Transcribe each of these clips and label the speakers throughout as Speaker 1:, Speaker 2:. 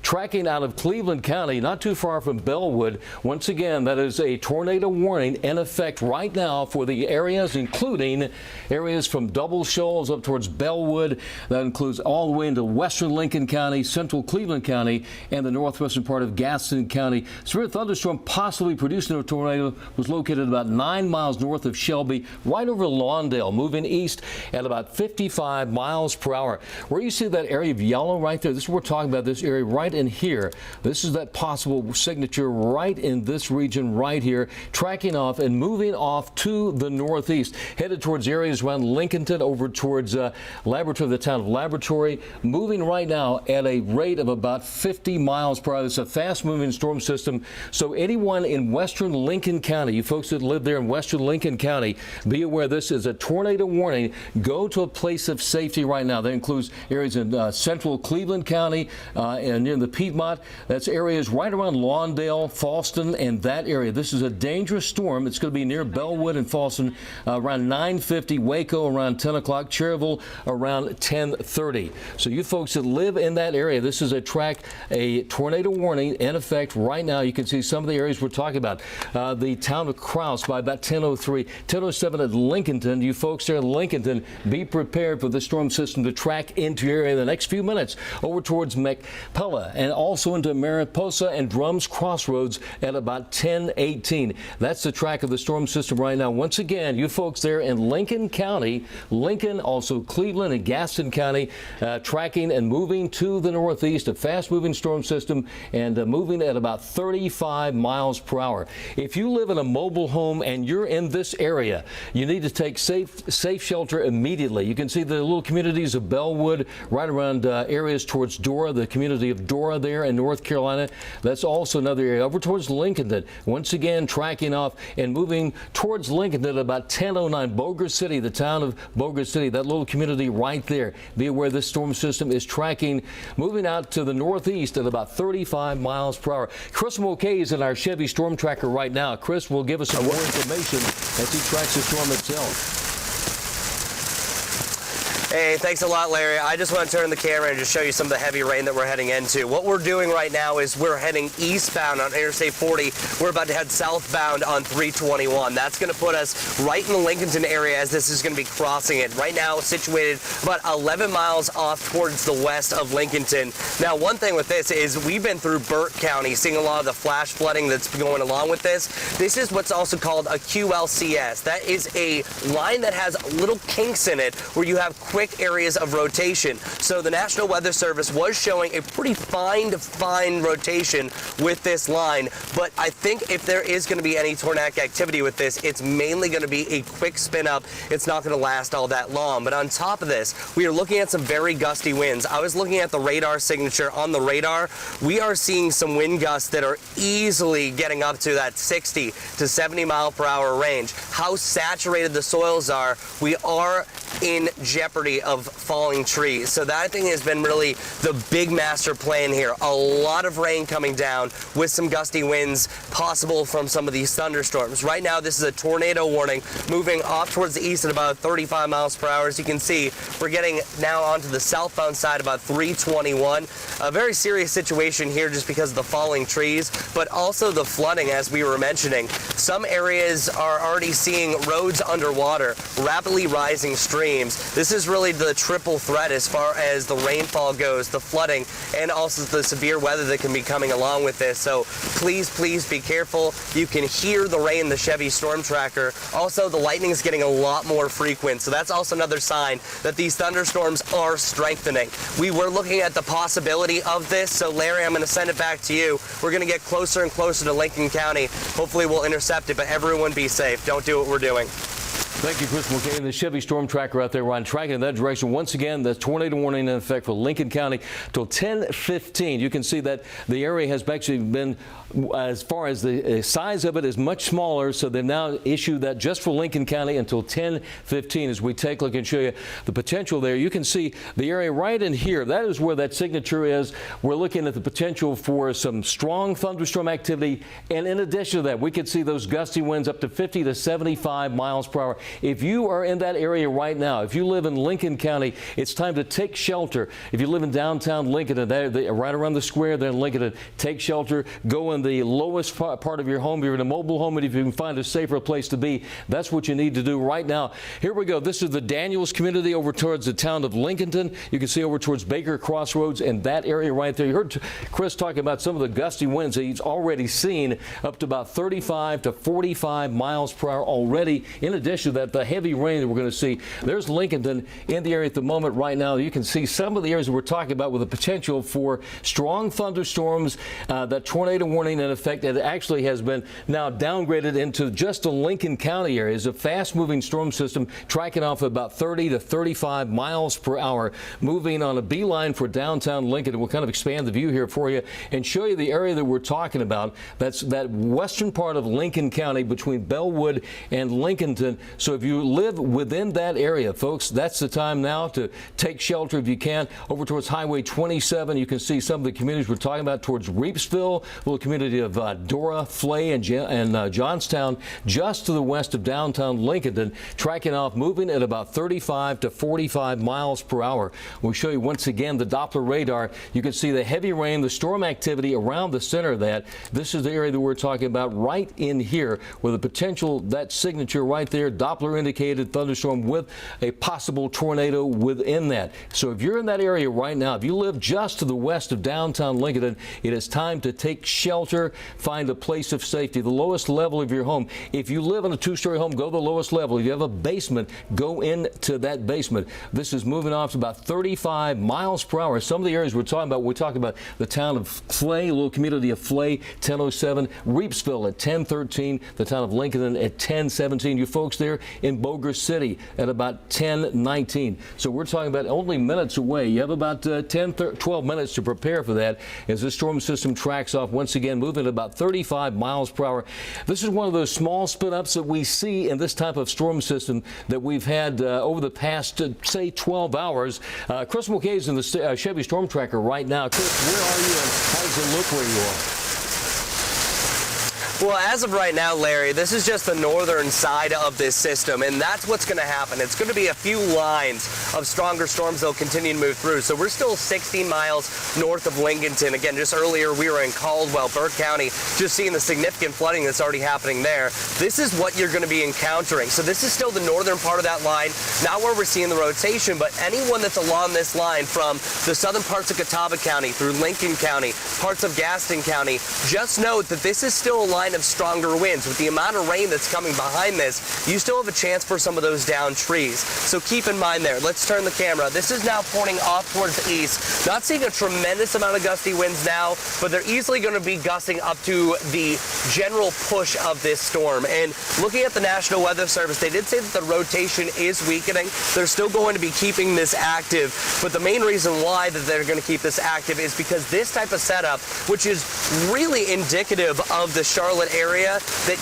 Speaker 1: tracking out of Cleveland County, not too far from Bellwood. Once again, that is a tornado warning in effect right now for the areas, including areas from Double Shoals up towards Bellwood. That includes all the way into western Lincoln County, central Cleveland County, and the northwestern part of Gaston County. Severe thunderstorm possibly producing a tornado was located about 9 miles north of Shelby, right over Lawndale, moving east at about 55 miles per hour. Where you see that area of yellow right there, this is what we're talking about, this area right in here. This is that possible signature right in this region right here, tracking off and moving off to the northeast, headed towards areas around Lincolnton, over towards Laboratory, the town of Laboratory, moving right now at a rate of about 50 miles per hour. It's a fast-moving storm system. So anyone in western Lincoln County, you folks that live there in western Lincoln County, be aware this is a tornado warning. Go to a place of safety right now. That includes areas in central Cleveland County and near the Piedmont. That's areas right around Lawndale, Falston, and that area. This is a dangerous storm. It's going to be near Bellwood and Falston around 9:50, Waco around 10 o'clock, Cherryville around 10:30. So you folks that live in that area, this is a tornado warning in effect right now. You can see some of the areas we're talking about. The town of Krause by about 10:03, 10:07 at Lincolnton. You folks there in Lincolnton, be prepared for the storm system to track into your area in the next few minutes over towards McPella and also into Mariposa and Drums Crossroads at about 10:18. That's the track of the storm system right now. Once again, you folks there in Lincoln County, Lincoln, also Cleveland and Gaston County, tracking and moving to the northeast, a fast-moving storm system and moving at about 35 miles per hour. If you live in a mobile home and you're in this area, you need to take safe shelter immediately. You can see the little communities of Bellwood right around areas towards Dora, the community of Dora there in North Carolina. That's also another area over towards Lincolnton. Once again, tracking off and moving towards Lincoln at about 10:09. Boger City, the town of Boger City, that little community right there. Be aware this storm system is tracking, moving out to the northeast at about 35 miles per hour. Chris Mulcahy is in our Chevy Storm Tracker right now. Chris will give us some more information as he tracks the storm itself.
Speaker 2: Hey, thanks a lot, Larry. I just want to turn the camera and just show you some of the heavy rain that we're heading into. What we're doing right now is we're heading eastbound on Interstate 40. We're about to head southbound on 321. That's going to put us right in the Lincolnton area as this is going to be crossing it. Right now, situated about 11 miles off towards the west of Lincolnton. Now, one thing with this is we've been through Burt County, seeing a lot of the flash flooding that's going along with this. This is what's also called a QLCS. That is a line that has little kinks in it where you have quick areas of rotation. So the National Weather Service was showing a pretty fine rotation with this line, but I think if there is going to be any tornadic activity with this, it's mainly going to be a quick spin up. It's not going to last all that long. But on top of this, we are looking at some very gusty winds. I was looking at the radar signature on the radar. We are seeing some wind gusts that are easily getting up to that 60 to 70 mile per hour range. How saturated the soils are, we are in jeopardy of falling trees. So that, I think, has been really the big master plan here. A lot of rain coming down with some gusty winds possible from some of these thunderstorms. Right now, this is a tornado warning moving off towards the east at about 35 miles per hour. As you can see, we're getting now onto the southbound side about 321. A very serious situation here just because of the falling trees, but also the flooding, as we were mentioning. Some areas are already seeing roads underwater, rapidly rising streams. This is really the triple threat as far as the rainfall goes, the flooding, and also the severe weather that can be coming along with this. So please be careful. You can hear the rain in the Chevy Storm Tracker. Also, the lightning is getting a lot more frequent. So that's also another sign that these thunderstorms are strengthening. We were looking at the possibility of this. So Larry, I'm going to send it back to you. We're going to get closer and closer to Lincoln County. Hopefully we'll intercept it, but everyone be safe. Don't do what we're doing.
Speaker 1: Thank you, Chris Mulcahy. The Chevy Storm Tracker out there, on track in that direction. Once again, the tornado warning in effect for Lincoln County till 10:15. You can see that the area has actually been, as far as the size of it, is much smaller. So they've now issued that just for Lincoln County until 10:15. As we take a look and show you the potential there, you can see the area right in here. That is where that signature is. We're looking at the potential for some strong thunderstorm activity. And in addition to that, we could see those gusty winds up to 50 to 75 miles per hour. If you are in that area right now, if you live in Lincoln County, it's time to take shelter. If you live in downtown Lincoln, right around the square there in Lincoln, take shelter. Go in the lowest part of your home. If you're in a mobile home, and if you can find a safer place to be, that's what you need to do right now. Here we go. This is the Daniels community over towards the town of Lincolnton. You can see over towards Baker Crossroads and that area right there. You heard Chris talking about some of the gusty winds that he's already seen, up to about 35 to 45 miles per hour already. In addition to that, the heavy rain that we're going to see. There's Lincolnton in the area at the moment right now. You can see some of the areas that we're talking about with the potential for strong thunderstorms. That tornado warning in effect, it actually has been now downgraded into just the Lincoln County area. It's a fast-moving storm system tracking off at about 30 to 35 miles per hour, moving on a beeline for downtown Lincoln. We'll kind of expand the view here for you and show you the area that we're talking about. That's that western part of Lincoln County between Bellwood and Lincolnton. So if you live within that area, folks, that's the time now to take shelter if you can. Over towards Highway 27, you can see some of the communities we're talking about towards Reepsville, little community of Dora, Flay, and Johnstown, just to the west of downtown Lincoln, tracking off, moving at about 35 to 45 miles per hour. We'll show you once again the Doppler radar. You can see the heavy rain, the storm activity around the center of that. This is the area that we're talking about right in here with a potential, that signature right there, Doppler indicated thunderstorm with a possible tornado within that. So if you're in that area right now, if you live just to the west of downtown Lincoln, it is time to take shelter, find a place of safety, the lowest level of your home. If you live in a two-story home, go to the lowest level. If you have a basement, go into that basement. This is moving off to about 35 miles per hour. Some of the areas we're talking about the town of Flay, a little community of Flay, 1007, Reepsville at 1013, the town of Lincoln at 1017. You folks there in Boger City at about 1019. So we're talking about only minutes away. You have about 12 minutes to prepare for that as this storm system tracks off, once again moving at about 35 miles per hour. This is one of those small spin-ups that we see in this type of storm system that we've had over the past, say, 12 hours. Chris Mulcahy is in the Chevy Storm Tracker right now. Chris, where are you and how does it look where you are?
Speaker 2: Well, as of right now, Larry, this is just the northern side of this system, and that's what's going to happen. It's going to be a few lines of stronger storms that will continue to move through. So we're still 16 miles north of Lincolnton. Again, just earlier we were in Caldwell, Burke County, just seeing the significant flooding that's already happening there. This is what you're going to be encountering. So this is still the northern part of that line, not where we're seeing the rotation, but anyone that's along this line from the southern parts of Catawba County through Lincoln County, parts of Gaston County, just note that this is still a line of stronger winds. With the amount of rain that's coming behind this, you still have a chance for some of those downed trees. So keep in mind there. Let's turn the camera. This is now pointing off towards the east. Not seeing a tremendous amount of gusty winds now, but they're easily going to be gusting up to the general push of this storm. And looking at the National Weather Service, they did say that the rotation is weakening. They're still going to be keeping this active, but the main reason why that they're going to keep this active is because this type of setup, which is really indicative of the Charlotte area, that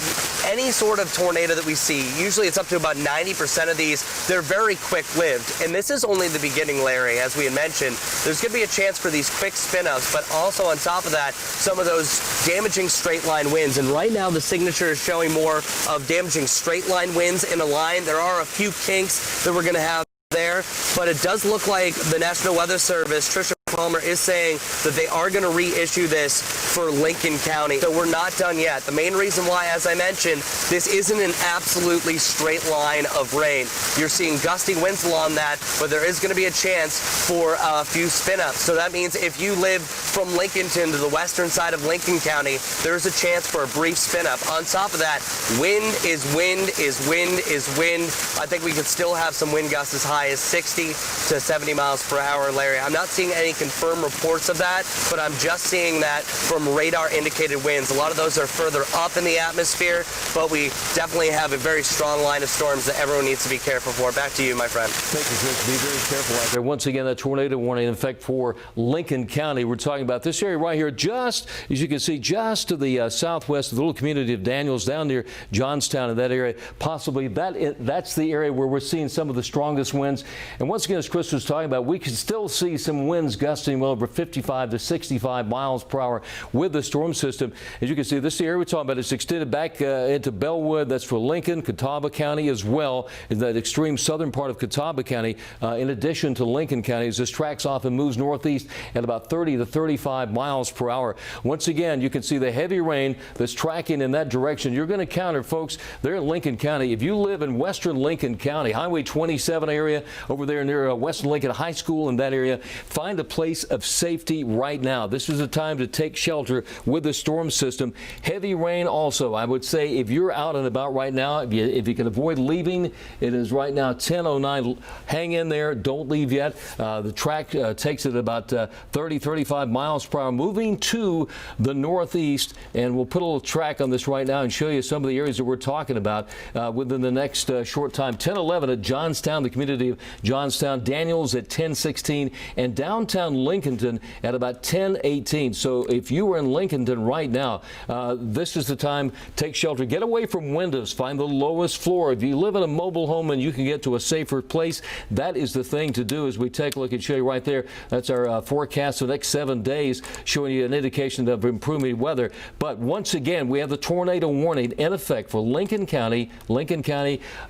Speaker 2: any sort of tornado that we see, usually it's up to about 90% of these, they're very quick-lived. And this is only the beginning, Larry. As we had mentioned, there's going to be a chance for these quick spin-ups, but also on top of that, some of those damaging straight-line winds. And right now, the signature is showing more of damaging straight-line winds in a line. There are a few kinks that we're going to have there, but it does look like the National Weather Service, Tricia Palmer, is saying that they are going to reissue this for Lincoln County. So we're not done yet. The main reason why, as I mentioned, this isn't an absolutely straight line of rain. You're seeing gusty winds along that, but there is going to be a chance for a few spin-ups. So that means if you live from Lincolnton to the western side of Lincoln County, there's a chance for a brief spin-up. On top of that, wind is wind is wind is wind. I think we could still have some wind gusts as high as 60 to 70 miles per hour, Larry. I'm not seeing any confirmed reports of that, but I'm just seeing that from radar indicated winds. A lot of those are further up in the atmosphere, but we definitely have a very strong line of storms that everyone needs to be careful for. Back to you, my friend.
Speaker 1: Thank you, Chris. Be very careful out there. Once again, that tornado warning in effect for Lincoln County. We're talking about this area right here, just as you can see, just to the southwest of the little community of Daniels, down near Johnstown, in that area. Possibly that's the area where we're seeing some of the strongest winds. And once again, as Chris was talking about, we can still see some winds gusting gusting well over 55 to 65 miles per hour with the storm system. As you can see, this area we're talking about is extended back into Bellwood. That's for Lincoln, Catawba County as well, in that extreme southern part of Catawba County, in addition to Lincoln County, as this tracks off and moves northeast at about 30 to 35 miles per hour. Once again, you can see the heavy rain that's tracking in that direction. You're going to counter, folks, there in Lincoln County. If you live in western Lincoln County, Highway 27 area over there near Western Lincoln High School, in that area, find a place of safety right now. This is the time to take shelter with the storm system. Heavy rain also, I would say, if you're out and about right now, if you can avoid leaving, it is right now 10:09. Hang in there. Don't leave yet. The track takes it about 30, 35 miles per hour, moving to the northeast, and we'll put a little track on this right now and show you some of the areas that we're talking about within the next short time. 10:11 at Johnstown, the community of Johnstown, Daniels at 10:16, and downtown Lincolnton at about 10:18. So if you are in Lincolnton right now, this is the time. Take shelter. Get away from windows. Find the lowest floor. If you live in a mobile home and you can get to a safer place, that is the thing to do. As we take a look and show you right there, that's our forecast for the next 7 days, showing you an indication of improving weather. But once again, we have the tornado warning in effect for Lincoln County,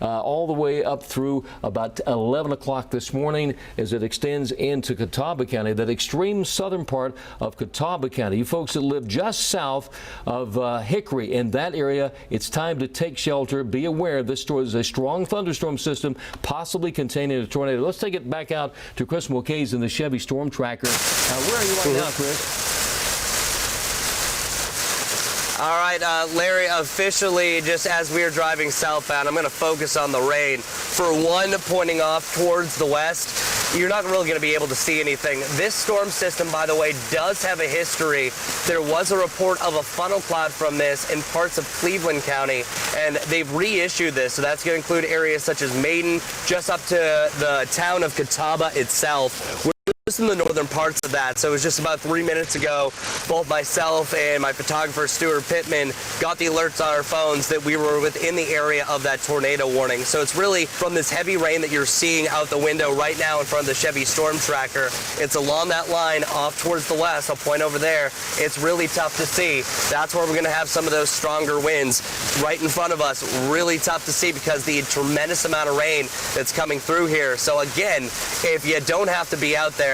Speaker 1: all the way up through about 11 o'clock this morning as it extends into Catawba County, that extreme southern part of Catawba County. You folks that live just south of Hickory, in that area, it's time to take shelter. Be aware this is a strong thunderstorm system, possibly containing a tornado. Let's take it back out to Chris Mulcahy's in the Chevy Storm Tracker. Where are you right now, Chris?
Speaker 2: All right, Larry, officially, just as we are driving southbound, I'm going to focus on the rain. For one, pointing off towards the west, you're not really going to be able to see anything. This storm system, by the way, does have a history. There was a report of a funnel cloud from this in parts of Cleveland County, and they've reissued this. So that's going to include areas such as Maiden, just up to the town of Catawba itself. Just in the northern parts of that. So it was just about 3 minutes ago, both myself and my photographer Stuart Pittman got the alerts on our phones that we were within the area of that tornado warning. So it's really from this heavy rain that you're seeing out the window right now in front of the Chevy Storm Tracker. It's along that line off towards the west. I'll point over there. It's really tough to see. That's where we're going to have some of those stronger winds right in front of us. Really tough to see because the tremendous amount of rain that's coming through here. So again, if you don't have to be out there,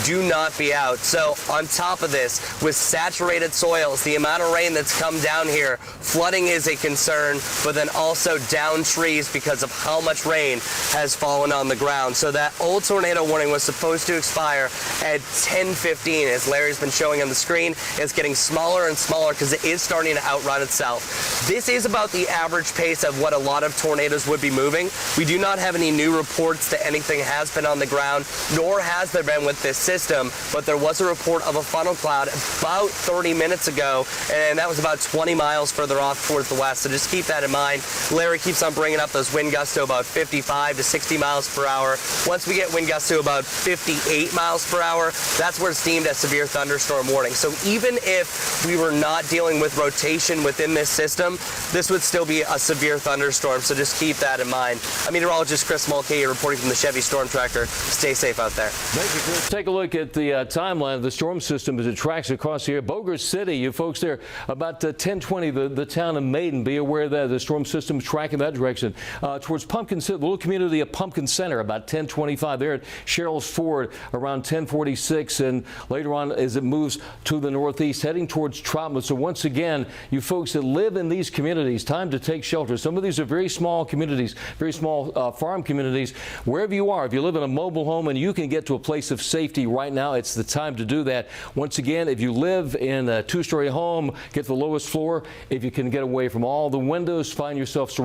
Speaker 2: do not be out. So on top of this, with saturated soils, the amount of rain that's come down here, flooding is a concern, but then also down trees because of how much rain has fallen on the ground. So that old tornado warning was supposed to expire at 10:15. As Larry's been showing on the screen, it's getting smaller and smaller because it is starting to outrun itself. This is about the average pace of what a lot of tornadoes would be moving. We do not have any new reports that anything has been on the ground, nor has there been with this system, but there was a report of a funnel cloud about 30 minutes ago, and that was about 20 miles further off towards the west. So just keep that in mind. Larry keeps on bringing up those wind gusts to about 55 to 60 miles per hour. Once we get wind gusts to about 58 miles per hour, that's where it's deemed a severe thunderstorm warning. So even if we were not dealing with rotation within this system, this would still be a severe thunderstorm. So just keep that in mind. I'm meteorologist Chris Mulcahy reporting from the Chevy Storm Tracker. Stay safe out there.
Speaker 1: Thank you, Chris. Take a look at the timeline of the storm system as it tracks across here. Boger City, you folks there, about 10:20, the town of Maiden. Be aware that the storm system is tracking that direction. Towards Pumpkin City, the little community of Pumpkin Center, about 10:25. There at Cheryl's Ford, around 10:46, and later on as it moves to the northeast, heading towards Troutman. So once again, you folks that live in these communities, time to take shelter. Some of these are very small communities, very small farm communities. Wherever you are, if you live in a mobile home and you can get to a place of safety right now, it's the time to do that. Once again, if you live in a two-story home, get the lowest floor. If you can get away from all the windows, surround yourself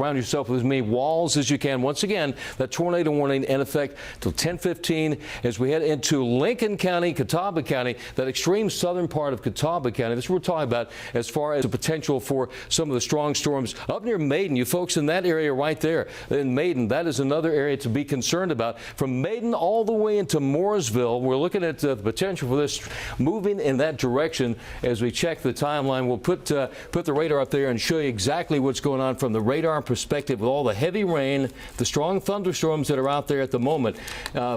Speaker 1: with as many walls as you can. Once again, that tornado warning in effect till 10:15 as we head into Lincoln County, Catawba County, that extreme southern part of Catawba County. This is what we're talking about as far as the potential for some of the strong storms up near Maiden. You folks in that area right there in Maiden, that is another area to be concerned about. From Maiden all the way into Mooresville, will. We're looking at the potential for this moving in that direction as we check the timeline. We'll put the radar up there and show you exactly what's going on from the radar perspective with all the heavy rain, the strong thunderstorms that are out there at the moment.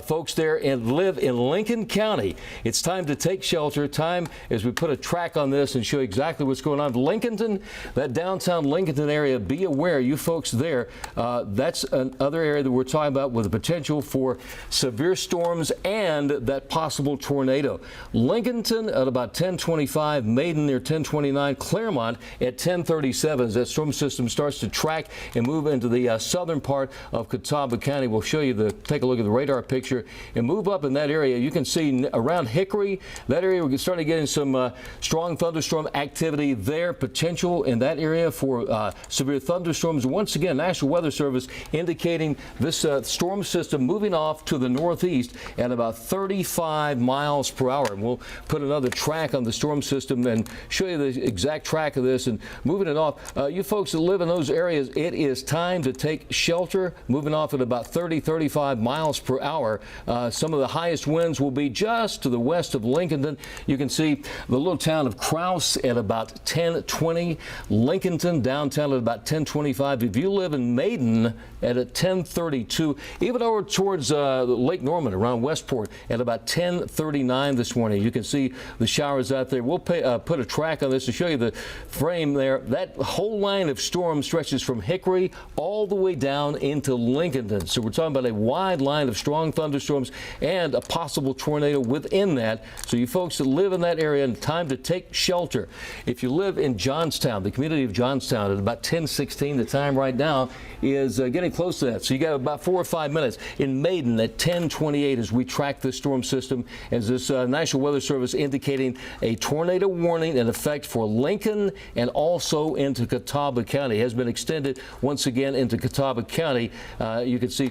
Speaker 1: Folks there and live in Lincoln County, it's time to take shelter. Time as we put a track on this and show you exactly what's going on. Lincolnton, that downtown Lincolnton area, be aware, you folks there, that's another area that we're talking about with the potential for severe storms and that possible tornado. Lincolnton at about 1025, Maiden near 1029, Claremont at 1037 as that storm system starts to track and move into the southern part of Catawba County. We'll show you take a look at the radar picture and move up in that area. You can see around Hickory, that area we're starting getting some strong thunderstorm activity there, potential in that area for severe thunderstorms. Once again, National Weather Service indicating this storm system moving off to the northeast at about 35 miles per hour. And we'll put another track on the storm system and show you the exact track of this and moving it off. You folks that live in those areas, it is time to take shelter, moving off at about 35 miles per hour. Some of the highest winds will be just to the west of Lincolnton. You can see the little town of Krause at about 1020, Lincolnton downtown at about 1025. If you live in Maiden at 1032, even over towards Lake Norman around Westport at about 1039 this morning. You can see the showers out there. We'll put a track on this to show you the frame there. That whole line of storms stretches from Hickory all the way down into Lincolnton. So we're talking about a wide line of strong thunderstorms and a possible tornado within that. So you folks that live in that area, time to take shelter. If you live in Johnstown, the community of Johnstown, at about 1016, the time right now is getting close to that. So you got about 4 or 5 minutes. In Maiden at 1028 as we track this storm system, as this National Weather Service indicating a tornado warning in effect for Lincoln and also into Catawba County. It has been extended once again into Catawba County. You can see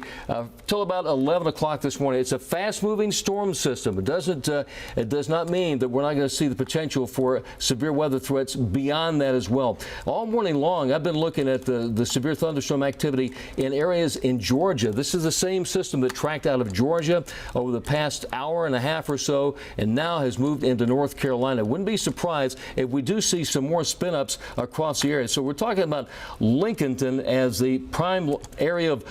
Speaker 1: till about 11 o'clock this morning. It's a fast-moving storm system. It does not mean that we're not going to see the potential for severe weather threats beyond that as well. All morning long, I've been looking at the severe thunderstorm activity in areas in Georgia. This is the same system that tracked out of Georgia over the past hour and a half or so and now has moved into North Carolina. Wouldn't be surprised if we do see some more spin-ups across the area. So we're talking about Lincolnton as the prime area of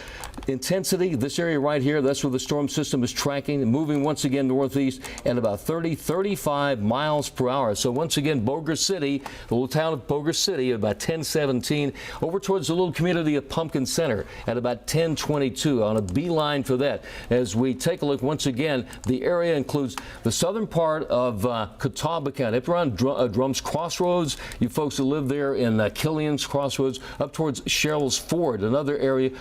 Speaker 1: intensity. This area right here, that's where the storm system is tracking, moving once again northeast at about 35 miles per hour. So once again, Boger City, the little town of Boger City at about 1017, over towards the little community of Pumpkin Center at about 1022 on a beeline for that. As we take a look once again, the area includes the southern part of Catawba County, up around Drum's Crossroads. You folks who live there in Killian's Crossroads, up towards Cheryl's Ford, another area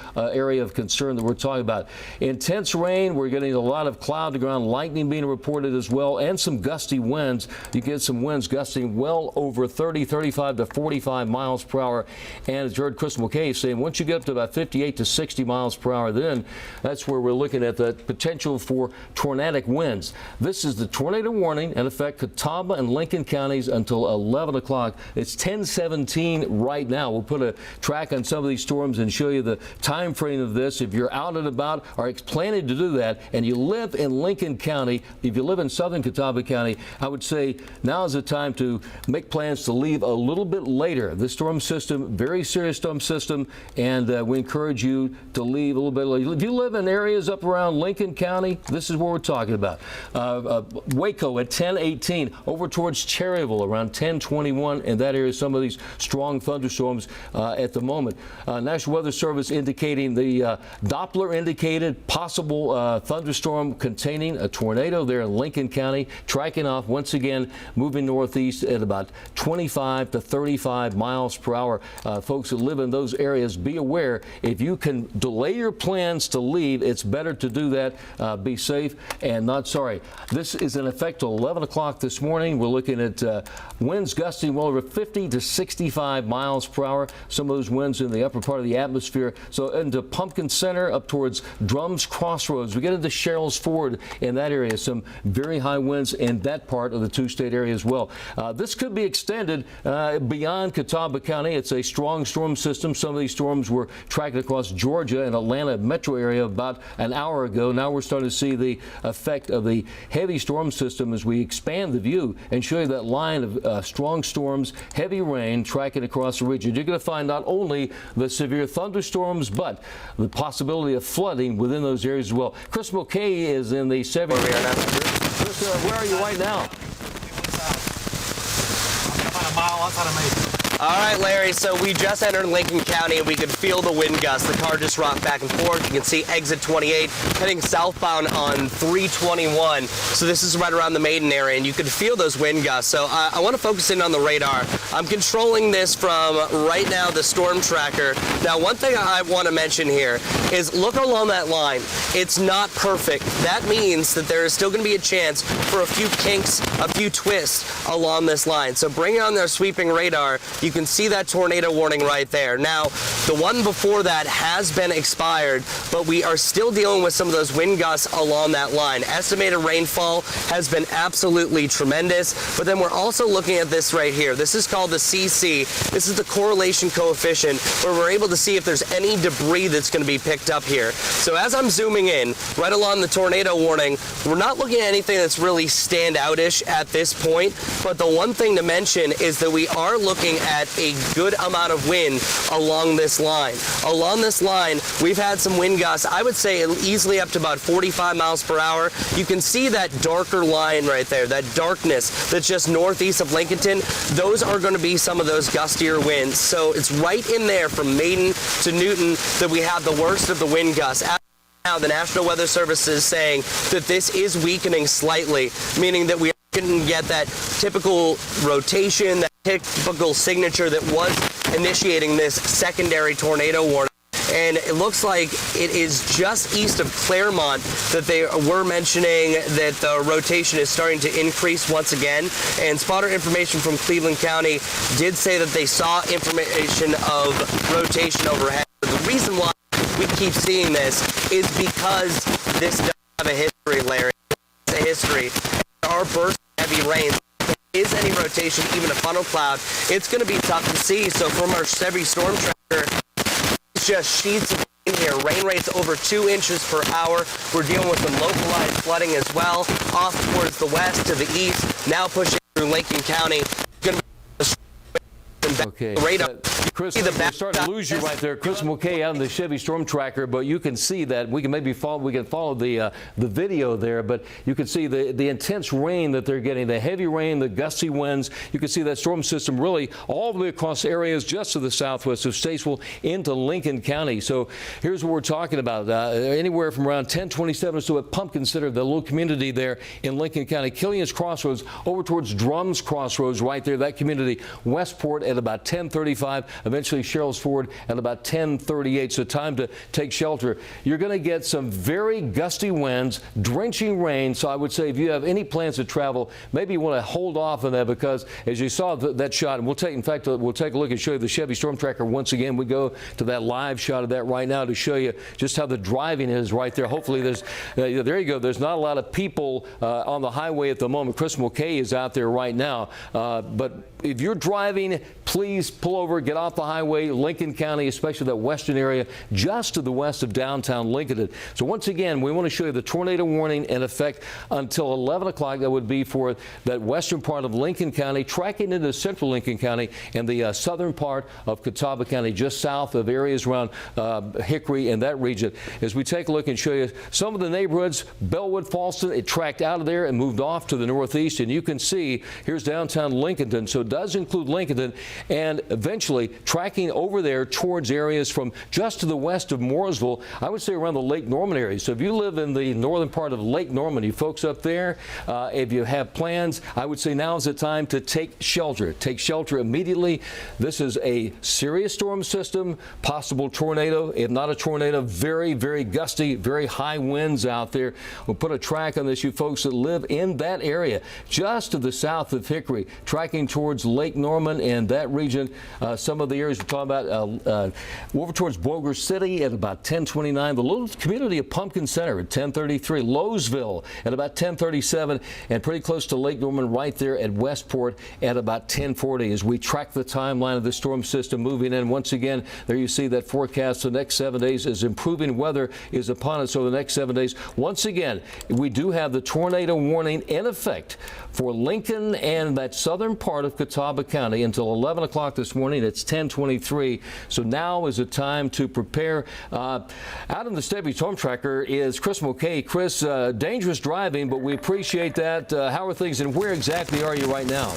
Speaker 1: of concern that we're talking about. Intense rain. We're getting a lot of cloud to ground lightning being reported as well, and some gusty winds. You get some winds gusting well over 35 to 45 miles per hour. And as you heard Chris McKay saying, once you get up to about 58 to 60 miles per hour, then that's where we're looking at the potential for tornadic winds. This is the tornado warning in effect Catawba and Lincoln counties until 11 o'clock. It's 1017 right now. We'll put a track on some of these storms and show you the time frame of this. If you're out and about or planning to do that and you live in Lincoln County, if you live in southern Catawba County, I would say now is the time to make plans to leave a little bit later. This storm system, very serious storm system, and we encourage you to leave a little bit later. If you live in areas up around Lincoln County, this is what we're talking about. Waco at 1018, over towards Cherryville around 1021, and that area, some of these strong thunderstorms at the moment. National Weather Service indicating the Doppler indicated possible thunderstorm containing a tornado there in Lincoln County, tracking off once again, moving northeast at about 25 to 35 miles per hour. Folks that live in those areas, be aware, if you can delay your plans to leave, it's better to do that. Be safe and not sorry. This is in effect till 11 o'clock this morning. We're looking at winds gusting well over 50 to 65 miles per hour. Some of those winds in the upper part of the atmosphere. So into Pumpkin center up towards Drums Crossroads. We get into Sherrills Ford in that area. Some very high winds in that part of the two-state area as well. This could be extended beyond Catawba County. It's a strong storm system. Some of these storms were tracking across Georgia and Atlanta metro area about an hour ago. Now we're starting to see the effect of the heavy storm system as we expand the view and show you that line of strong storms, heavy rain tracking across the region. You're going to find not only the severe thunderstorms, but the possibility of flooding within those areas as well. Chris Mulcahy is in the 7 area now. Chris, where are you right now?
Speaker 3: About a mile outside of Mason.
Speaker 2: All right, Larry, so we just entered Lincoln County and we could feel the wind gusts. The car just rocked back and forth. You can see exit 28 heading southbound on 321. So this is right around the Maiden area and you could feel those wind gusts. So I want to focus in on the radar. I'm controlling this from right now the storm tracker. Now, one thing I want to mention here is look along that line. It's not perfect. That means that there is still going to be a chance for a few kinks, a few twists along this line. So bring on their sweeping radar. You can see that tornado warning right there. Now, the one before that has been expired, but we are still dealing with some of those wind gusts along that line. Estimated rainfall has been absolutely tremendous, but then we're also looking at this right here. This is called the CC. This is the correlation coefficient, where we're able to see if there's any debris that's going to be picked up here. So as I'm zooming in, right along the tornado warning, we're not looking at anything that's really standout-ish at this point, but the one thing to mention is that we are looking at a good amount of wind along this line. Along this line, we've had some wind gusts, I would say easily up to about 45 miles per hour. You can see that darker line right there, that darkness that's just northeast of Lincolnton. Those are going to be some of those gustier winds. So it's right in there from Maiden to Newton that we have the worst of the wind gusts. Now, the National Weather Service is saying that this is weakening slightly, meaning that we can get that typical rotation, that typical signature that was initiating this secondary tornado warning. And it looks like it is just east of Claremont that they were mentioning that the rotation is starting to increase once again. And spotter information from Cleveland County did say that they saw information of rotation overhead. But the reason why we keep seeing this is because this does have a history, Larry. It's a history. There are bursts of heavy rain. If there is any rotation, even a funnel cloud, it's going to be tough to see. So from our Chevy storm tracker, it's just sheets of rain here. Rain rates over 2 inches per hour. We're dealing with some localized flooding as well, off towards the west to the east, now pushing through Lincoln County.
Speaker 1: Okay. Chris, we're starting to lose you right there. Chris Mulcahy out in the Chevy Storm Tracker, but you can see that we can maybe follow the video there, but you can see the intense rain that they're getting, the heavy rain, the gusty winds. You can see that storm system really all the way across areas just to the southwest of Statesville into Lincoln County. So here's what we're talking about. Anywhere from around 1027 to at Pumpkin Center, the little community there in Lincoln County. Killian's Crossroads over towards Drums Crossroads right there, that community. Westport at about 10:35, eventually Sherrills Ford at about 10:38. So time to take shelter. You're going to get some very gusty winds, drenching rain. So I would say if you have any plans to travel, maybe you want to hold off on that, because as you saw that shot, and we'll take a look and show you the Chevy Storm Tracker once again. We go to that live shot of that right now to show you just how the driving is right there. Hopefully there's there you go. There's not a lot of people on the highway at the moment. Chris Mulcahy is out there right now, but if you're driving, please pull over, get off the highway. Lincoln County, especially that western area just to the west of downtown Lincoln. So once again, we want to show you the tornado warning in effect until 11 o'clock. That would be for that western part of Lincoln County, tracking into central Lincoln County and the southern part of Catawba County, just south of areas around Hickory and that region. As we take a look and show you some of the neighborhoods, Bellwood, Falston, it tracked out of there and moved off to the northeast. And you can see here's downtown Lincolnton. So it does include Lincolnton, and eventually tracking over there towards areas from just to the west of Mooresville, I would say around the Lake Norman area. So if you live in the northern part of Lake Norman, you folks up there, if you have plans, I would say now is the time to take shelter. Take shelter immediately. This is a serious storm system, possible tornado, if not a tornado, very, very gusty, very high winds out there. We'll put a track on this, you folks that live in that area, just to the south of Hickory, tracking towards Lake Norman and that region. Some some of the areas we're talking about. Over towards Boulder City at about 10:29. The little community of Pumpkin Center at 10:33. Lowesville at about 10:37, and pretty close to Lake Norman right there at Westport at about 10:40. As we track the timeline of the storm system moving in, once again, there you see that forecast for the next 7 days as improving weather is upon us over the next 7 days. Once again, we do have the tornado warning in effect for Lincoln and that southern part of Catawba County until 11 o'clock this morning. It's 10:23. So now is the time to prepare. Out in the Stevie Storm Tracker is Chris Mulcahy. Chris, dangerous driving, but we appreciate that. How are things, and where exactly are you right now?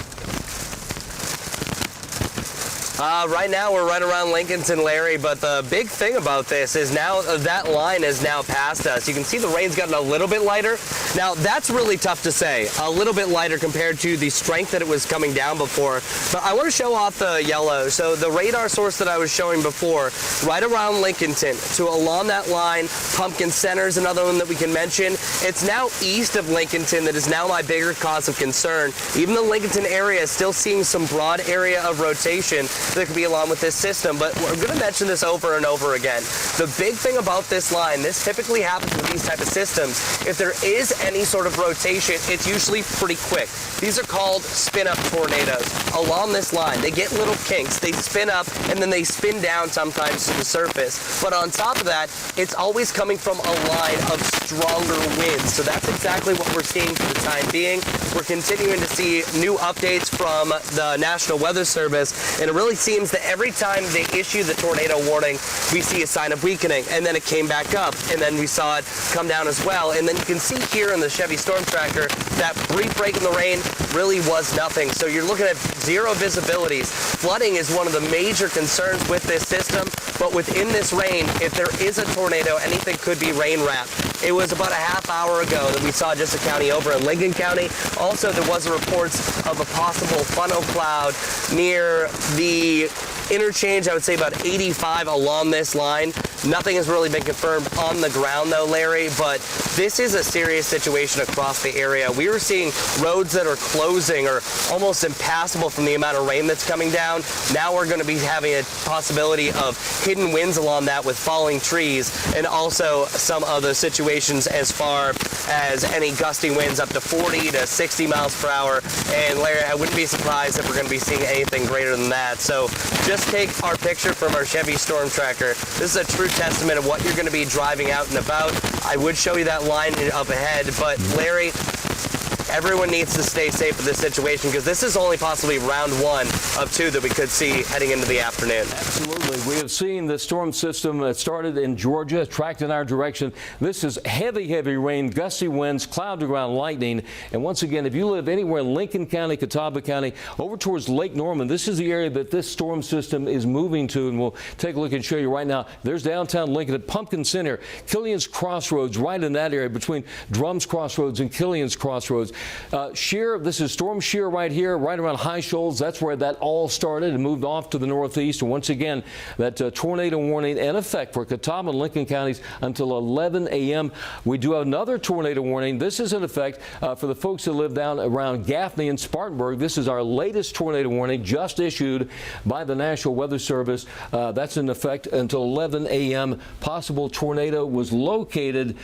Speaker 2: Right now we're right around Lincolnton, Larry, but the big thing about this is now that line is now past us. You can see the rain's gotten a little bit lighter. Now that's really tough to say, a little bit lighter compared to the strength that it was coming down before. But I want to show off the yellow. So the radar source that I was showing before, right around Lincolnton, to along that line, Pumpkin Center is another one that we can mention. It's now east of Lincolnton that is now my bigger cause of concern. Even the Lincolnton area is still seeing some broad area of rotation that could be along with this system, but we're going to mention this over and over again. The big thing about this line, this typically happens with these type of systems. If there is any sort of rotation, it's usually pretty quick. These are called spin-up tornadoes. Along this line, they get little kinks, they spin up, and then they spin down sometimes to the surface. But on top of that, it's always coming from a line of stronger winds. So that's exactly what we're seeing for the time being. We're continuing to see new updates from the National Weather Service, and it really seems that every time they issue the tornado warning, we see a sign of weakening, and then it came back up, and then we saw it come down as well. And then you can see here in the Chevy Storm Tracker that brief break in the rain really was nothing. So you're looking at zero visibilities. Flooding is one of the major concerns with this system, but within this rain, if there is a tornado, anything could be rain wrapped. It was about a half hour ago that we saw just a county over in Lincoln County. Also, there was reports of a possible funnel cloud near the interchange, I would say about 85 along this line. Nothing has really been confirmed on the ground though, Larry, but this is a serious situation across the area. We were seeing roads that are closing or almost impassable from the amount of rain that's coming down. Now we're going to be having a possibility of hidden winds along that with falling trees, and also some of the situations as far as any gusty winds up to 40 to 60 miles per hour. And Larry, I wouldn't be surprised if we're going to be seeing anything greater than that. So just take our picture from our Chevy Storm Tracker. This is a true testament of what you're going to be driving out and about. I would show you that line up ahead, but Larry, everyone needs to stay safe in this situation because this is only possibly round one of two that we could see heading into the afternoon.
Speaker 1: Absolutely. We have seen the storm system that started in Georgia, tracked in our direction. This is heavy, heavy rain, gusty winds, cloud to ground lightning. And once again, if you live anywhere in Lincoln County, Catawba County, over towards Lake Norman, this is the area that this storm system is moving to. And we'll take a look and show you right now. There's downtown Lincoln at Pumpkin Center, Killian's Crossroads, right in that area between Drums Crossroads and Killian's Crossroads. Shear, this is Storm Shear right here, right around High Shoals. That's where that all started and moved off to the northeast. And once again, that tornado warning in effect for Catawba and Lincoln counties until 11 a.m. We do have another tornado warning. This is in effect for the folks that live down around Gaffney and Spartanburg. This is our latest tornado warning just issued by the National Weather Service. That's in effect until 11 a.m. Possible tornado was located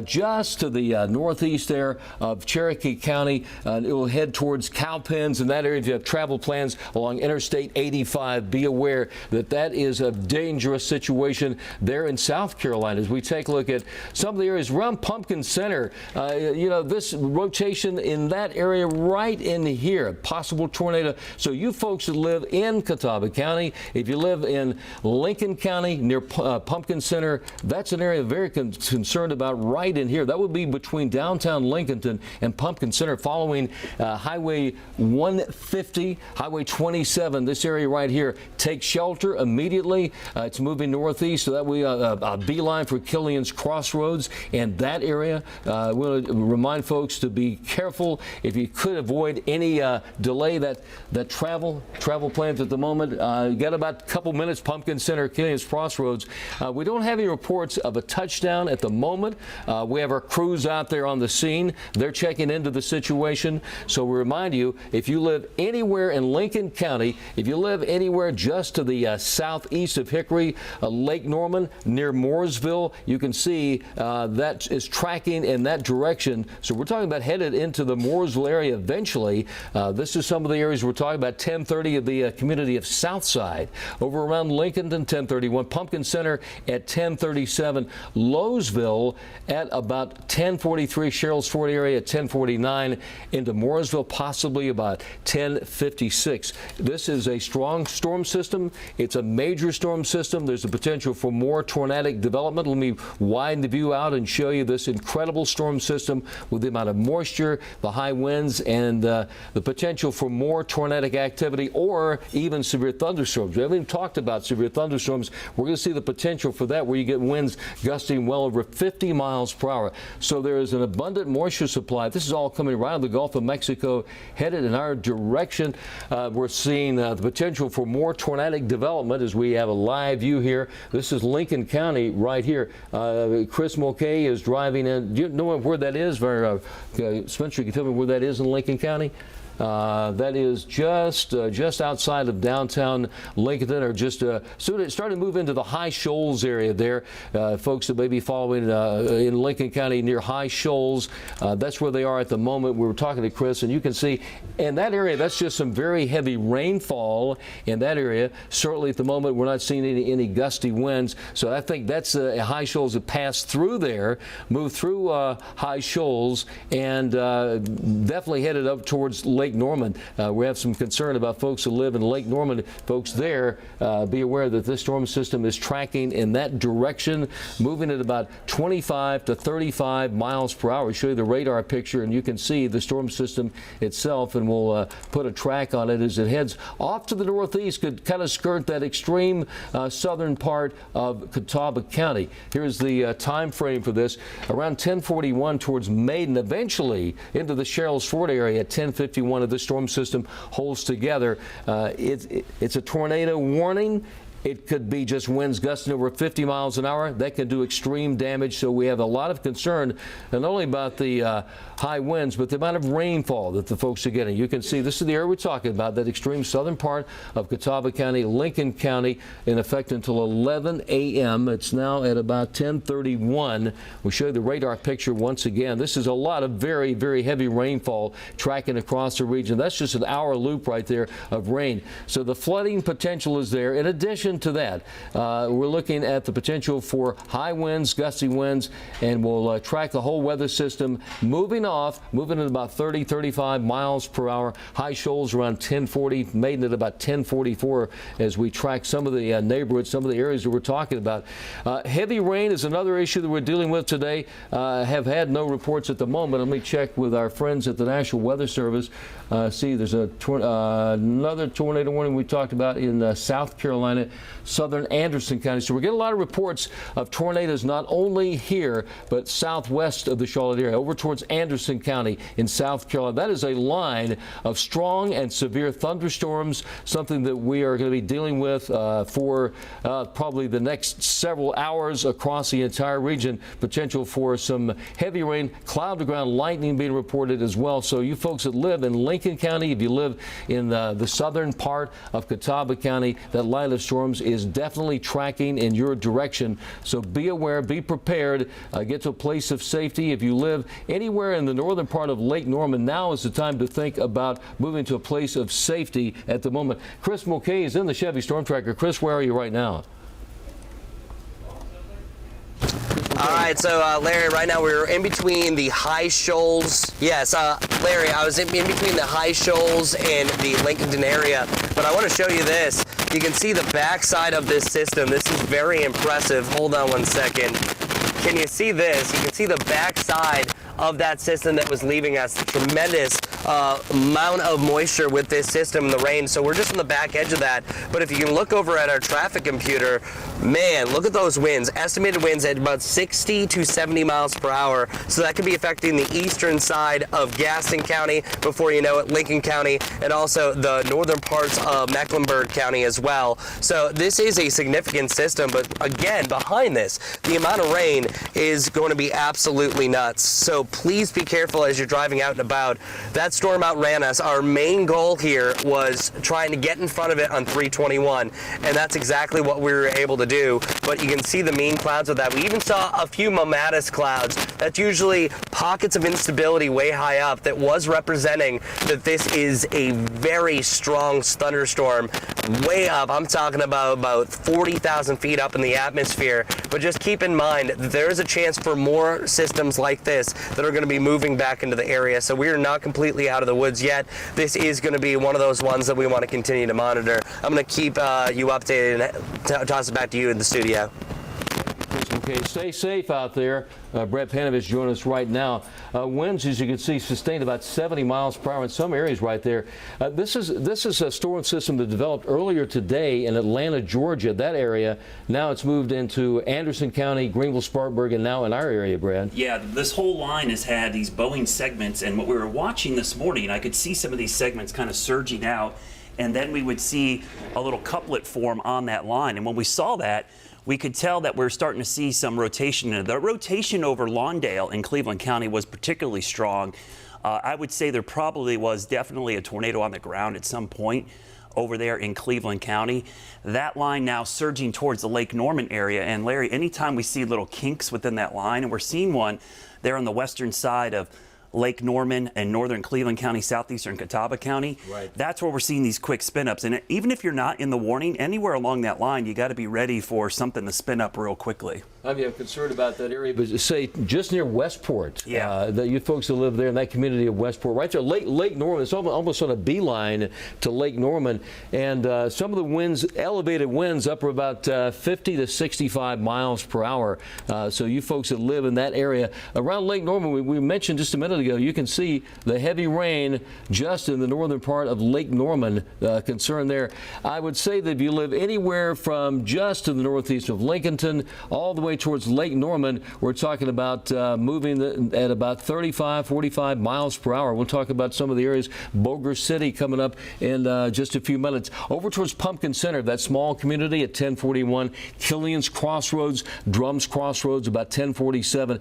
Speaker 1: just to the northeast there of Cherokee County. It will head towards Cowpens in that area. If you have travel plans along Interstate 85, be aware that that is a dangerous situation there in South Carolina. As we take a look at some of the areas around Pumpkin Center, you know, this rotation in that area right in here, possible tornado. So you folks that live in Catawba County, if you live in Lincoln County near Pumpkin Center, that's an area very concerned about right in here. That would be between downtown Lincoln and Pumpkin Center following Highway 150, Highway 27, this area right here. Take shelter immediately. It's moving northeast, so that we a beeline for Killian's Crossroads and that area. We'll remind folks to be careful if you could avoid any delay that travel plans at the moment. You got about a couple minutes, Pumpkin Center, Killian's Crossroads. We don't have any reports of a touchdown at the moment. We have our crews out there on the scene. They're checking into the situation. So we remind you, if you live anywhere in Lincoln County, County. If you live anywhere just to the southeast of Hickory, Lake Norman, near Mooresville, you can see that is tracking in that direction. So we're talking about headed into the Mooresville area eventually. This is some of the areas we're talking about. 1030 of the community of Southside. Over around Lincoln, 1031. Pumpkin Center at 1037. Lowesville at about 1043. Sherrills Ford area at 1049. Into Mooresville possibly about 1056. This is a strong storm system. It's a major storm system. There's a potential for more tornadic development. Let me widen the view out and show you this incredible storm system with the amount of moisture, the high winds, and the potential for more tornadic activity or even severe thunderstorms. We haven't even talked about severe thunderstorms. We're going to see the potential for that where you get winds gusting well over 50 miles per hour. So there is an abundant moisture supply. This is all coming right out of the Gulf of Mexico, headed in our direction. We're seeing the potential for more tornadic development as we have a live view here. This is Lincoln County right here. Chris Mulcahy is driving in. Do you know where that is? Spencer, you can tell me where that is in Lincoln County? That is just outside of downtown Lincoln, or just soon it started to move into the High Shoals area there. Folks that may be following in Lincoln County near High Shoals, that's where they are at the moment. We were talking to Chris, and you can see in that area, that's just some very heavy rainfall in that area. Certainly at the moment, we're not seeing any gusty winds. So I think that's High Shoals that passed through there, moved through High Shoals, and definitely headed up towards Lake Norman. We have some concern about folks who live in Lake Norman. Folks there, be aware that this storm system is tracking in that direction, moving at about 25 to 35 miles per hour. I'll show you the radar picture, and you can see the storm system itself, and we'll put a track on it as it heads off to the northeast. Could kind of skirt that extreme southern part of Catawba County. Here's the time frame for this. Around 1041 towards Maiden, eventually into the Sherrills Ford area at 1051. Of the storm system holds together. It's a tornado warning. It could be just winds gusting over 50 miles an hour. That can do extreme damage. So we have a lot of concern, not only about the high winds, but the amount of rainfall that the folks are getting. You can see this is the area we're talking about, that extreme southern part of Catawba County, Lincoln County, in effect until 11 a.m. It's now at about 10:31. We'll show you the radar picture once again. This is a lot of very, very heavy rainfall tracking across the region. That's just an hour loop right there of rain. So the flooding potential is there. In addition to that, we're looking at the potential for high winds, gusty winds, and we'll track the whole weather system moving at about 30, 35 miles per hour. High Shoals around 1040, Maiden at about 1044 as we track some of the neighborhoods, some of the areas that we're talking about. Heavy rain is another issue that we're dealing with today. Have had no reports at the moment. Let me check with our friends at the National Weather Service. See, there's another tornado warning we talked about in South Carolina, southern Anderson County. So we're getting a lot of reports of tornadoes not only here, but southwest of the Charlotte area, over towards Anderson County in South Carolina. That is a line of strong and severe thunderstorms, something that we are going to be dealing with for probably the next several hours across the entire region. Potential for some heavy rain, cloud-to-ground lightning being reported as well. So you folks that live in Lincoln County, if you live in the southern part of Catawba County, that line of storms is definitely tracking in your direction. So be aware, be prepared, get to a place of safety. If you live anywhere in the northern part of Lake Norman, now is the time to think about moving to a place of safety at the moment. Chris Mulcahy is in the Chevy Storm Tracker. Chris, where are you right now?
Speaker 2: All right, so Larry, right now we're in between the High Shoals. Yes, Larry, I was in between the High Shoals and the Lincoln area, but I want to show you this. You can see the backside of this system. This is very impressive. Hold on one second. Can you see this? You can see the backside of that system that was leaving us. Tremendous amount of moisture with this system and the rain. So we're just on the back edge of that. But if you can look over at our traffic computer, man, look at those winds. Estimated winds at about 60 to 70 miles per hour. So that could be affecting the eastern side of Gaston County, before you know it, Lincoln County, and also the northern parts of Mecklenburg County as well. So this is a significant system, but again, behind this, the amount of rain is going to be absolutely nuts. So please be careful as you're driving out and about. That's storm outran us, our main goal here was trying to get in front of it on 321, and that's exactly what we were able to do. But you can see the mean clouds of that. We even saw a few momentous clouds. That's usually pockets of instability way high up that was representing that this is a very strong thunderstorm way up. I'm talking about 40,000 feet up in the atmosphere. But just keep in mind that there is a chance for more systems like this that are going to be moving back into the area. So we are not completely out of the woods yet. This is going to be one of those ones that we want to continue to monitor. I'm going to keep you updated and toss it back to you in the studio.
Speaker 1: Okay, stay safe out there. Brett Panovich joining us right now. Winds, as you can see, sustained about 70 miles per hour in some areas right there. This is a storm system that developed earlier today in Atlanta, Georgia, that area. Now it's moved into Anderson County, Greenville, Spartanburg, and now in our area, Brad.
Speaker 4: Yeah, this whole line has had these Boeing segments, and what we were watching this morning, I could see some of these segments kind of surging out, and then we would see a little couplet form on that line. And when we saw that, we could tell that we're starting to see some rotation. And the rotation over Lawndale in Cleveland County was particularly strong. I would say there probably was definitely a tornado on the ground at some point over there in Cleveland County. That line now surging towards the Lake Norman area. And Larry, anytime we see little kinks within that line, and we're seeing one there on the western side of Lake Norman and northern Cleveland County, southeastern Catawba County.
Speaker 1: Right.
Speaker 4: That's where we're seeing these quick spin ups. And even if you're not in the warning, anywhere along that line, you got to be ready for something to spin up real quickly.
Speaker 1: I'm concerned about that area, but say just near Westport.
Speaker 4: Yeah.
Speaker 1: You folks who live there in that community of Westport, right there, Lake Norman. It's almost on a beeline to Lake Norman, and some of the winds, elevated winds, up to about 50 to 65 miles per hour. So you folks that live in that area around Lake Norman, we mentioned just a minute ago, you can see the heavy rain just in the northern part of Lake Norman. Concern there. I would say that if you live anywhere from just to the northeast of Lincolnton all the way towards Lake Norman, we're talking about moving at about 35, 45 miles per hour. We'll talk about some of the areas, Boulder City coming up in just a few minutes. Over towards Pumpkin Center, that small community at 1041, Killian's Crossroads, Drums Crossroads about 1047.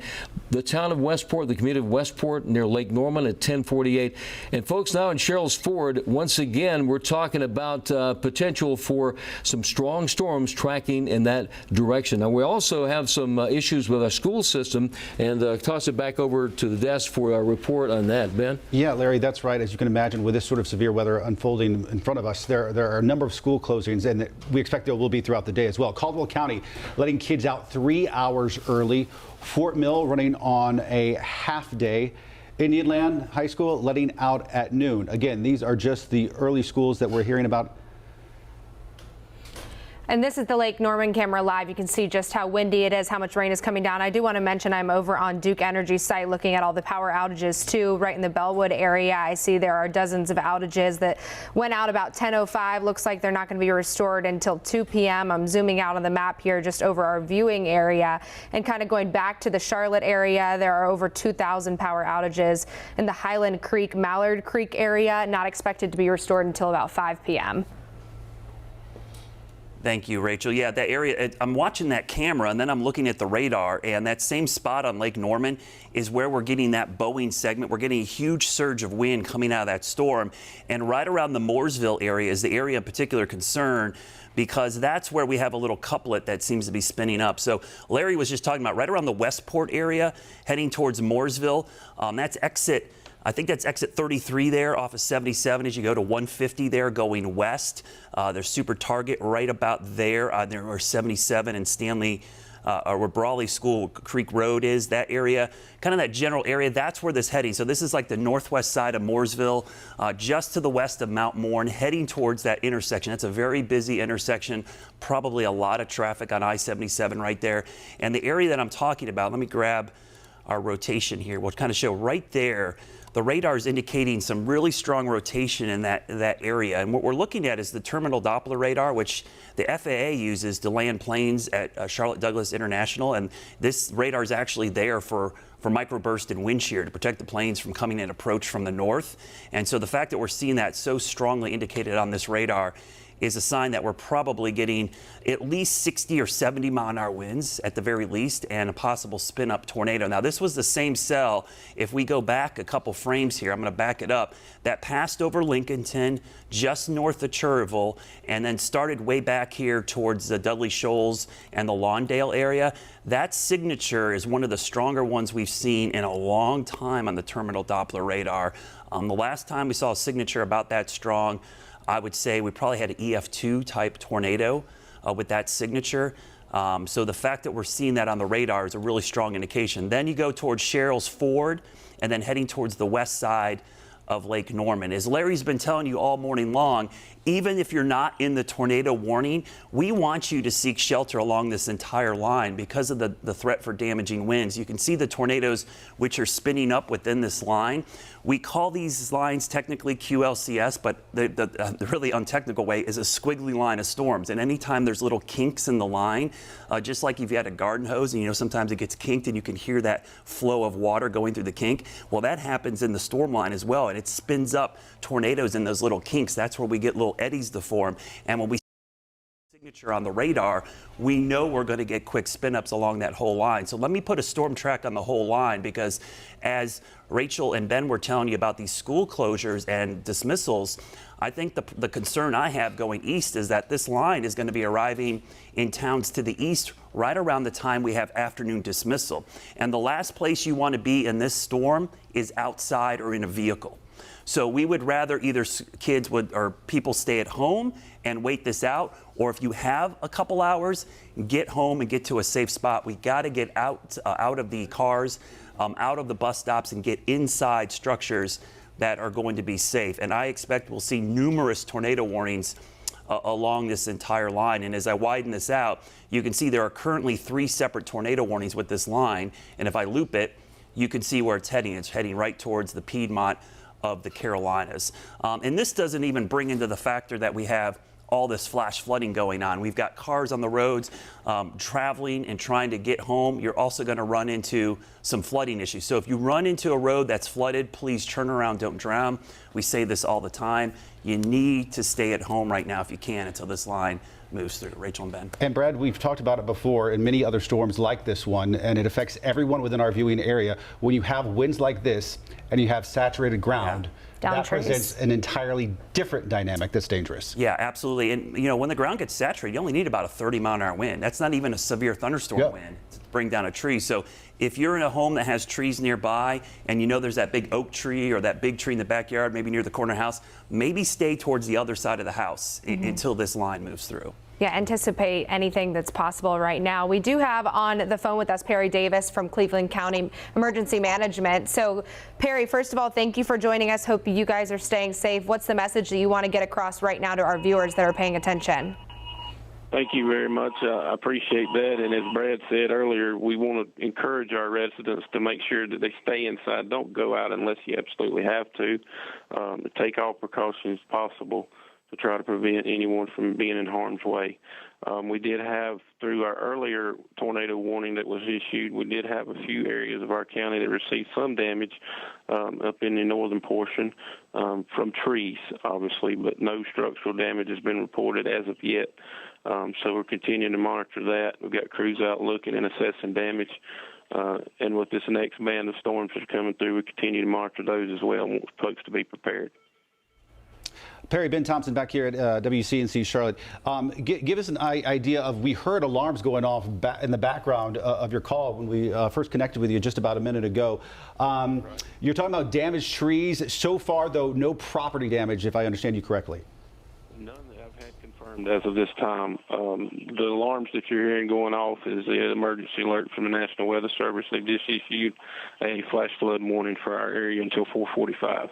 Speaker 1: The town of Westport, the community of Westport near Lake Norman at 1048. And folks, now in Sherrills Ford, once again, we're talking about potential for some strong storms tracking in that direction. Now, we also have some issues with our school system, and toss it back over to the desk for a report on that. Ben?
Speaker 5: Yeah, Larry, that's right. As you can imagine, with this sort of severe weather unfolding in front of us, there are a number of school closings, and we expect there will be throughout the day as well. Caldwell County letting kids out 3 hours early. Fort Mill running on a half day. Indian Land High School letting out at noon. Again, these are just the early schools that we're hearing about.
Speaker 6: And this is the Lake Norman camera live. You can see just how windy it is, how much rain is coming down. I do want to mention I'm over on Duke Energy's site looking at all the power outages too, right in the Bellwood area. I see there are dozens of outages that went out about 10:05. Looks like they're not going to be restored until 2 p.m. I'm zooming out on the map here just over our viewing area and kind of going back to the Charlotte area. There are over 2,000 power outages in the Highland Creek, Mallard Creek area, not expected to be restored until about 5 p.m.
Speaker 4: Thank you, Rachel. Yeah, that area, I'm watching that camera and then I'm looking at the radar, and that same spot on Lake Norman is where we're getting that Boeing segment. We're getting a huge surge of wind coming out of that storm. And right around the Mooresville area is the area of particular concern, because that's where we have a little couplet that seems to be spinning up. So Larry was just talking about right around the Westport area, heading towards Mooresville. I think that's exit 33 there off of 77 as you go to 150 there going west. There's Super Target right about there. There are 77 and Stanley, or where Brawley School Creek Road is, that area, kind of that general area. That's where this heading. So this is like the northwest side of Mooresville, just to the west of Mount Morn, heading towards that intersection. That's a very busy intersection, probably a lot of traffic on I-77 right there. And the area that I'm talking about, let me grab our rotation here. We'll kind of show right there. The radar is indicating some really strong rotation in that area. And what we're looking at is the terminal Doppler radar, which the FAA uses to land planes at Charlotte Douglas International. And this radar is actually there for microburst and wind shear to protect the planes from coming in approach from the north. And so the fact that we're seeing that so strongly indicated on this radar is a sign that we're probably getting at least 60 or 70 mile-an-hour winds at the very least, and a possible spin-up tornado. Now, this was the same cell, if we go back a couple frames here, I'm going to back it up, that passed over Lincolnton, just north of Cherville, and then started way back here towards the Dudley Shoals and the Lawndale area. That signature is one of the stronger ones we've seen in a long time on the terminal Doppler radar. The last time we saw a signature about that strong, I would say we probably had an EF2 type tornado with that signature. So the fact that we're seeing that on the radar is a really strong indication. Then you go towards Cheryl's Ford and then heading towards the west side of Lake Norman. As Larry's been telling you all morning long, even if you're not in the tornado warning, we want you to seek shelter along this entire line because of the threat for damaging winds. You can see the tornadoes which are spinning up within this line. We call these lines technically QLCS, but the really untechnical way is a squiggly line of storms. And anytime there's little kinks in the line, just like if you had a garden hose and you know sometimes it gets kinked and you can hear that flow of water going through the kink, well, that happens in the storm line as well, and it spins up tornadoes in those little kinks. That's where we get little eddies to form. And when we signature on the radar, we know we're going to get quick spin-ups along that whole line. So let me put a storm track on the whole line, because as Rachel and Ben were telling you about these school closures and dismissals, I think the concern I have going east is that this line is going to be arriving in towns to the east right around the time we have afternoon dismissal. And the last place you want to be in this storm is outside or in a vehicle. So we would rather either kids would or people stay at home and wait this out, or if you have a couple hours, get home and get to a safe spot. We got to get out of the cars, out of the bus stops, and get inside structures that are going to be safe. And I expect we'll see numerous tornado warnings along this entire line. And as I widen this out, you can see there are currently 3 separate tornado warnings with this line. And if I loop it, you can see where it's heading. It's heading right towards the Piedmont of the Carolinas. And this doesn't even bring into the factor that we have all this flash flooding going on. We've got cars on the roads traveling and trying to get home. You're also going to run into some flooding issues. So if you run into a road that's flooded, please turn around, don't drown. We say this all the time. You need to stay at home right now if you can until this line moves through. Rachel and Ben.
Speaker 5: And Brad, we've talked about it before in many other storms like this one, and it affects everyone within our viewing area. When you have winds like this and you have saturated ground, that presents an entirely different dynamic that's dangerous.
Speaker 4: Yeah, absolutely. And, you know, when the ground gets saturated, you only need about a 30-mile-an-hour wind. That's not even a severe thunderstorm wind to bring down a tree. So if you're in a home that has trees nearby and you know there's that big oak tree or that big tree in the backyard, maybe near the corner house, maybe stay towards the other side of the house until this line moves through.
Speaker 6: Yeah, anticipate anything that's possible right now. We do have on the phone with us Perry Davis from Cleveland County Emergency Management. So, Perry, first of all, thank you for joining us. Hope you guys are staying safe. What's the message that you want to get across right now to our viewers that are paying attention?
Speaker 7: Thank you very much. I appreciate that. And as Brad said earlier, we want to encourage our residents to make sure that they stay inside. Don't go out unless you absolutely have to take all precautions possible to try to prevent anyone from being in harm's way. We did have, through our earlier tornado warning that was issued, we did have a few areas of our county that received some damage up in the northern portion from trees, obviously, but no structural damage has been reported as of yet. So we're continuing to monitor that. We've got crews out looking and assessing damage. And with this next band of storms that are coming through, we continue to monitor those as well and want folks to be prepared.
Speaker 5: Perry, Ben Thompson back here at WCNC Charlotte. Give us an idea of, we heard alarms going off in the background of your call when we first connected with you just about a minute ago. You're talking about damaged trees. So far, though, no property damage, if I understand you correctly.
Speaker 7: None that I've had confirmed as of this time. The alarms that you're hearing going off is the emergency alert from the National Weather Service. They just issued a flash flood warning for our area until 4:45.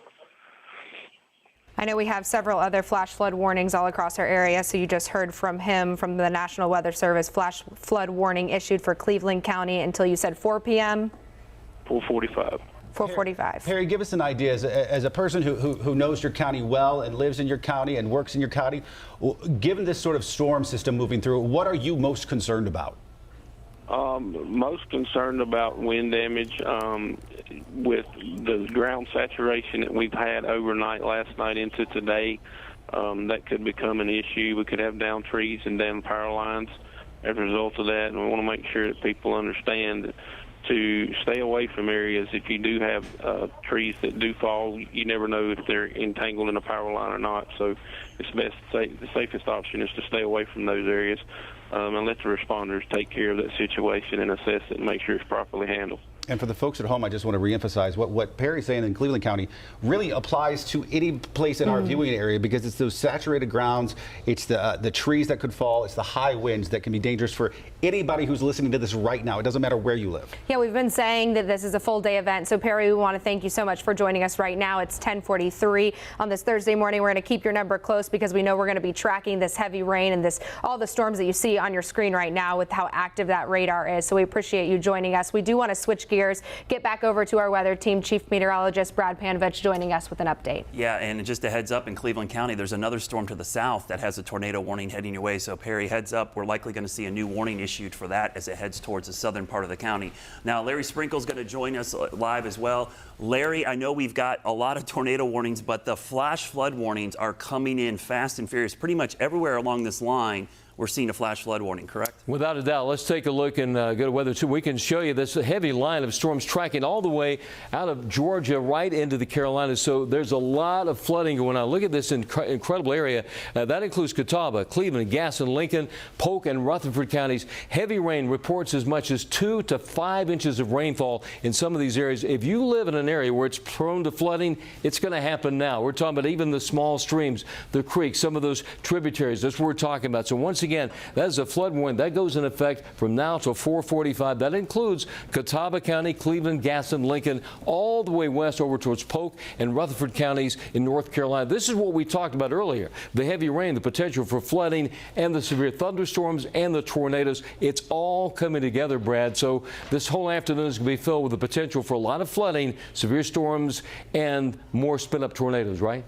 Speaker 6: I know we have several other flash flood warnings all across our area, so you just heard from him from the National Weather Service. Flash flood warning issued for Cleveland County until you said 4 p.m.?
Speaker 7: 4:45.
Speaker 6: 4:45.
Speaker 5: Perry, give us an idea, as a person who knows your county well and lives in your county and works in your county, given this sort of storm system moving through, what are you most concerned about?
Speaker 7: Most concerned about wind damage with the ground saturation that we've had overnight, last night into today. that could become an issue. We could have down trees and down power lines as a result of that, and we want to make sure that people understand to stay away from areas. If you do have trees that do fall, you never know if they're entangled in a power line or not. So it's best, the safest option is to stay away from those areas and let the responders take care of that situation and assess it and make sure it's properly handled.
Speaker 5: And for the folks at home, I just want to reemphasize what Perry's saying in Cleveland County really applies to any place in our viewing area, because it's those saturated grounds, it's the trees that could fall, it's the high winds that can be dangerous for anybody who's listening to this right now. It doesn't matter where you live.
Speaker 6: Yeah, we've been saying that this is a full day event. So Perry, we want to thank you so much for joining us right now. It's 10:43 on this Thursday morning. We're going to keep your number close because we know we're going to be tracking this heavy rain and all the storms that you see on your screen right now with how active that radar is. So we appreciate you joining us. We do want to switch gears, get back over to our weather team. Chief Meteorologist Brad Panovich joining us with an update.
Speaker 4: Yeah, and just a heads up, in Cleveland County, there's another storm to the south that has a tornado warning heading your way. So Perry, heads up, we're likely going to see a new warning issued for that as it heads towards the southern part of the county. Now, Larry Sprinkle's going to join us live as well. Larry, I know we've got a lot of tornado warnings, but the flash flood warnings are coming in fast and furious. Pretty much everywhere along this line, we're seeing a flash flood warning, correct?
Speaker 1: Without a doubt. Let's take a look and go to Weather 2. We can show you this heavy line of storms tracking all the way out of Georgia right into the Carolinas. So there's a lot of flooding going on. Look at this incredible area. That includes Catawba, Cleveland, Gaston and Lincoln, Polk and Rutherford counties. Heavy rain reports as much as 2 to 5 inches of rainfall in some of these areas. If you live in an area where it's prone to flooding, it's going to happen now. We're talking about even the small streams, the creeks, some of those tributaries. That's what we're talking about. So once again, that is a flood warning that goes in effect from now till 4:45. That includes Catawba County, Cleveland, Gaston, Lincoln, all the way west over towards Polk and Rutherford counties in North Carolina. This is what we talked about earlier. The heavy rain, the potential for flooding, and the severe thunderstorms and the tornadoes. It's all coming together, Brad. So this whole afternoon is going to be filled with the potential for a lot of flooding, severe storms, and more spin-up tornadoes, right?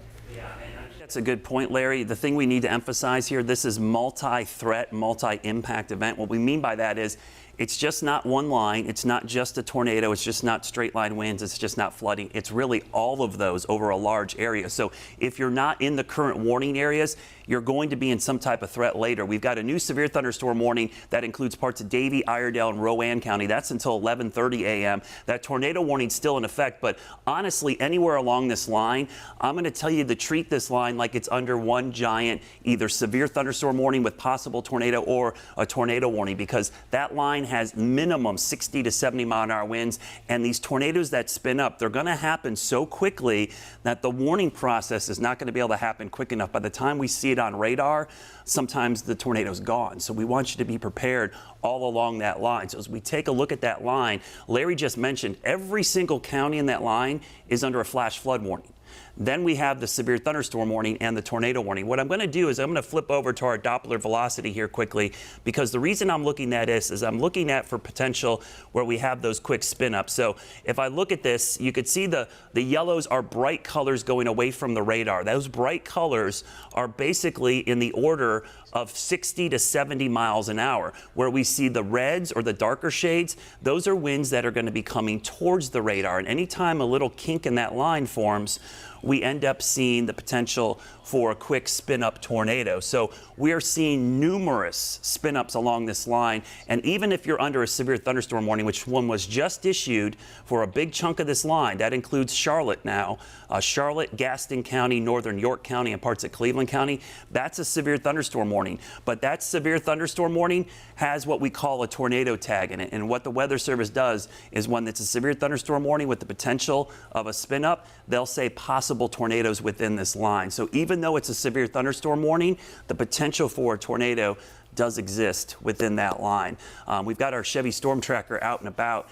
Speaker 4: That's a good point, Larry. The thing we need to emphasize here, this is multi-threat, multi-impact event. What we mean by that is it's just not one line. It's not just a tornado. It's just not straight line winds. It's just not flooding. It's really all of those over a large area. So if you're not in the current warning areas, you're going to be in some type of threat later. We've got a new severe thunderstorm warning that includes parts of Davie, Iredell, and Rowan County. That's until 11:30 a.m. That tornado warning is still in effect, but honestly, anywhere along this line, I'm going to tell you to treat this line like it's under one giant either severe thunderstorm warning with possible tornado or a tornado warning, because that line has minimum 60 to 70 mile an hour winds, and these tornadoes that spin up, they're going to happen so quickly that the warning process is not going to be able to happen quick enough. By the time we see it on radar, sometimes the tornado's gone. So we want you to be prepared all along that line. So as we take a look at that line, Larry just mentioned every single county in that line is under a flash flood warning. Then we have the severe thunderstorm warning and the tornado warning. What I'm going to do is I'm going to flip over to our Doppler velocity here quickly, because the reason I'm looking at this is I'm looking at for potential where we have those quick spin ups. So if I look at this, you could see the yellows are bright colors going away from the radar. Those bright colors are basically in the order of 60 to 70 miles an hour. Where we see the reds or the darker shades, those are winds that are going to be coming towards the radar. And anytime a little kink in that line forms, we end up seeing the potential for a quick spin-up tornado. So we are seeing numerous spin-ups along this line. And even if you're under a severe thunderstorm warning, which one was just issued for a big chunk of this line, that includes Charlotte now, Charlotte, Gaston County, Northern York County, and parts of Cleveland County, that's a severe thunderstorm warning. But that severe thunderstorm warning has what we call a tornado tag in it. And what the Weather Service does is when it's a severe thunderstorm warning with the potential of a spin-up, they'll say possible tornadoes within this line. So even though it's a severe thunderstorm warning, the potential for a tornado does exist within that line. We've got our Chevy Storm Tracker out and about.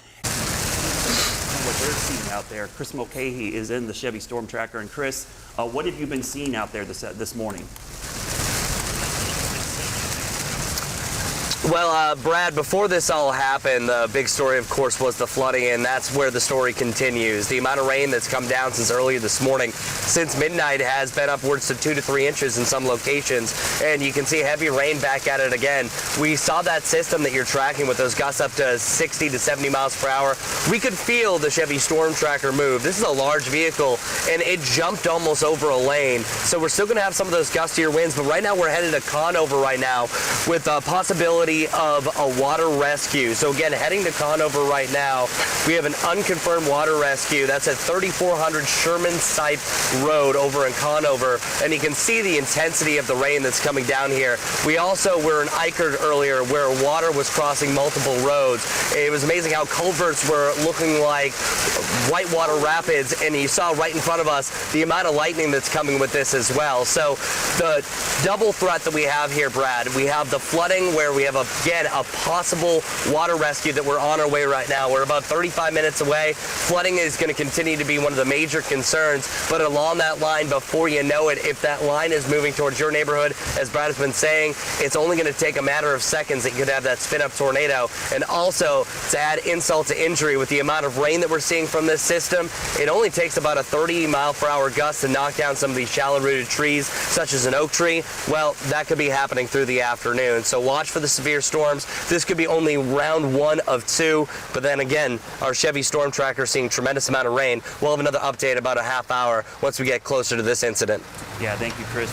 Speaker 4: What they're seeing out there, Chris Mulcahy is in the Chevy Storm Tracker. And Chris, what have you been seeing out there this morning?
Speaker 2: Well, Brad, before this all happened, the big story, of course, was the flooding, and that's where the story continues. The amount of rain that's come down since earlier this morning, since midnight, has been upwards to 2 to 3 inches in some locations, and you can see heavy rain back at it again. We saw that system that you're tracking with those gusts up to 60 to 70 miles per hour. We could feel the Chevy Storm Tracker move. This is a large vehicle, and it jumped almost over a lane, so we're still going to have some of those gustier winds, but right now we're headed to Conover right now with a possibility of a water rescue. So again, heading to Conover right now, we have an unconfirmed water rescue. That's at 3400 Sherman Sipe Road over in Conover, and you can see the intensity of the rain that's coming down here. We also were in Eichert earlier where water was crossing multiple roads. It was amazing how culverts were looking like whitewater rapids, and you saw right in front of us the amount of lightning that's coming with this as well. So the double threat that we have here, Brad, we have the flooding where we have, again, a possible water rescue that we're on our way right now. We're about 35 minutes away. Flooding is going to continue to be one of the major concerns, but along that line, before you know it, if that line is moving towards your neighborhood, as Brad has been saying, it's only going to take a matter of seconds that you could have that spin-up tornado. And also, to add insult to injury, with the amount of rain that we're seeing from this system, it only takes about a 30-mile-per-hour gust to knock down some of these shallow-rooted trees, such as an oak tree. Well, that could be happening through the afternoon. So watch for the severe storms. This could be only round 1 of 2, but then again, our Chevy Storm Tracker seeing tremendous amount of rain. We'll have another update about a half hour once we get closer to this incident.
Speaker 4: Yeah, thank you, Chris.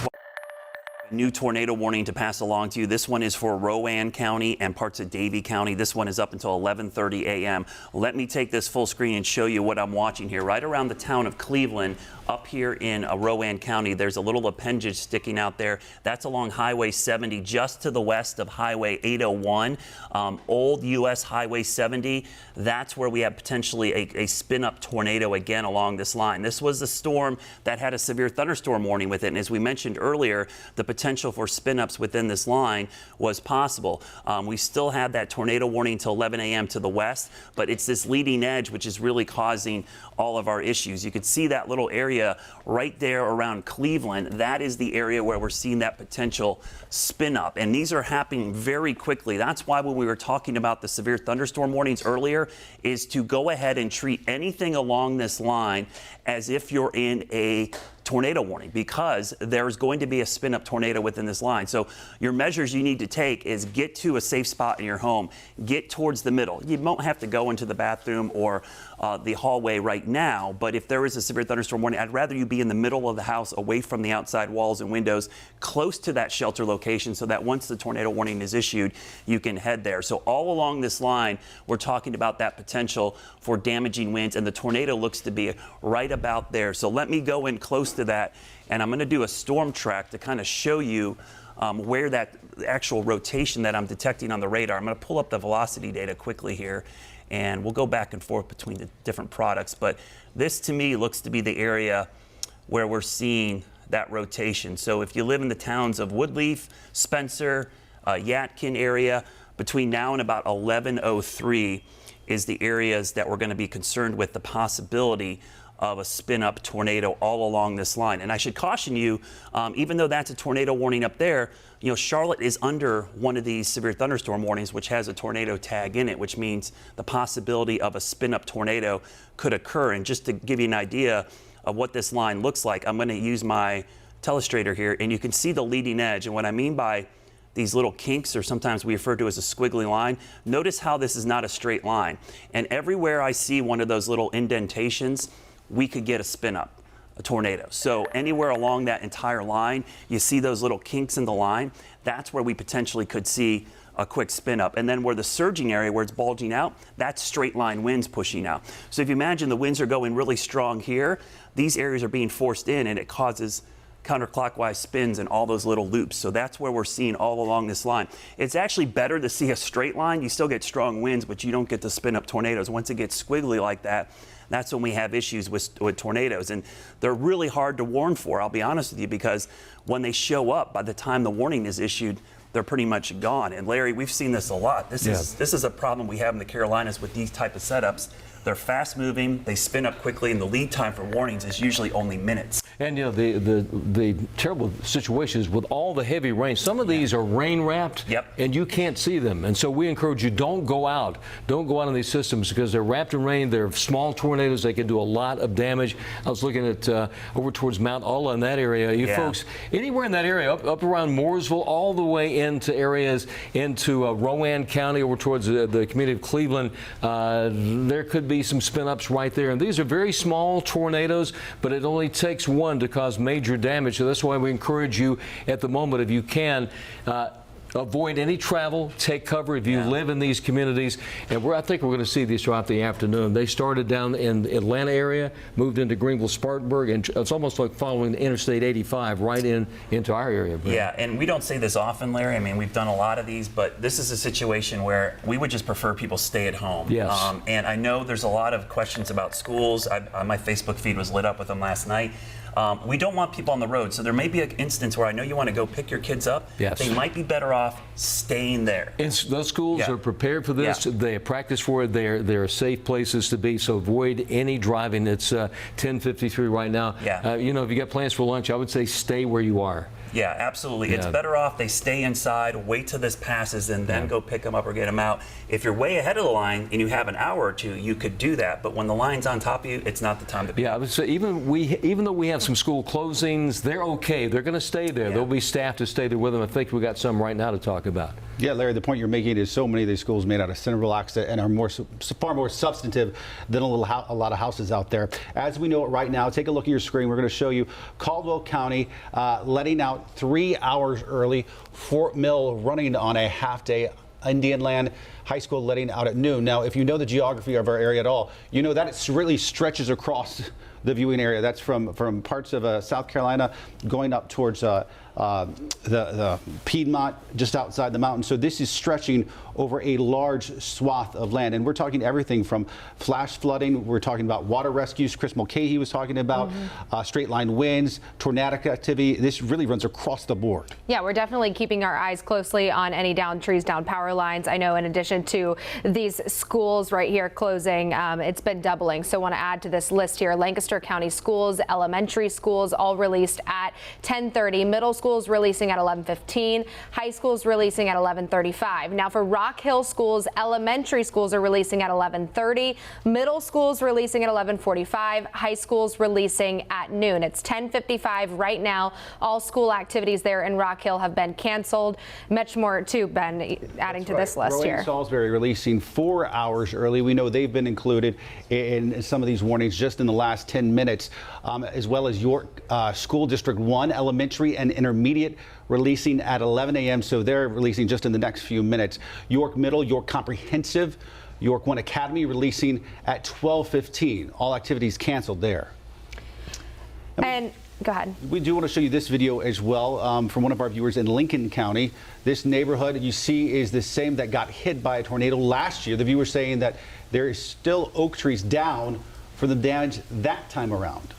Speaker 4: New tornado warning to pass along to you. This one is for Rowan County and parts of Davie County. This one is up until 11:30 a.m. Let me take this full screen and show you what I'm watching here. Right around the town of Cleveland, up here in Rowan County, there's a little appendage sticking out there. That's along Highway 70, just to the west of Highway 801, old U.S. Highway 70. That's where we have potentially a spin-up tornado again along this line. This was the storm that had a severe thunderstorm warning with it, and as we mentioned earlier, the potential for spin-ups within this line was possible. We still have that tornado warning until 11 a.m. to the west, but it's this leading edge which is really causing all of our issues. You can see that little area right there around Cleveland. That is the area where we're seeing that potential spin up, and these are happening very quickly. That's why when we were talking about the severe thunderstorm warnings earlier, is to go ahead and treat anything along this line as if you're in a tornado warning, because there's going to be a spin-up tornado within this line. So your measures you need to take is get to a safe spot in your home, get towards the middle. You won't have to go into the bathroom or the hallway right now, but if there is a severe thunderstorm warning, I'd rather you be in the middle of the house, away from the outside walls and windows, close to that shelter location, so that once the tornado warning is issued, you can head there. So all along this line, we're talking about that potential for damaging winds, and the tornado looks to be right about there. So let me go in close to that, and I'm going to do a storm track to kind of show you where that actual rotation that I'm detecting on the radar. I'm going to pull up the velocity data quickly here, and we'll go back and forth between the different products. But this to me looks to be the area where we're seeing that rotation. So if you live in the towns of Woodleaf, Spencer, Yadkin area, between now and about 11:03 is the areas that we're going to be concerned with the possibility of a spin-up tornado all along this line. And I should caution you, even though that's a tornado warning up there, you know, Charlotte is under one of these severe thunderstorm warnings, which has a tornado tag in it, which means the possibility of a spin-up tornado could occur. And just to give you an idea of what this line looks like, I'm going to use my telestrator here, and you can see the leading edge. And what I mean by these little kinks, or sometimes we refer to as a squiggly line, notice how this is not a straight line. And everywhere I see one of those little indentations, we could get a spin up, a tornado. So anywhere along that entire line, you see those little kinks in the line, that's where we potentially could see a quick spin up. And then where the surging area, where it's bulging out, that's straight line winds pushing out. So if you imagine the winds are going really strong here, these areas are being forced in, and it causes counterclockwise spins and all those little loops. So that's where we're seeing all along this line. It's actually better to see a straight line. You still get strong winds, but you don't get the spin up tornadoes. Once it gets squiggly like that, that's when we have issues with tornadoes. And they're really hard to warn for, I'll be honest with you, because when they show up, by the time the warning is issued, they're pretty much gone. And Larry, we've seen this a lot. This is a problem we have in the Carolinas with these type of setups. They're fast moving, they spin up quickly, and the lead time for warnings is usually only minutes.
Speaker 1: And you know the terrible situations with all the heavy rain. Some of these are rain wrapped, and you can't see them. And so we encourage you, don't go out in these systems because they're wrapped in rain. They're small tornadoes. They can do a lot of damage. I was looking at over towards Mount Ulla in that area. You folks, anywhere in that area, up around Mooresville, all the way into areas into Rowan County, over towards the community of Cleveland, there could be some spin-ups right there. And these are very small tornadoes, but it only takes one to cause major damage. So that's why we encourage you at the moment, if you can, avoid any travel, take cover if you live in these communities. And I think we're going to see these throughout the afternoon. They started down in the Atlanta area, moved into Greenville, Spartanburg, and it's almost like following Interstate 85 right into our area.
Speaker 4: Yeah, and we don't say this often, Larry. I mean, we've done a lot of these, but this is a situation where we would just prefer people stay at home.
Speaker 1: Yes.
Speaker 4: And I know there's a lot of questions about schools. My Facebook feed was lit up with them last night. We don't want people on the road, so there may be an instance where I know you want to go pick your kids up.
Speaker 1: Yes.
Speaker 4: They might be better off staying there.
Speaker 1: And those schools are prepared for this. They practice for it. They're safe places to be, so avoid any driving. It's 10:53 right now. You know, if you got plans for lunch, I would say stay where you are.
Speaker 4: Yeah, absolutely. It's better off they stay inside, wait till this passes, and then go pick them up or get them out. If you're way ahead of the line and you have an hour or two, you could do that. But when the line's on top of you, it's not the time to be.
Speaker 1: Yeah, I would say even though we have some school closings, they're okay. They're going to stay there. There'll be staff to stay there with them. I think we got some right now to talk about.
Speaker 5: Yeah, Larry, the point you're making is so many of these schools made out of cinder blocks and are far more substantive than a lot of houses out there. As we know it right now, take a look at your screen. We're going to show you Caldwell County letting out 3 hours early, Fort Mill running on a half-day, Indian Land High School letting out at noon. Now, if you know the geography of our area at all, you know that it really stretches across the viewing area. That's from parts of South Carolina going up towards the Piedmont, just outside the mountain. So this is stretching over a large swath of land. And we're talking everything from flash flooding. We're talking about water rescues. Chris Mulcahy was talking about straight line winds, tornadic activity. This really runs across the board.
Speaker 6: Yeah, we're definitely keeping our eyes closely on any downed trees, down power lines. I know in addition to these schools right here closing, it's been doubling. So I want to add to this list here, Lancaster County schools, elementary schools, all released at 10:30. Middle schools releasing at 11:15. High schools releasing at 11:35. Now for Rock Hill schools, elementary schools are releasing at 11:30. Middle schools releasing at 11:45. High schools releasing at noon. It's 10:55 right now. All school activities there in Rock Hill have been canceled. Much more too, Ben, adding to this list here.
Speaker 5: Salisbury releasing 4 hours early. We know they've been included in some of these warnings just in the last 10 minutes, as well as York School District 1 elementary and intermediate releasing at 11 a.m. So they're releasing just in the next few minutes. York Middle, York Comprehensive, York 1 Academy releasing at 12:15. All activities canceled there.
Speaker 6: And go ahead.
Speaker 5: We do want to show you this video as well from one of our viewers in Lincoln County. This neighborhood you see is the same that got hit by a tornado last year. The viewer saying that there is still oak trees down for the damage that time around.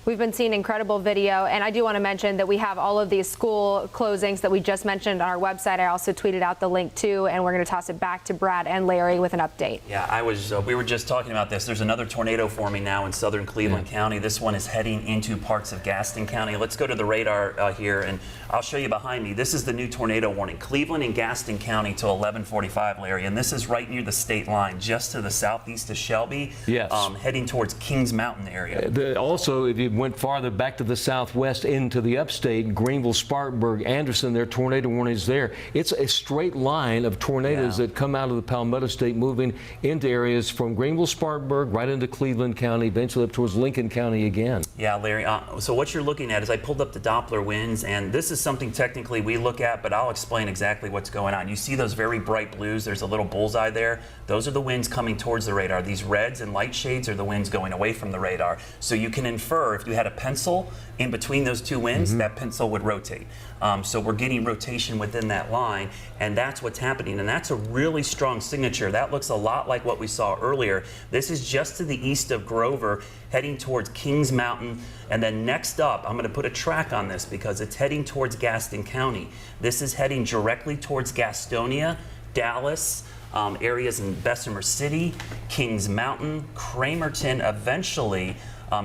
Speaker 6: We've been seeing incredible video, and I do want to mention that we have all of these school closings that we just mentioned on our website. I also tweeted out the link too, and we're going to toss it back to Brad and Larry with an update.
Speaker 4: Yeah, we were just talking about this. There's another tornado forming now in southern Cleveland County. This one is heading into parts of Gaston County. Let's go to the radar here, and I'll show you behind me. This is the new tornado warning. Cleveland and Gaston County till 11:45, Larry, and this is right near the state line, just to the southeast of Shelby.
Speaker 1: Yes.
Speaker 4: Heading towards Kings Mountain area.
Speaker 1: Also, if you went farther back to the southwest into the upstate, Greenville, Spartanburg, Anderson, their tornado warnings there. It's a straight line of tornadoes that come out of the Palmetto State, moving into areas from Greenville, Spartanburg, right into Cleveland County, eventually up towards Lincoln County again.
Speaker 4: Yeah, Larry. So what you're looking at is I pulled up the Doppler winds, and this is something technically we look at, but I'll explain exactly what's going on. You see those very bright blues? There's a little bullseye there. Those are the winds coming towards the radar. These reds and light shades are the winds going away from the radar. So you can infer if you had a pencil in between those two winds, that pencil would rotate. So we're getting rotation within that line, and that's what's happening. And that's a really strong signature. That looks a lot like what we saw earlier. This is just to the east of Grover, heading towards Kings Mountain. And then next up, I'm going to put a track on this because it's heading towards Gaston County. This is heading directly towards Gastonia, Dallas, areas in Bessemer City, Kings Mountain, Cramerton, eventually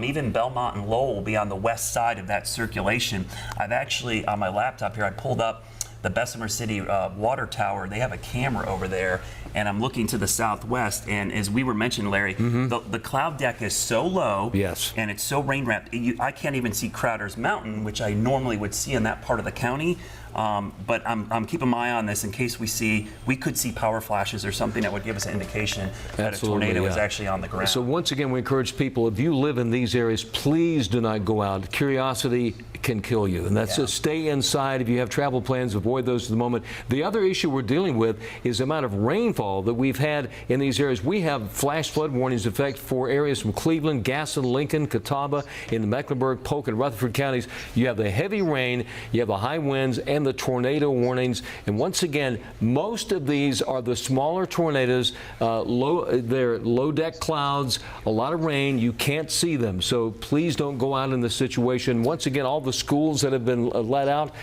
Speaker 4: Even Belmont and Lowell will be on the west side of that circulation. I've actually, on my laptop here, I pulled up the Bessemer City water tower. They have a camera over there, and I'm looking to the southwest. And as we were mentioning, Larry, the cloud deck is so low,
Speaker 1: Yes.
Speaker 4: and it's so rain wrapped. I can't even see Crowder's Mountain, which I normally would see in that part of the county. But I'm keeping my eye on this in case we could see power flashes or something that would give us an indication that
Speaker 1: Absolutely,
Speaker 4: a tornado is
Speaker 1: yeah.
Speaker 4: actually on the ground.
Speaker 1: So once again, we encourage people, if you live in these areas, please do not go out. Curiosity can kill you, and that's just stay inside. If you have travel plans, avoid those for the moment. The other issue we're dealing with is the amount of rainfall that we've had in these areas. We have flash flood warnings in effect for areas from Cleveland, Gaston, Lincoln, Catawba, in the Mecklenburg, Polk, and Rutherford counties. You have the heavy rain, you have the high winds, and the tornado warnings. And once again, most of these are the smaller tornadoes. They're low deck clouds, a lot of rain. You can't see them, so please don't go out in this situation. Once again, all the schools that have been let out,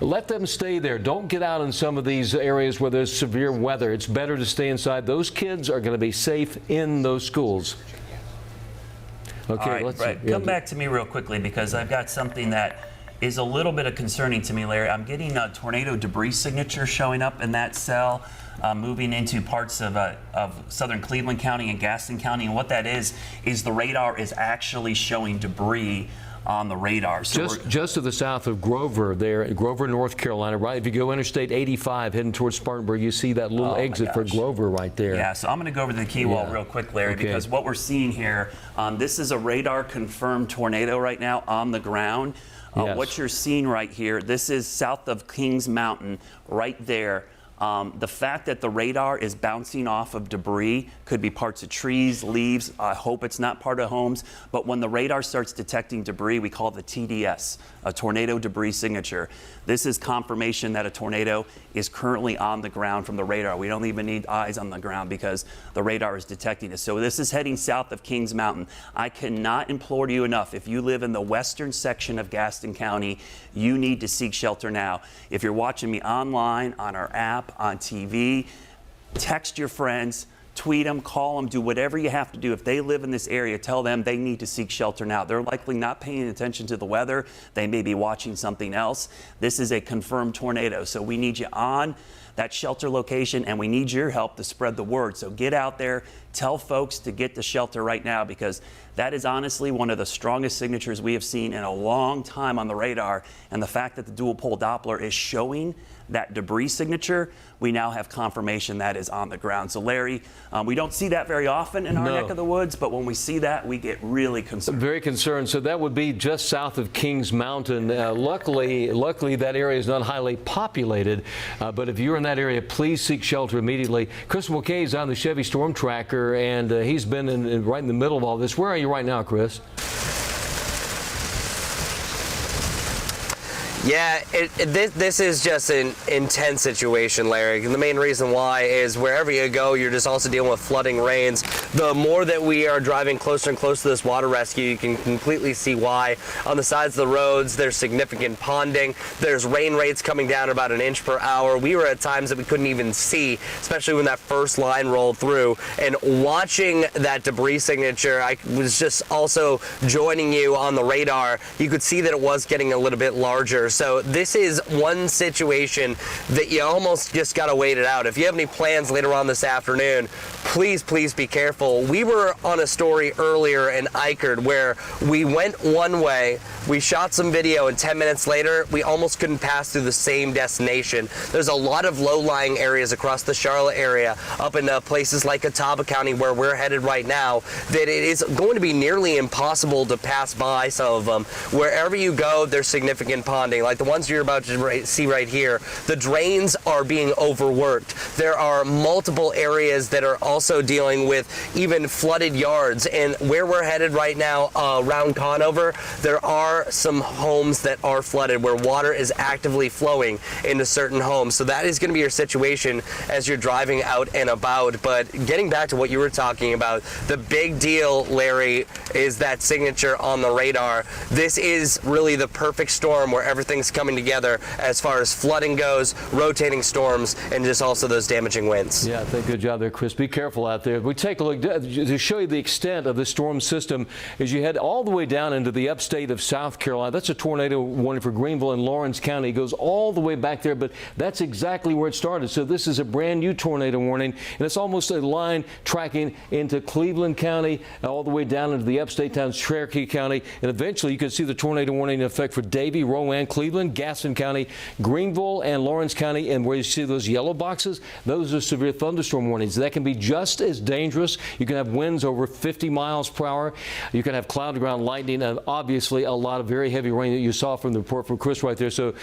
Speaker 1: let them stay there. Don't get out in some of these areas where there's severe weather. It's better to stay inside. Those kids are going to be safe in those schools. Okay,
Speaker 4: All right, Brett, come back to me real quickly, because I've got something that is a little bit concerning to me, Larry. I'm getting a tornado debris signature showing up in that cell, moving into parts of southern Cleveland County and Gaston County. And what that is the radar is actually showing debris on the radar. So
Speaker 1: just to the south of Grover, there, Grover, North Carolina, right? If you go Interstate 85 heading towards Spartanburg, you see that little exit for Grover right there.
Speaker 4: Yeah, so I'm going to go over to the key wall real quick, Larry, because what we're seeing here, this is a radar confirmed tornado right now on the ground.
Speaker 1: Yes.
Speaker 4: What you're seeing right here, this is south of Kings Mountain, right there. The fact that the radar is bouncing off of debris could be parts of trees, leaves. I hope it's not part of homes. But when the radar starts detecting debris, we call it the TDS, a tornado debris signature. This is confirmation that a tornado is currently on the ground from the radar. We don't even need eyes on the ground because the radar is detecting it. So this is heading south of Kings Mountain. I cannot implore you enough. If you live in the western section of Gaston County, you need to seek shelter now. If you're watching me online, on our app, on TV, text your friends, tweet them, call them, do whatever you have to do. If they live in this area, tell them they need to seek shelter now. They're likely not paying attention to the weather. They may be watching something else. This is a confirmed tornado, so we need you on that shelter location, and we need your help to spread the word. So get out there, tell folks to get to shelter right now, because that is honestly one of the strongest signatures we have seen in a long time on the radar. And the fact that the dual pole Doppler is showing that debris signature, we now have confirmation that is on the ground. So Larry, we don't see that very often in our neck of the woods, but when we see that, we get really concerned.
Speaker 1: Very concerned. So that would be just south of Kings Mountain. Luckily, that area is not highly populated, but if you're in that area, please seek shelter immediately. Chris Mulcahy is on the Chevy Storm Tracker, and he's been right in the middle of all this. Where are you right now, Chris?
Speaker 2: Yeah, this is just an intense situation, Larry. And the main reason why is wherever you go, you're just also dealing with flooding rains. The more that we are driving closer and closer to this water rescue, you can completely see why. On the sides of the roads, there's significant ponding. There's rain rates coming down about 1 inch per hour. We were at times that we couldn't even see, especially when that first line rolled through. And watching that debris signature, I was just also joining you on the radar. You could see that it was getting a little bit larger. So this is one situation that you almost just got to wait it out. If you have any plans later on this afternoon, please be careful. We were on a story earlier in Eichard where we went one way, we shot some video, and 10 minutes later, we almost couldn't pass through the same destination. There's a lot of low-lying areas across the Charlotte area, up in places like Catawba County where we're headed right now, that it is going to be nearly impossible to pass by some of them. Wherever you go, there's significant ponding. Like the ones you're about to see right here, the drains are being overworked. There are multiple areas that are also dealing with even flooded yards. And where we're headed right now, around Conover, there are some homes that are flooded where water is actively flowing into certain homes. So that is going to be your situation as you're driving out and about. But getting back to what you were talking about, the big deal, Larry, is that signature on the radar. This is really the perfect storm where everything things coming together as far as flooding goes, rotating storms, and just also those damaging winds.
Speaker 1: Yeah, good job there, Chris. Be careful out there. We take a look to show you the extent of the storm system as you head all the way down into the upstate of South Carolina. That's a tornado warning for Greenville and Lawrence County. It goes all the way back there, but that's exactly where it started. So this is a brand new tornado warning, and it's almost a line tracking into Cleveland County, all the way down into the upstate towns, Cherokee County, and eventually you can see the tornado warning in effect for Davie, Rowan, Cleveland, Gaston County, Greenville, and Lawrence County. And where you see those yellow boxes, those are severe thunderstorm warnings. That can be just as dangerous. You can have winds over 50 miles per hour. You can have cloud to ground lightning, and obviously a lot of very heavy rain that you saw from the report from Chris right there. So,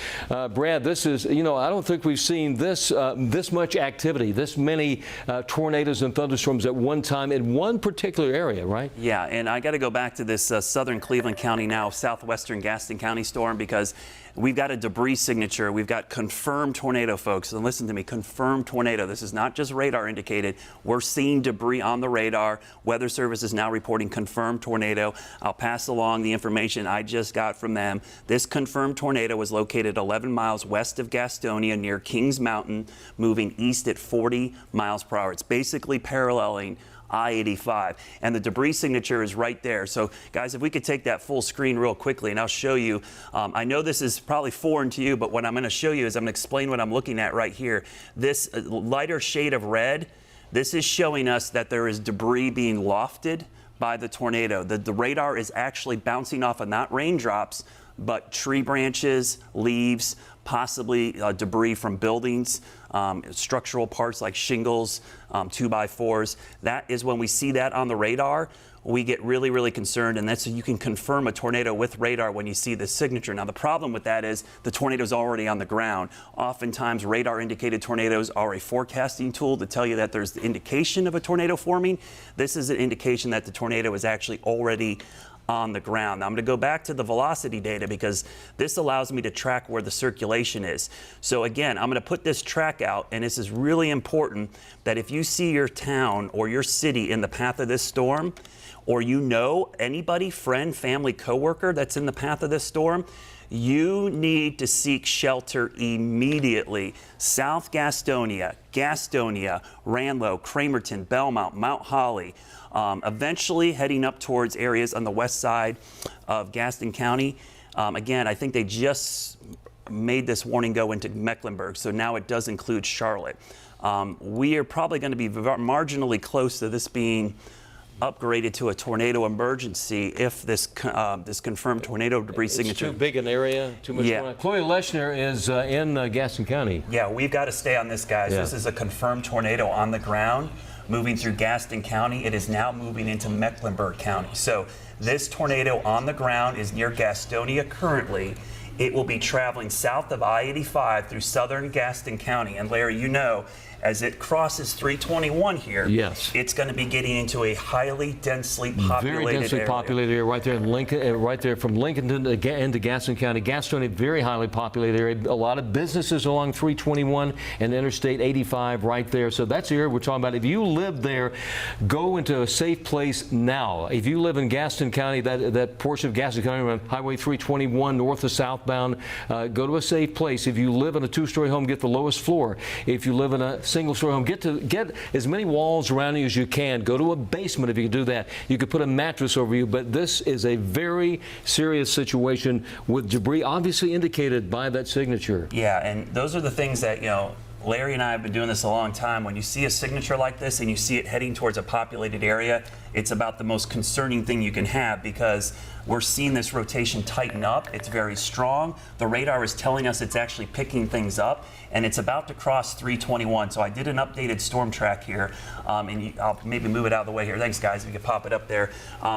Speaker 1: Brad, this is, I don't think we've seen this this much activity, this many tornadoes and thunderstorms at one time in one particular area, right?
Speaker 4: Yeah, and I got to go back to this southern Cleveland County now, southwestern Gaston County storm, because we've got a debris signature. We've got confirmed tornado, folks. And listen to me, confirmed tornado. This is not just radar indicated. We're seeing debris on the radar. Weather Service is now reporting confirmed tornado. I'll pass along the information I just got from them. This confirmed tornado was located 11 miles west of Gastonia near Kings Mountain, moving east at 40 miles per hour. It's basically paralleling I-85, and the debris signature is right there. So guys, if we could take that full screen real quickly, and I'll show you. I know this is probably foreign to you, but what I'm going to show you is I'm going to explain what I'm looking at right here. This lighter shade of red, this is showing us that there is debris being lofted by the tornado. The radar is actually bouncing off of not raindrops, but tree branches, leaves, possibly debris from buildings, structural parts like shingles, 2x4s. That is when we see that on the radar, we get really, really concerned, and that's so you can confirm a tornado with radar when you see the signature. Now, the problem with that is the tornado's already on the ground. Oftentimes, radar-indicated tornadoes are a forecasting tool to tell you that there's the indication of a tornado forming. This is an indication that the tornado is actually already on the ground. Now, I'm going to go back to the velocity data because this allows me to track where the circulation is. So again, I'm going to put this track out, and this is really important that if you see your town or your city in the path of this storm, or anybody, friend, family, coworker that's in the path of this storm, you need to seek shelter immediately. South Gastonia, Ranlow, Cramerton, Belmont, Mount Holly, eventually heading up towards areas on the west side of Gaston County. Again, I think they just made this warning go into Mecklenburg, so now it does include Charlotte. We are probably going to be marginally close to this being upgraded to a tornado emergency if this confirmed tornado debris signature.
Speaker 1: It's too big an area, too much going on. Chloe Leshner is in Gaston County.
Speaker 4: Yeah, we've got to stay on this, guys. Yeah. This is a confirmed tornado on the ground moving through Gaston County. It is now moving into Mecklenburg County. So this tornado on the ground is near Gastonia currently. It will be traveling south of I-85 through southern Gaston County. And Larry, as it crosses 321 here,
Speaker 1: yes,
Speaker 4: it's going to be getting into a highly densely populated
Speaker 1: very densely populated area right there in Lincoln, right there from Lincoln into Gaston County. Gastonia, very highly populated area. A lot of businesses along 321 and Interstate 85 right there. So that's the area we're talking about. If you live there, go into a safe place now. If you live in Gaston County, that portion of Gaston County on Highway 321 north to southbound, go to a safe place. If you live in a two-story home, get the lowest floor. If you live in a single-story home, get as many walls around you as you can. Go to a basement if you can do that. You could put a mattress over you, but this is a very serious situation with debris obviously indicated by that signature.
Speaker 4: Yeah, and those are the things that, Larry and I have been doing this a long time. When you see a signature like this and you see it heading towards a populated area, it's about the most concerning thing you can have because we're seeing this rotation tighten up. It's very strong. The radar is telling us it's actually picking things up, and it's about to cross 321. So I did an updated storm track here, and I'll maybe move it out of the way here. Thanks, guys. If you could pop it up there.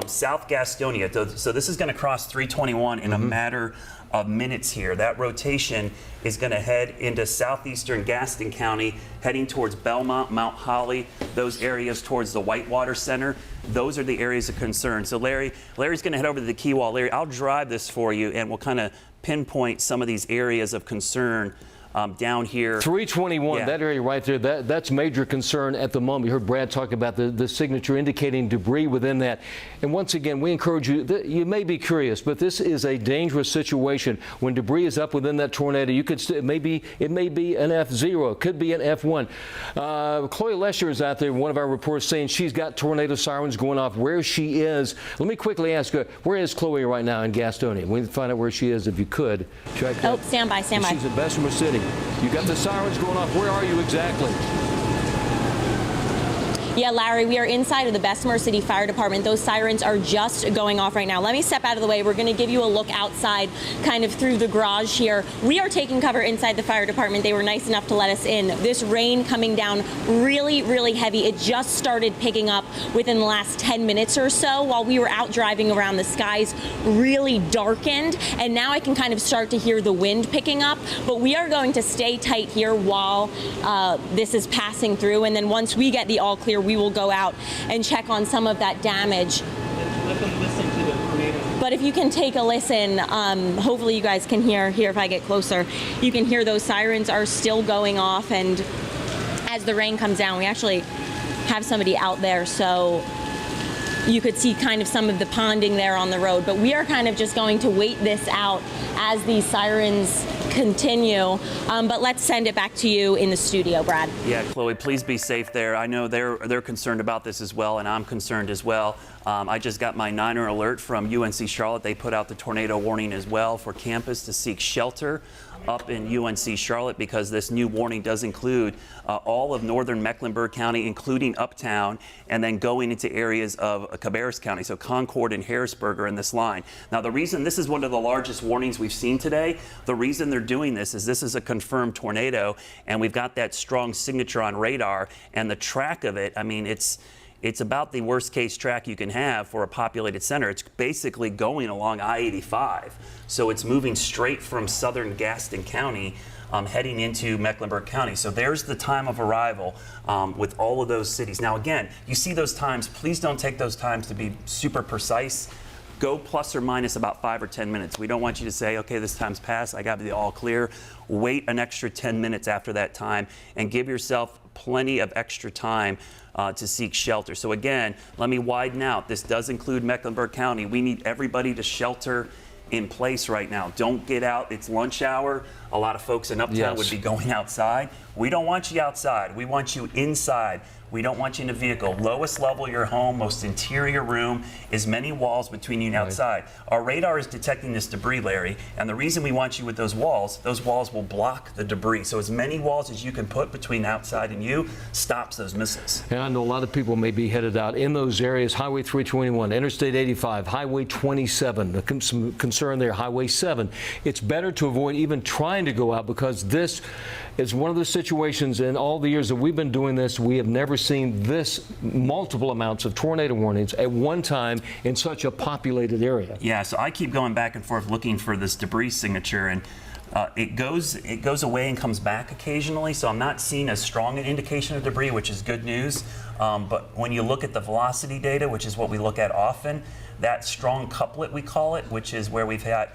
Speaker 4: South Gastonia. So this is going to cross 321 in a matter of minutes here. That rotation is going to head into southeastern Gaston County, heading towards Belmont, Mount Holly, those areas towards the Whitewater Center. Those are the areas of concern. So Larry's going to head over to the key wall. Larry, I'll drive this for you, and we'll kind of pinpoint some of these areas of concern down here.
Speaker 1: 321,
Speaker 4: Yeah.
Speaker 1: that area right there, that's major concern at the moment. You heard Brad talk about the signature indicating debris within that. And once again, we encourage you, you may be curious, but this is a dangerous situation. When debris is up within that tornado, you could it may be an F0, it could be an F1. Chloe Lesher is out there, one of our reporters, saying she's got tornado sirens going off where she is. Let me quickly ask her, where is Chloe right now in Gastonia? We need to find out where she is if you could. Check that.
Speaker 8: Oh, stand by.
Speaker 1: She's in Bessemer City. You got the sirens going off. Where are you exactly?
Speaker 8: Yeah, Larry, we are inside of the Bessemer City Fire Department. Those sirens are just going off right now. Let me step out of the way. We're going to give you a look outside, kind of through the garage here. We are taking cover inside the fire department. They were nice enough to let us in. This rain coming down really, really heavy. It just started picking up within the last 10 minutes or so while we were out driving around. The skies really darkened, and now I can kind of start to hear the wind picking up. But we are going to stay tight here while this is passing through, and then once we get the all clear, we will go out and check on some of that damage. But if you can take a listen, hopefully you guys can hear here if I get closer. You can hear those sirens are still going off, and as the rain comes down, we actually have somebody out there, so you could see kind of some of the ponding there on the road. But we are kind of just going to wait this out as these sirens continue. But let's send it back to you in the studio, Brad.
Speaker 4: Yeah, Chloe, please be safe there. I know they're concerned about this as well, and I'm concerned as well. I just got my 9er alert from UNC Charlotte. They put out the tornado warning as well for campus to seek shelter up in UNC Charlotte, because this new warning does include all of northern Mecklenburg County, including Uptown, and then going into areas of Cabarrus County, so Concord and Harrisburg are in this line. Now, the reason this is one of the largest warnings we've seen today, the reason they're doing this is a confirmed tornado, and we've got that strong signature on radar, and the track of it, I mean, it's about the worst case track you can have for a populated center. It's basically going along I-85. So it's moving straight from southern Gaston County heading into Mecklenburg County. So there's the time of arrival with all of those cities. Now again, you see those times, please don't take those times to be super precise. Go plus or minus about 5 or 10 minutes. We don't want you to say, okay, this time's passed, I got the all clear. Wait an extra 10 minutes after that time and give yourself plenty of extra time to seek shelter. So again, let me widen out. This does include Mecklenburg County. We need everybody to shelter in place right now. Don't get out. It's lunch hour. A lot of folks in Uptown would be going outside. We don't want you outside. We want you inside. We don't want you in a vehicle. Lowest level of your home, most interior room, as many walls between you and outside. Our radar is detecting this debris, Larry, and the reason we want you with those walls will block the debris. So as many walls as you can put between outside and you stops those missiles.
Speaker 1: And I know a lot of people may be headed out in those areas. Highway 321, Interstate 85, Highway 27, some concern there, Highway 7. It's better to avoid even trying to go out, because this is one of the situations in all the years that we've been doing this, we have never seen this multiple amounts of tornado warnings at one time in such a populated area.
Speaker 4: Yeah, so I keep going back and forth looking for this debris signature, and it goes away and comes back occasionally, so I'm not seeing as strong an indication of debris, which is good news. But when you look at the velocity data, which is what we look at often, that strong couplet, we call it, which is where we've had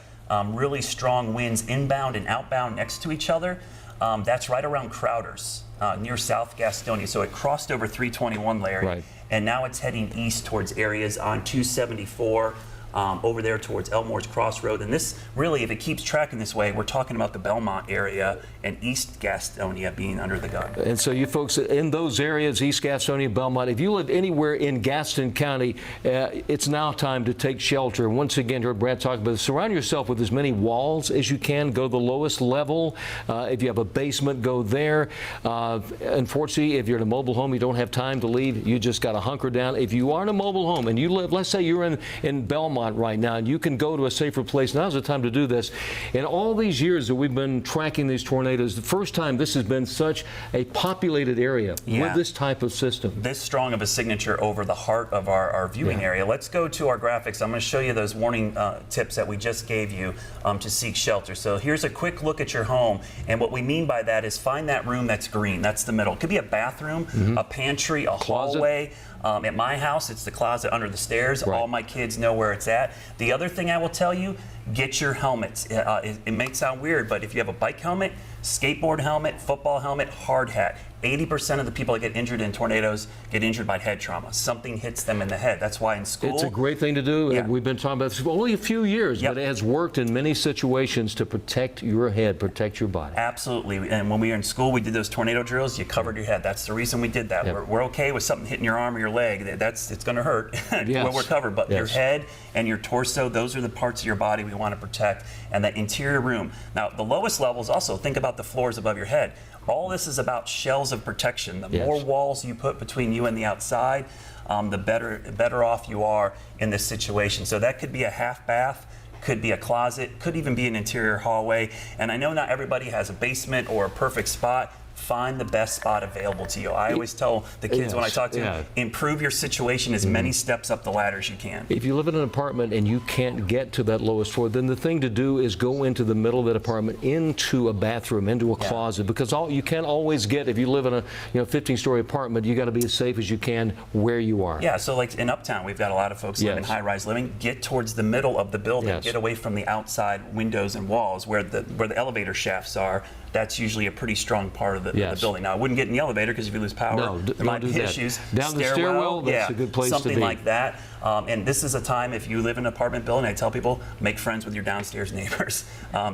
Speaker 4: really strong winds inbound and outbound next to each other, that's right around Crowder's, near South Gastonia. So it crossed over 321, Larry, and now it's heading east towards areas on 274, over there towards Elmore's Crossroad. And this really, if it keeps tracking this way, we're talking about the Belmont area and East Gastonia being under the gun.
Speaker 1: And so you folks in those areas, East Gastonia, Belmont, if you live anywhere in Gaston County, it's now time to take shelter. Once again, you heard Brad talk about this. Surround yourself with as many walls as you can. Go the lowest level. If you have a basement, go there. Unfortunately, if you're in a mobile home, you don't have time to leave. You just got to hunker down. If you are in a mobile home and you live, let's say you're in Belmont right now, and you can go to a safer place, now's the time to do this. In all these years that we've been tracking these tornadoes, the first time this has been such a populated area with this type of system.
Speaker 4: This strong of a signature over the heart of our viewing area. Let's go to our graphics. I'm going to show you those warning tips that we just gave you to seek shelter. So here's a quick look at your home, and what we mean by that is find that room that's green. That's the middle. It could be a bathroom, a pantry, a hallway. At my house, it's the closet under the stairs. All my kids know where it's at. The other thing I will tell you, get your helmets. It may sound weird, but if you have a bike helmet, skateboard helmet, football helmet, hard hat, 80% of the people that get injured in tornadoes get injured by head trauma. Something hits them in the head. That's why in school...
Speaker 1: It's a great thing to do.
Speaker 4: Yeah.
Speaker 1: We've been talking about this for only a few years, but it has worked in many situations to protect your head, protect your body.
Speaker 4: Absolutely. And when we were in school, we did those tornado drills. You covered your head. That's the reason we did that.
Speaker 1: Yep.
Speaker 4: We're okay with something hitting your arm or your leg. It's going to hurt when we're covered. But your head and your torso, those are the parts of your body we want to protect. And that interior room. Now, the lowest levels also, think about the floors above your head. All this is about shells of protection. The more walls you put between you and the outside, the better off you are in this situation. So that could be a half bath, could be a closet, could even be an interior hallway. And I know not everybody has a basement or a perfect spot. Find the best spot available to you. I always tell the kids when I talk to them, improve your situation as many steps up the ladder as you can.
Speaker 1: If you live in an apartment and you can't get to that lowest floor, then the thing to do is go into the middle of that apartment, into a bathroom, into a closet, because you can't always get, if you live in a 15-story apartment, you got to be as safe as you can where you are.
Speaker 4: Yeah, so like in Uptown, we've got a lot of folks live in high-rise living. Get towards the middle of the building. Get away from the outside windows and walls where the elevator shafts are. That's usually a pretty strong part of the building. Now, I wouldn't get in the elevator because if you lose power, there might be issues.
Speaker 1: Down the stairwell, that's a good place to be.
Speaker 4: Something like that. And this is a time, if you live in an apartment building, I tell people, make friends with your downstairs neighbors.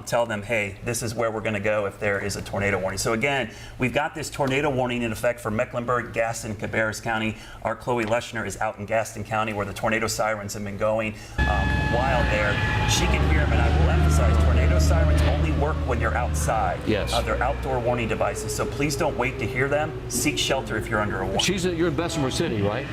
Speaker 4: Tell them, hey, this is where we're going to go if there is a tornado warning. So again, we've got this tornado warning in effect for Mecklenburg, Gaston, and Cabarrus County. Our Chloe Leschner is out in Gaston County where the tornado sirens have been going wild there. She can hear them, and I will emphasize, tornado sirens only work when you're outside.
Speaker 1: Yes.
Speaker 4: They're outdoor warning devices, so please don't wait to hear them. Seek shelter if you're under a warning.
Speaker 1: You're in Bessemer City, right?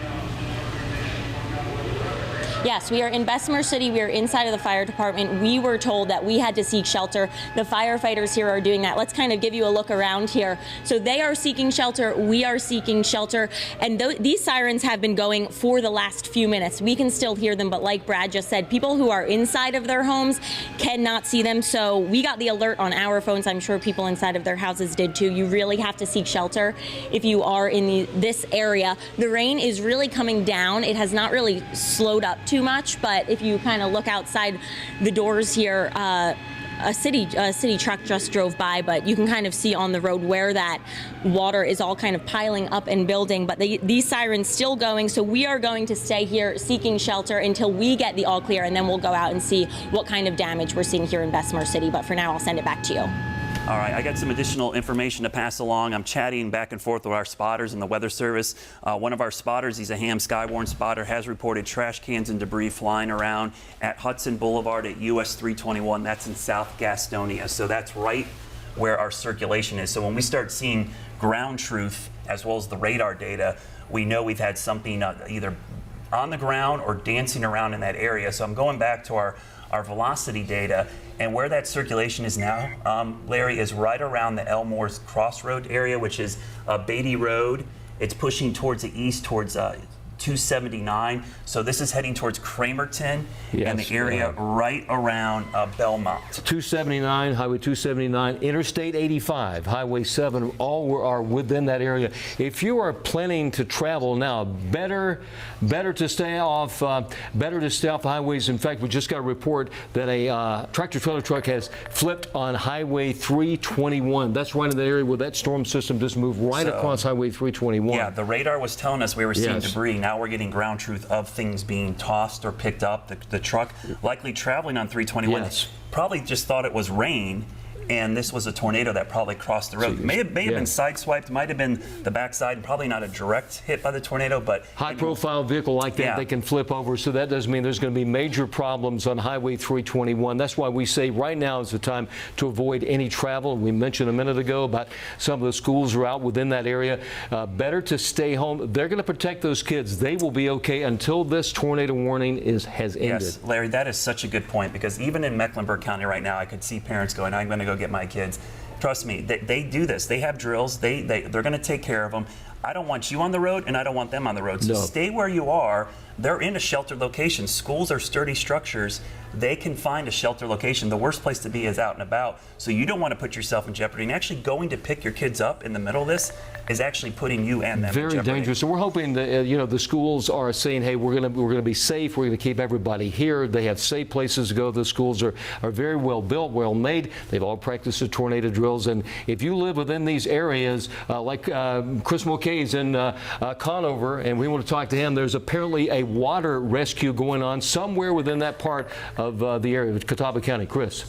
Speaker 8: Yes, we are in Bessemer City. We are inside of the fire department. We were told that we had to seek shelter. The firefighters here are doing that. Let's kind of give you a look around here. So they are seeking shelter. We are seeking shelter. And these sirens have been going for the last few minutes. We can still hear them, but like Brad just said, people who are inside of their homes cannot see them. So we got the alert on our phones. I'm sure people inside of their houses did too. You really have to seek shelter if you are in this area. The rain is really coming down. It has not really slowed up too much, but if you kind of look outside the doors here, a city truck just drove by, but you can kind of see on the road where that water is all kind of piling up and building. But these sirens still going, so we are going to stay here seeking shelter until we get the all clear, and then we'll go out and see what kind of damage we're seeing here in Bessemer City. But for now, I'll send it back to you.
Speaker 4: All right, I got some additional information to pass along. I'm chatting back and forth with our spotters in the Weather Service. One of our spotters, he's a ham Skywarn spotter, has reported trash cans and debris flying around at Hudson Boulevard at US 321. That's in South Gastonia. So that's right where our circulation is. So when we start seeing ground truth as well as the radar data, we know we've had something either on the ground or dancing around in that area. So I'm going back to our velocity data, and where that circulation is now, Larry, is right around the Elmore's Crossroad area, which is Beatty Road. It's pushing towards the east, towards 279. So this is heading towards Cramerton and the area right around Belmont.
Speaker 1: 279, Highway 279, Interstate 85, Highway 7, all are within that area. If you are planning to travel now, better to stay off the highways. In fact, we just got a report that a tractor-trailer truck has flipped on Highway 321. That's right in the area where that storm system just moved right across Highway 321.
Speaker 4: Yeah, the radar was telling us we were seeing debris. Now we're getting ground truth of things being tossed or picked up. The truck likely traveling on 321 probably just thought it was rain, and this was a tornado that probably crossed the road. May have been sideswiped, might have been the backside, probably not a direct hit by the tornado, but
Speaker 1: high-profile vehicle like that, they can flip over, so that does mean there's going to be major problems on Highway 321. That's why we say right now is the time to avoid any travel. We mentioned a minute ago about some of the schools are out within that area. Better to stay home. They're going to protect those kids. They will be okay until this tornado warning has ended.
Speaker 4: Yes, Larry, that is such a good point, because even in Mecklenburg County right now, I could see parents going, I'm going to go get my kids. Trust me, they do this. They have drills. They're going to take care of them. I don't want you on the road, and I don't want them on the road. So
Speaker 1: No.
Speaker 4: stay where you are. They're in a sheltered location. Schools are sturdy structures. They can find a shelter location. The worst place to be is out and about. So you don't want to put yourself in jeopardy. And actually going to pick your kids up in the middle of this is actually putting you and them in
Speaker 1: Very
Speaker 4: jeopardy.
Speaker 1: dangerous. So we're hoping that the schools are saying, hey, we're gonna be safe. We're gonna keep everybody here. They have safe places to go. The schools are very well built, well made. They've all practiced the tornado drills. And if you live within these areas, like Chris Mulcahy's in Conover, and we want to talk to him, there's apparently a water rescue going on somewhere within that part of the area of Catawba County. Chris.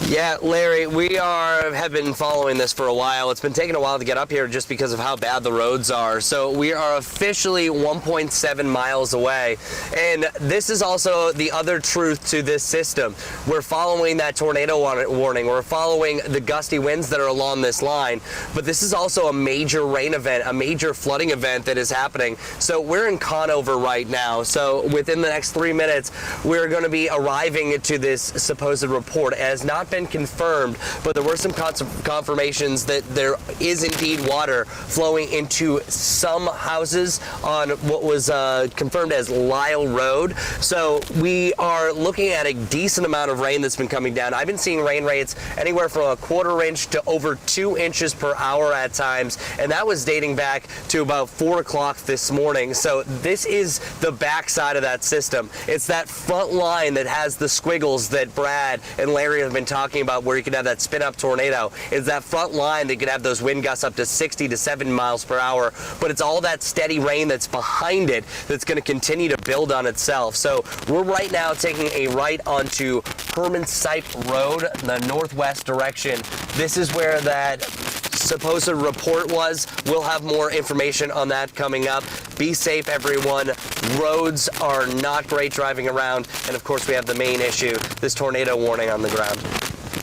Speaker 2: Yeah, Larry, we have been following this for a while. It's been taking a while to get up here just because of how bad the roads are. So we are officially 1.7 miles away. And this is also the other truth to this system. We're following that tornado warning. We're following the gusty winds that are along this line. But this is also a major rain event, a major flooding event that is happening. So we're in Conover right now. So within the next 3 minutes, we're going to be arriving to this supposed report. It has not been confirmed, but there were some confirmations that there is indeed water flowing into some houses on what was confirmed as Lyle Road. So we are looking at a decent amount of rain that's been coming down. I've been seeing rain rates anywhere from a 1/4 inch to over 2 inches per hour at times, and that was dating back to about 4 o'clock this morning. So this is the backside of that system. It's that front line that has the squiggles that Brad and Larry have been talking about, where you could have that spin-up tornado. It's that front line that could have those wind gusts up to 60 to 7 miles per hour, but it's all that steady rain that's behind it that's going to continue to build on itself. So we're right now taking a right onto Herman Sipe Road, the northwest direction. This is where that supposed report was. We'll have more information on that coming up. Be safe, everyone. Roads are not great driving around. And of course, we have the main issue, this tornado warning on the ground.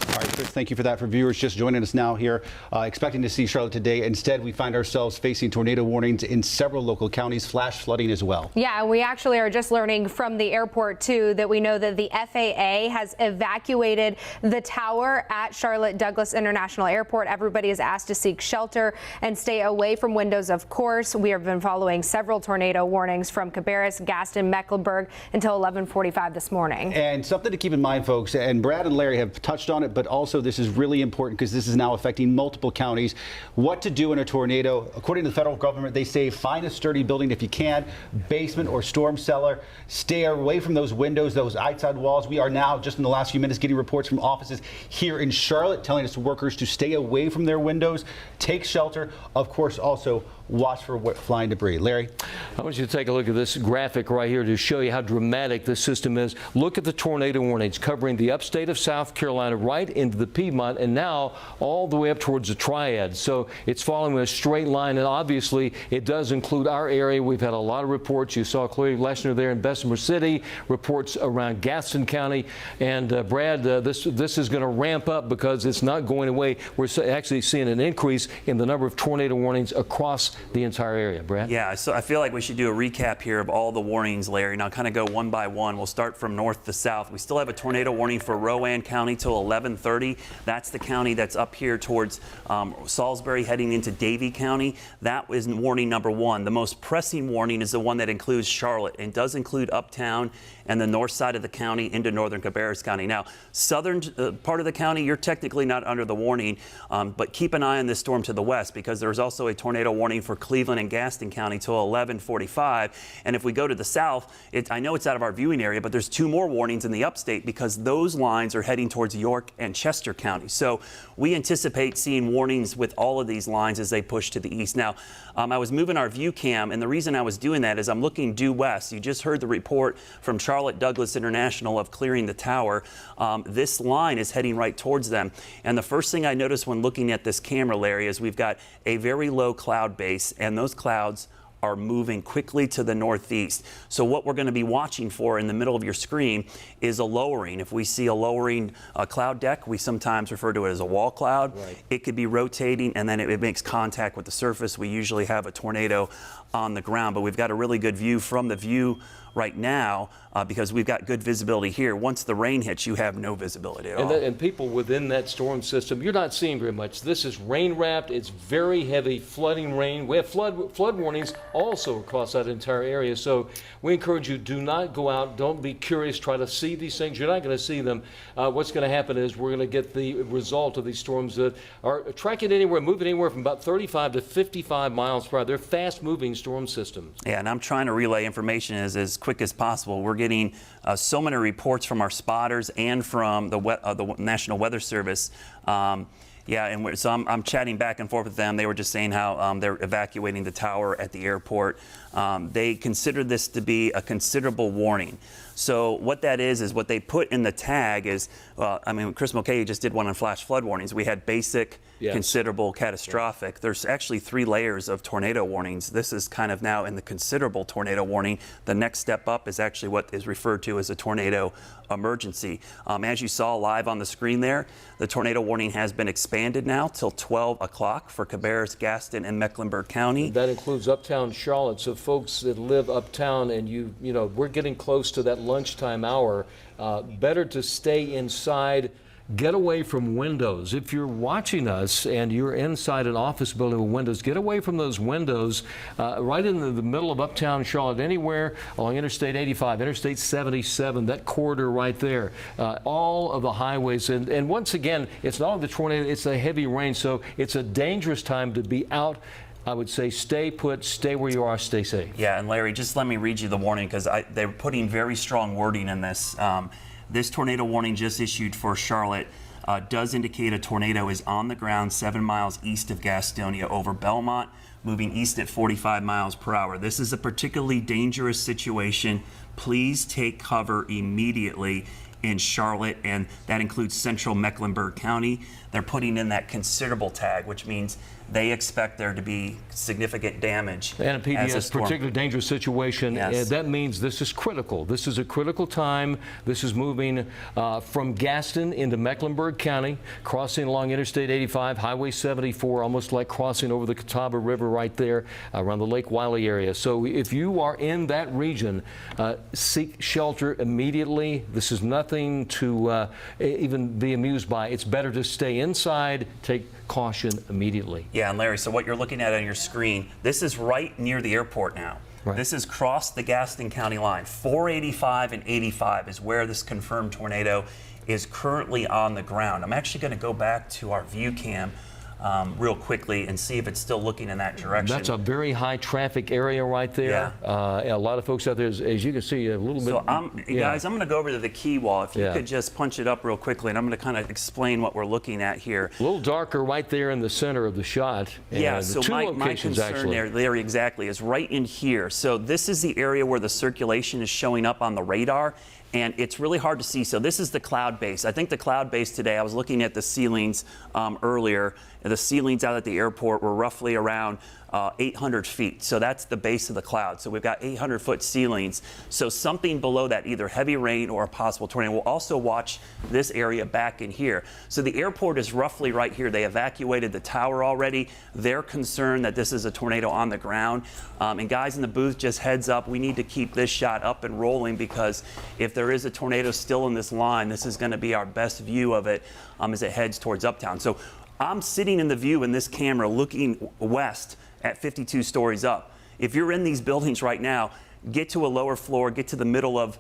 Speaker 5: All right, Chris, thank you for that. For viewers just joining us now here, expecting to see Charlotte today. Instead, we find ourselves facing tornado warnings in several local counties, flash flooding as well.
Speaker 6: Yeah, we actually are just learning from the airport, too, that we know that the FAA has evacuated the tower at Charlotte Douglas International Airport. Everybody is asked to seek shelter and stay away from windows, of course. We have been following several tornado warnings from Cabarrus, Gaston, Mecklenburg until 11:45 this morning.
Speaker 5: And something to keep in mind, folks, and Brad and Larry have touched on it, but also this is really important because this is now affecting multiple counties. What to do in a tornado. According to the federal government, they say find a sturdy building if you can, basement or storm cellar. Stay away from those windows, those outside walls. We are now, just in the last few minutes, getting reports from offices here in Charlotte telling us workers to stay away from their windows, take shelter. Of course, also watch for flying debris. Larry?
Speaker 1: I want you to take a look at this graphic right here to show you how dramatic this system is. Look at the tornado warnings covering the upstate of South Carolina right into the Piedmont and now all the way up towards the Triad. So it's following a straight line, and obviously it does include our area. We've had a lot of reports. You saw Chloe Leshner there in Bessemer City, reports around Gaston County. And Brad, this is going to ramp up because it's not going away. We're actually seeing an increase in the number of tornado warnings across the entire area. Brad?
Speaker 4: Yeah, so I feel like we should do a recap here of all the warnings, Larry, and I'll kind of go one by one. We'll start from north to south. We still have a tornado warning for Rowan County till 11:30. That's the county that's up here towards Salisbury heading into Davie County. That is warning number 1. The most pressing warning is the one that includes Charlotte and does include Uptown and the north side of the county into northern Cabarrus County. Now, southern part of the county, you're technically not under the warning, but keep an eye on this storm to the west because there's also a tornado warning for Cleveland and Gaston County till 11:45. And if we go to the south, I know it's out of our viewing area, but there's 2 more warnings in the upstate because those lines are heading towards York and Chester County. So we anticipate seeing warnings with all of these lines as they push to the east. Now, I was moving our view cam, and the reason I was doing that is I'm looking due west. You just heard the report from Charlotte Douglas International of clearing the tower. This line is heading right towards them. And the first thing I noticed when looking at this camera, Larry, is we've got a very low cloud base, and those clouds are moving quickly to the northeast. So what we're going to be watching for in the middle of your screen is a lowering. If we see a lowering cloud deck, we sometimes refer to it as a wall cloud. Right. It could be rotating and then it makes contact with the surface. We usually have a tornado on the ground, but we've got a really good view from the view right now because we've got good visibility here. Once the rain hits, you have no visibility at all.
Speaker 1: And people within that storm system, you're not seeing very much. This is rain wrapped. It's very heavy flooding rain. We have flood warnings also across that entire area. So we encourage you, do not go out. Don't be curious. Try to see these things. You're not going to see them. What's going to happen is we're going to get the result of these storms that are tracking anywhere, moving anywhere from about 35 to 55 miles per hour. They're fast moving storm systems.
Speaker 4: Yeah, and I'm trying to relay information as quick as possible. We're getting so many reports from our spotters and from the National Weather Service. Yeah, and so I'm chatting back and forth with them. They were just saying how they're evacuating the tower at the airport. They consider this to be a considerable warning. So what that is what they put in the tag is, I mean, Chris Mulcahy just did one on flash flood warnings. We had basic, yes, considerable, catastrophic. Yes. There's actually 3 layers of tornado warnings. This is kind of now in the considerable tornado warning. The next step up is actually what is referred to as a tornado emergency. As you saw live on the screen there, the tornado warning has been expanded now till 12 o'clock for Cabarrus, Gaston, and Mecklenburg County.
Speaker 1: And that includes Uptown Charlotte. So folks that live uptown and you know, we're getting close to that lunchtime hour, better to stay inside. Get away from windows. If you're watching us and you're inside an office building with windows, get away from those windows right in the middle of Uptown Charlotte, anywhere along Interstate 85, Interstate 77, that corridor right there, all of the highways. And once again, it's not only the tornado, it's the heavy rain, so it's a dangerous time to be out. I would say stay put, stay where you are, stay safe.
Speaker 4: Yeah, and Larry, just let me read you the warning because they're putting very strong wording in this. This tornado warning just issued for Charlotte does indicate a tornado is on the ground 7 miles east of Gastonia over Belmont, moving east at 45 miles per hour. This is a particularly dangerous situation. Please take cover immediately in Charlotte, and that includes central Mecklenburg County. They're putting in that considerable tag, which means they expect there to be significant damage.
Speaker 1: And a PDS, particularly dangerous situation.
Speaker 4: Yes.
Speaker 1: That means this is critical. This is a critical time. This is moving from Gaston into Mecklenburg County, crossing along Interstate 85, Highway 74, almost like crossing over the Catawba River right there around the Lake Wiley area. So if you are in that region, seek shelter immediately. This is nothing to even be amused by. It's better to stay inside, take caution immediately.
Speaker 4: Yeah, and Larry, so what you're looking at on your screen, this is right near the airport now. Right. This is crossed the Gaston County line. 485 and 85 is where this confirmed tornado is currently on the ground. I'm actually going to go back to our view cam real quickly and see if it's still looking in that direction.
Speaker 1: That's a very high traffic area right there.
Speaker 4: Yeah.
Speaker 1: A lot of folks out there, as you can see, a little bit.
Speaker 4: So guys, I'm going to go over to the key wall. If you could just punch it up real quickly, and I'm going to kind of explain what we're looking at here.
Speaker 1: A little darker right there in the center of the shot.
Speaker 4: Yeah, so my concern there exactly is right in here. So this is the area where the circulation is showing up on the radar, and it's really hard to see. So this is the cloud base. I think the cloud base today, I was looking at the ceilings earlier, and the ceilings out at the airport were roughly around 800 feet. So that's the base of the cloud. So we've got 800-foot ceilings. So something below that, either heavy rain or a possible tornado. We'll also watch this area back in here. So the airport is roughly right here. They evacuated the tower already. They're concerned that this is a tornado on the ground. And guys in the booth, just heads up, we need to keep this shot up and rolling, because if there is a tornado still in this line, this is going to be our best view of it as it heads towards Uptown. So I'm sitting in the view in this camera looking west at 52 stories up. If you're in these buildings right now, get to a lower floor, get to the middle of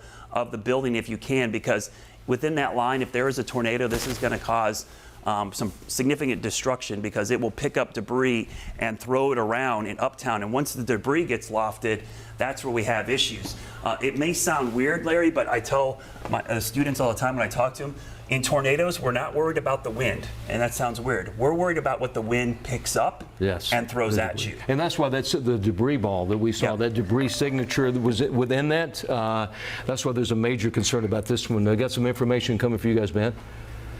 Speaker 4: the building if you can, because within that line, if there is a tornado, this is going to cause some significant destruction, because it will pick up debris and throw it around in Uptown. And once the debris gets lofted, that's where we have issues. It may sound weird, Larry, but I tell my students all the time when I talk to them, in tornadoes, we're not worried about the wind, and that sounds weird. We're worried about what the wind picks up and throws at you.
Speaker 1: And that's why that's the debris ball that we saw, that debris signature that was within that. That's why there's a major concern about this one. I got some information coming for you guys, man.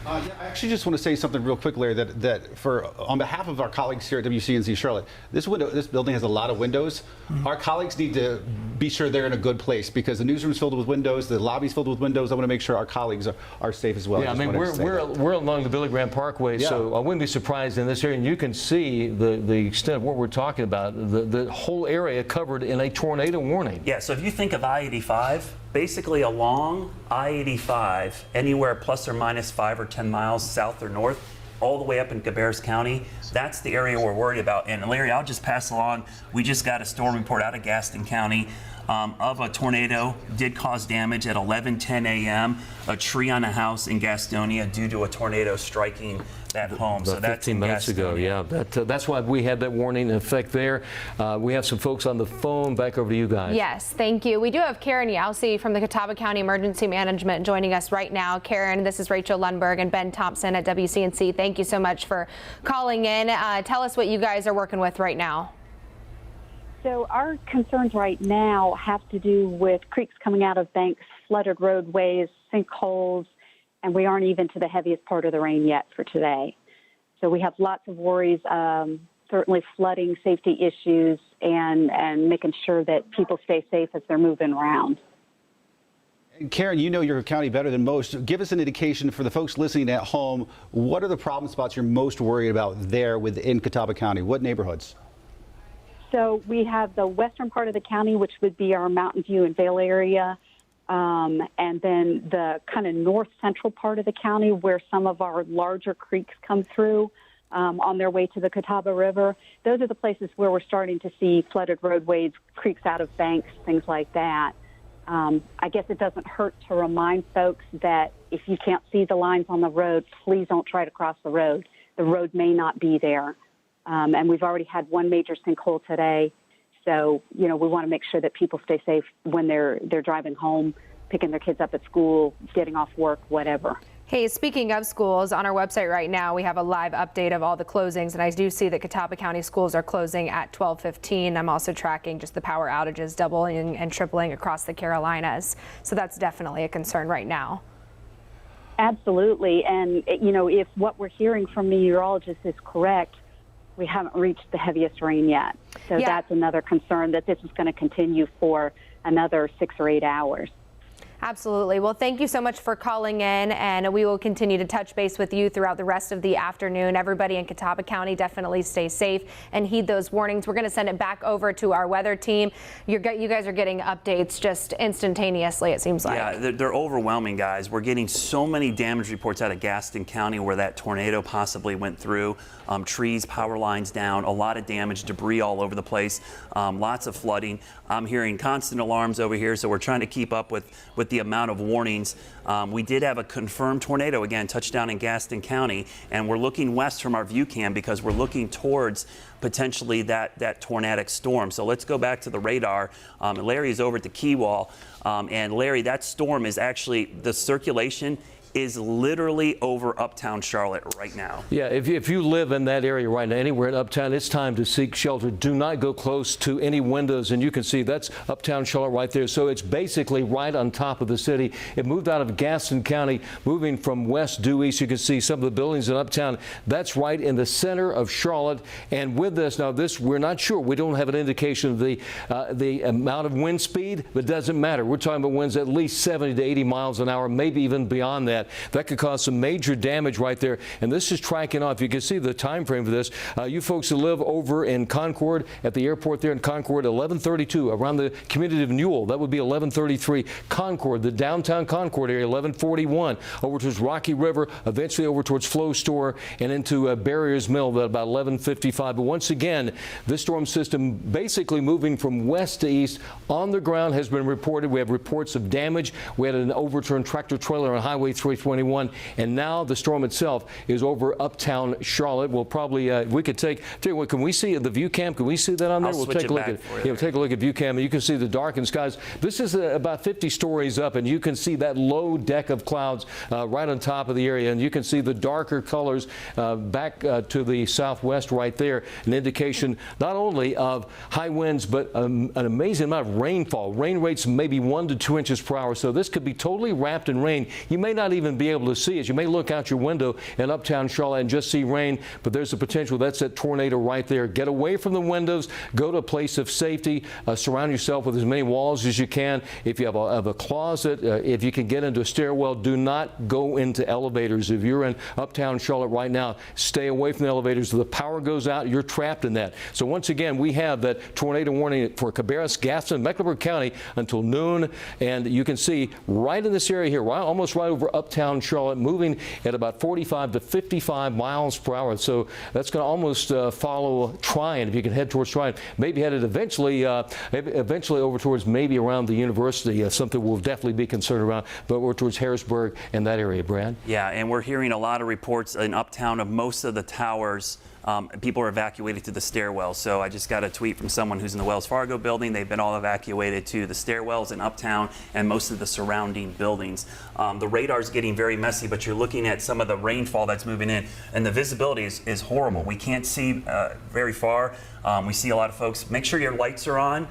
Speaker 5: Yeah, I actually just want to say something real quick, Larry, that for on behalf of our colleagues here at WCNC Charlotte, this building has a lot of windows. Our colleagues need to be sure they're in a good place because the newsroom's filled with windows, the lobby's filled with windows. I want to make sure our colleagues are safe as well.
Speaker 1: Yeah, I mean, we're along the Billy Graham Parkway,
Speaker 5: Yeah.
Speaker 1: so I wouldn't be surprised in this area, and you can see the extent of what we're talking about, the whole area covered in a tornado warning.
Speaker 4: Yeah, so if you think of I-85, basically along I-85, anywhere plus or minus 5 or 10 miles south or north, all the way up in Cabarrus County, that's the area we're worried about. And Larry, I'll just pass along, we just got a storm report out of Gaston County of a tornado, did cause damage at 11:10 a.m., a tree on a house in Gastonia due to a tornado striking that home. So that's
Speaker 1: 15 minutes ago, yeah. That's why we had that warning in effect there. We have some folks on the phone. Back over to you guys.
Speaker 6: Yes, thank you. We do have Karen Yelsey from the Catawba County Emergency Management joining us right now. Karen, this is Rachel Lundberg and Ben Thompson at WCNC. Thank you so much for calling in. Tell us what you guys are working with right now.
Speaker 9: So our concerns right now have to do with creeks coming out of banks, flooded roadways, sinkholes, and we aren't even to the heaviest part of the rain yet for today. So we have lots of worries, certainly flooding, safety issues, and making sure that people stay safe as they're moving around.
Speaker 5: And Karen, you know your county better than most. Give us an indication for the folks listening at home. What are the problem spots you're most worried about there within Catawba County? What neighborhoods?
Speaker 9: So we have the western part of the county, which would be our Mountain View and Vale area, and then the kind of north central part of the county where some of our larger creeks come through on their way to the Catawba River. Those are the places where we're starting to see flooded roadways, creeks out of banks, things like that. I guess it doesn't hurt to remind folks that if you can't see the lines on the road, please don't try to cross the road. The road may not be there. And we've already had one major sinkhole today. So, you know, we want to make sure that people stay safe when they're driving home, picking their kids up at school, getting off work, whatever.
Speaker 6: Hey, speaking of schools, on our website right now, we have a live update of all the closings, and I do see that Catawba County schools are closing at 12:15. I'm also tracking just the power outages doubling and tripling across the Carolinas. So that's definitely a concern right now.
Speaker 9: Absolutely. And, you know, if what we're hearing from meteorologists is correct, we haven't reached the heaviest rain yet. So that's another concern that this is going to continue for another 6 or 8 hours.
Speaker 6: Absolutely. Well, thank you so much for calling in, and we will continue to touch base with you throughout the rest of the afternoon. Everybody in Catawba County, definitely stay safe and heed those warnings. We're going to send it back over to our weather team. You guys are getting updates just instantaneously, it seems like.
Speaker 4: Yeah, they're overwhelming, guys. We're getting so many damage reports out of Gaston County where that tornado possibly went through. Trees, power lines down, a lot of damage, debris all over the place, lots of flooding. I'm hearing constant alarms over here, so we're trying to keep up with the amount of warnings. We did have a confirmed tornado, again, touchdown in Gaston County, and we're looking west from our view cam because we're looking towards potentially that tornadic storm. So let's go back to the radar. Larry is over at the key wall, and Larry, that storm is actually, the circulation is literally over Uptown Charlotte right now.
Speaker 1: Yeah, if you live in that area right now, anywhere in Uptown, it's time to seek shelter. Do not go close to any windows, and you can see that's Uptown Charlotte right there. So it's basically right on top of the city. It moved out of Gaston County, moving from west due east. You can see some of the buildings in Uptown. That's right in the center of Charlotte. And with this, now this, we're not sure. We don't have an indication of the amount of wind speed, but it doesn't matter. We're talking about winds at least 70 to 80 miles an hour, maybe even beyond that. That could cause some major damage right there. And this is tracking off. You can see the time frame for this. You folks who live over in Concord, at the airport there in Concord, 11:32. Around the community of Newell, that would be 11:33. Concord, the downtown Concord area, 11:41. Over towards Rocky River, eventually over towards Flow Store and into Barriers Mill at about 11:55. But once again, this storm system basically moving from west to east on the ground has been reported. We have reports of damage. We had an overturned tractor trailer on Highway 321, and now the storm itself is over Uptown Charlotte. We'll probably we could tell you what, can we see the view cam? Can we see that on there?
Speaker 4: We'll
Speaker 1: take a look at take a look at view cam, and you can see the darkened skies. This is about 50 stories up, and you can see that low deck of clouds right on top of the area, and you can see the darker colors back to the southwest right there, an indication not only of high winds but an amazing amount of rainfall. Rain rates maybe 1 to 2 inches per hour, so this could be totally wrapped in rain. You may not even even be able to see it. You may look out your window in Uptown Charlotte and just see rain, but there's the potential. That's that tornado right there. Get away from the windows. Go to a place of safety. Surround yourself with as many walls as you can. If you have a closet, if you can get into a stairwell, do not go into elevators. If you're in Uptown Charlotte right now, stay away from the elevators. If the power goes out, you're trapped in that. So once again, we have that tornado warning for Cabarrus, Gaston, Mecklenburg County until noon. And you can see right in this area here, almost right over Uptown Charlotte, moving at about 45 to 55 miles per hour. So that's going to almost follow Tryon. If you can head towards Tryon, maybe headed eventually over towards maybe around the university, something we'll definitely be concerned around, but we're towards Harrisburg and that area, Brad.
Speaker 4: Yeah, and we're hearing a lot of reports in Uptown of most of the towers. People are evacuated to the stairwells. So I just got a tweet from someone who's in the Wells Fargo building. They've been all evacuated to the stairwells in Uptown and most of the surrounding buildings. The radar's getting very messy, but you're looking at some of the rainfall that's moving in, and the visibility is horrible. We can't see very far. We see a lot of folks. Make sure your lights are on,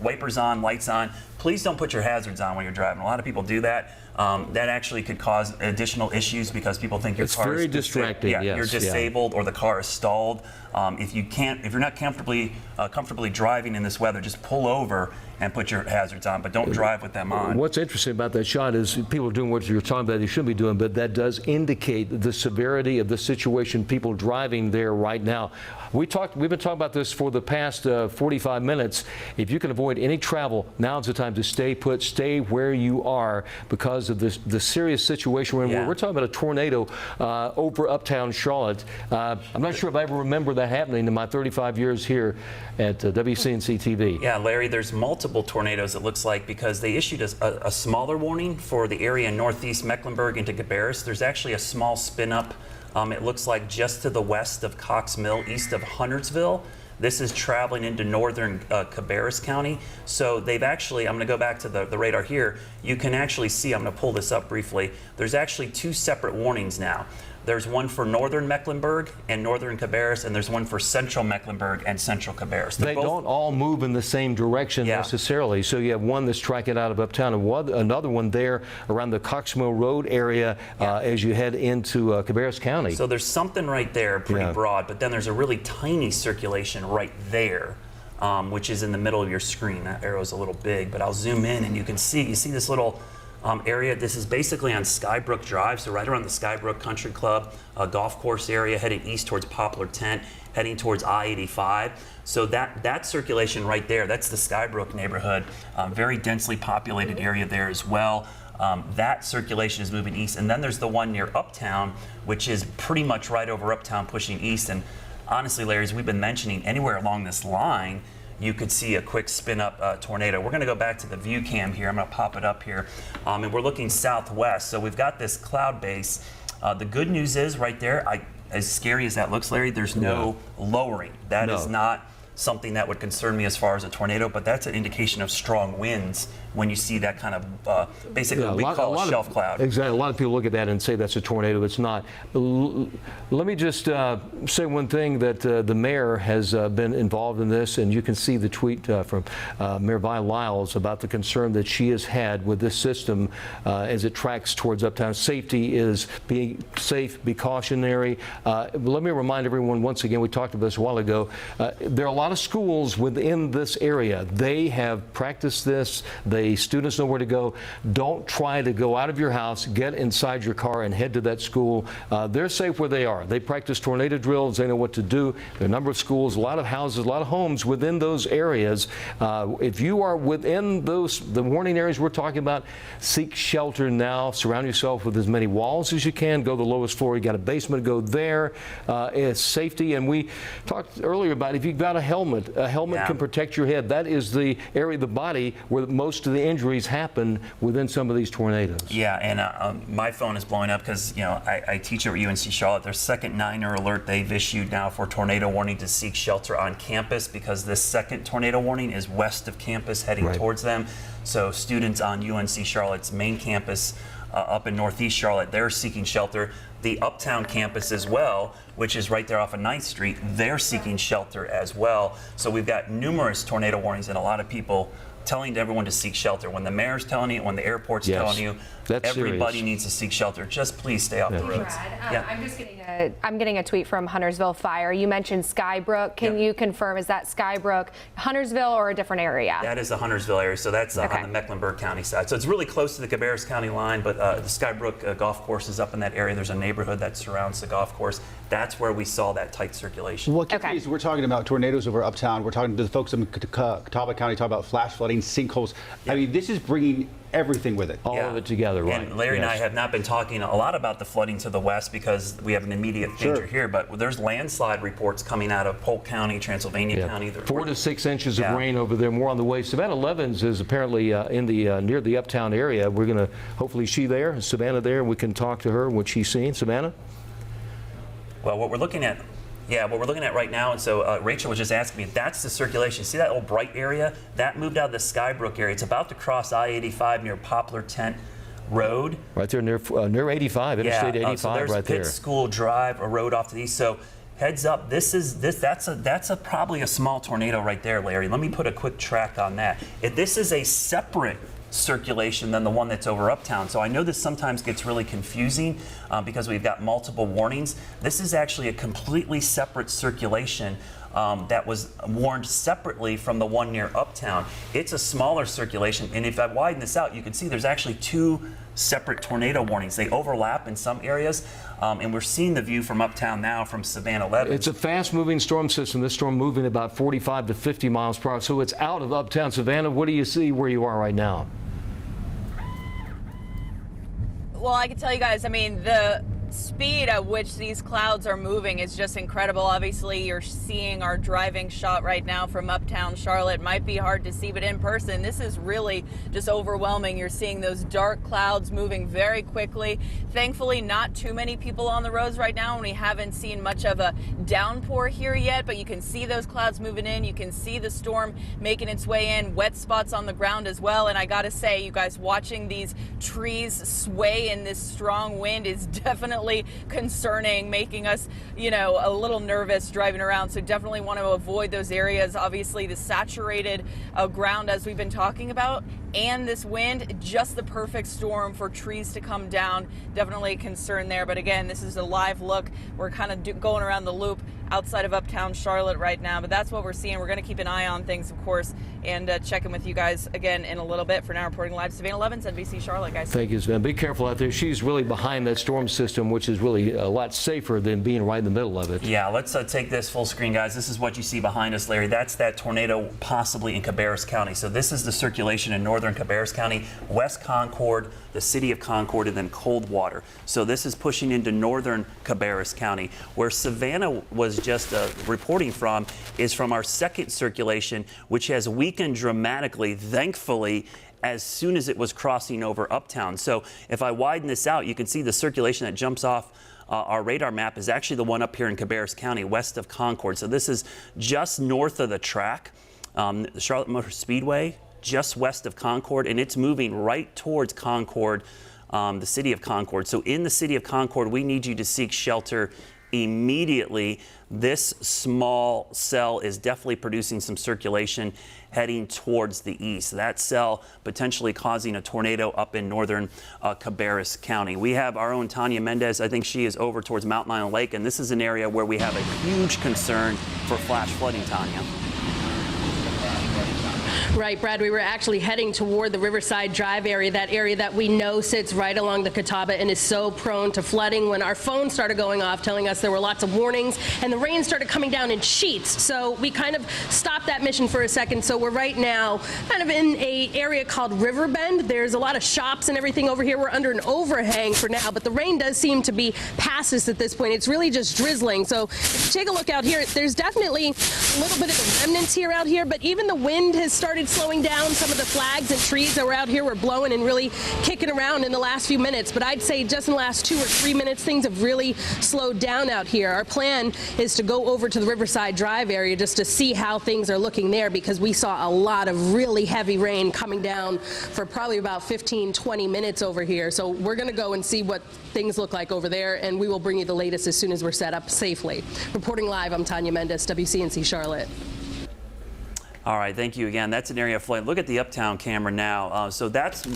Speaker 4: wipers on, lights on. Please don't put your hazards on when you're driving. A lot of people do that. That actually could cause additional issues because people think your car is
Speaker 1: very distracting.
Speaker 4: Yeah,
Speaker 1: yes,
Speaker 4: you're disabled or the car is stalled. If you're not comfortably driving in this weather, just pull over and put your hazards on, but don't drive with them on.
Speaker 1: What's interesting about that shot is people are doing what you're talking about they shouldn't be doing, but that does indicate the severity of the situation, people driving there right now. We've been talking about this for the past 45 minutes. If you can avoid any travel, now's the time to stay put, stay where you are because of the serious situation we're in.
Speaker 4: Yeah.
Speaker 1: We're talking about a tornado over Uptown Charlotte. I'm not sure if I ever remember that happening in my 35 years here at WCNC TV.
Speaker 4: Yeah, Larry, there's multiple tornadoes, it looks like, because they issued a smaller warning for the area in northeast Mecklenburg into Cabarrus. There's actually a small spin up. It looks like just to the west of Cox Mill, east of Huntersville. This is traveling into northern Cabarrus County. So they've actually, I'm going to go back to the radar here. You can actually see, I'm going to pull this up briefly. There's actually two separate warnings now. There's one for northern Mecklenburg and northern Cabarrus, and there's one for central Mecklenburg and central Cabarrus.
Speaker 1: They don't all move in the same direction necessarily. So you have one that's tracking out of Uptown and another one there around the Cox Mill Road area as you head into Cabarrus County.
Speaker 4: So there's something right there pretty broad, but then there's a really tiny circulation right there, which is in the middle of your screen. That arrow's a little big, but I'll zoom in and you see this little area. This is basically on Skybrook Drive, so right around the Skybrook Country Club golf course area, heading east towards Poplar Tent, heading towards I-85. So that circulation right there, that's the Skybrook neighborhood, very densely populated area there as well. That circulation is moving east, and then there's the one near Uptown, which is pretty much right over Uptown pushing east. And honestly, Larry, as we've been mentioning, anywhere along this line, you could see a quick spin-up tornado. We're going to go back to the view cam here. I'm going to pop it up here. And we're looking southwest. So we've got this cloud base. The good news is right there, as scary as that looks, Larry, there's no lowering. That is not something that would concern me as far as a tornado, but that's an indication of strong winds when you see that kind of basically what we call a shelf cloud.
Speaker 1: Exactly. A lot of people look at that and say that's a tornado. It's not. Let me just say one thing that the mayor has been involved in this, and you can see the tweet from Mayor Vi Lyles about the concern that she has had with this system as it tracks towards Uptown. Safety is being safe, be cautionary. Let me remind everyone once again, we talked about this a while ago, there are a lot of schools within this area. They have practiced this. The students know where to go. Don't try to go out of your house, get inside your car, and head to that school. They're safe where they are. They practice tornado drills. They know what to do. There are a number of schools, a lot of houses, a lot of homes within those areas. If you are within the warning areas we're talking about, seek shelter now. Surround yourself with as many walls as you can. Go to the lowest floor. You got a basement, go there. It's safety. And we talked earlier about if you've got a helmet can protect your head. That is the area of the body where most of the injuries happen within some of these tornadoes.
Speaker 4: Yeah, and my phone is blowing up because I teach over at UNC Charlotte. Their second 9er alert they've issued now for tornado warning to seek shelter on campus because this second tornado warning is west of campus heading towards them. So students on UNC Charlotte's main campus up in northeast Charlotte, they're seeking shelter. The Uptown campus as well, which is right there off of 9th Street, they're seeking shelter as well. So we've got numerous tornado warnings, and a lot of people telling everyone to seek shelter. When the mayor's telling you, when the airport's
Speaker 1: Yes.
Speaker 4: telling you,
Speaker 1: That's
Speaker 4: everybody
Speaker 1: serious.
Speaker 4: needs to seek shelter. Just please stay off the roads.
Speaker 6: Brad, I'm getting a tweet from Huntersville Fire. You mentioned Skybrook. Can you confirm, is that Skybrook Huntersville or a different area?
Speaker 4: That is the Huntersville area, so that's
Speaker 6: Okay.
Speaker 4: on the Mecklenburg County side. So it's really close to the Cabarrus County line, but the Skybrook golf course is up in that area. There's a neighborhood that surrounds the golf course. That's where we saw that tight circulation.
Speaker 5: What gets me is we're talking about tornadoes over Uptown. We're talking to the folks in Catawba County, talking about flash flooding, sinkholes. I mean, this is bringing everything with it.
Speaker 1: All of it together, right?
Speaker 4: And Larry and I
Speaker 1: Yes.
Speaker 4: have not been talking a lot about the flooding to the west because we have an immediate danger here, but there's landslide reports coming out of Polk County, Transylvania County.
Speaker 1: 4 to 6 inches of
Speaker 4: Yeah.
Speaker 1: rain over there, more on the way. Savannah Levins is apparently in the near the Uptown area. We're going to, hopefully she there, is Savannah there, and we can talk to her what she's seeing. Savannah?
Speaker 4: Well, what we're looking at, what we're looking at right now, and so Rachel was just asking me, that's the circulation. See that old bright area? That moved out of the Skybrook area. It's about to cross I-85 near Poplar Tent Road.
Speaker 1: Right there near 85, Interstate 85
Speaker 4: so there's
Speaker 1: right there.
Speaker 4: Pitt School Drive, a road off to the east. So heads up, that's probably a small tornado right there, Larry. Let me put a quick track on that. This is a separate circulation than the one that's over Uptown. So I know this sometimes gets really confusing because we've got multiple warnings. This is actually a completely separate circulation that was warned separately from the one near Uptown. It's a smaller circulation, and if I widen this out, you can see there's actually 2 separate tornado warnings. They overlap in some areas, and we're seeing the view from Uptown now from Savannah Levins.
Speaker 1: It's a fast-moving storm system. This storm moving about 45 to 50 miles per hour, so it's out of Uptown. Savannah, what do you see where you are right now?
Speaker 10: Well, I can tell you guys, I mean, the speed at which these clouds are moving is just incredible. Obviously, you're seeing our driving shot right now from Uptown Charlotte. Might be hard to see, but in person, this is really just overwhelming. You're seeing those dark clouds moving very quickly. Thankfully, not too many people on the roads right now, and we haven't seen much of a downpour here yet, but you can see those clouds moving in. You can see the storm making its way in, wet spots on the ground as well. And I gotta say, you guys, watching these trees sway in this strong wind is definitely concerning, making us, you know, a little nervous driving around. So definitely want to avoid those areas. Obviously, the saturated ground, as we've been talking about, and this wind, just the perfect storm for trees to come down. Definitely a concern there. But again, this is a live look. We're kind of going around the loop outside of Uptown Charlotte right now, but that's what we're seeing. We're going to keep an eye on things, of course, and check in with you guys again in a little bit. For now, reporting live, Savannah Levins, NBC Charlotte, guys.
Speaker 1: Thank you, Savannah. Be careful out there. She's really behind that storm system, which is really a lot safer than being right in the middle of it.
Speaker 4: Yeah, let's take this full screen, guys. This is what you see behind us, Larry. That's that tornado possibly in Cabarrus County. So this is the circulation in northern Cabarrus County, West Concord, the city of Concord, and then Coldwater. So this is pushing into northern Cabarrus County. Where Savannah was just reporting from is from our second circulation, which has weakened dramatically, thankfully, as soon as it was crossing over Uptown. So if I widen this out, you can see the circulation that jumps off our radar map is actually the one up here in Cabarrus County, west of Concord. So this is just north of the track, the Charlotte Motor Speedway, just west of Concord, and it's moving right towards Concord, the city of Concord. So in the city of Concord, we need you to seek shelter immediately. This small cell is definitely producing some circulation heading towards the east. That cell potentially causing a tornado up in northern Cabarrus County. We have our own Tanya Mendez. I think she is over towards Mountain Island Lake, and this is an area where we have a huge concern for flash flooding, Tanya.
Speaker 11: Right, Brad, we were actually heading toward the Riverside Drive area, that area that we know sits right along the Catawba and is so prone to flooding, when our phone started going off telling us there were lots of warnings and the rain started coming down in sheets. So we kind of stopped that mission for a second. So we're right now kind of in an area called Riverbend. There's a lot of shops and everything over here. We're under an overhang for now, but the rain does seem to be past us at this point. It's really just drizzling. So if you take a look out here, there's definitely a little bit of the remnants here out here, but even the wind has started slowing down. Some of the flags and trees that were out here were blowing and really kicking around in the last few minutes. But I'd say just in the last 2 or 3 minutes, things have really slowed down out here. Our plan is to go over to the Riverside Drive area just to see how things are looking there, because we saw a lot of really heavy rain coming down for probably about 15-20 minutes over here. So we're going to go and see what things look like over there, and we will bring you the latest as soon as we're set up safely. Reporting live, I'm Tanya Mendez, WCNC Charlotte.
Speaker 4: All right, thank you again. That's an area of flood. Look at the Uptown camera now. So that's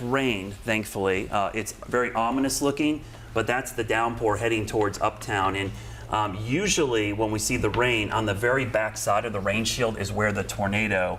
Speaker 4: rain, thankfully. It's very ominous looking, but that's the downpour heading towards Uptown. And usually when we see the rain, on the very back side of the rain shield is where the tornado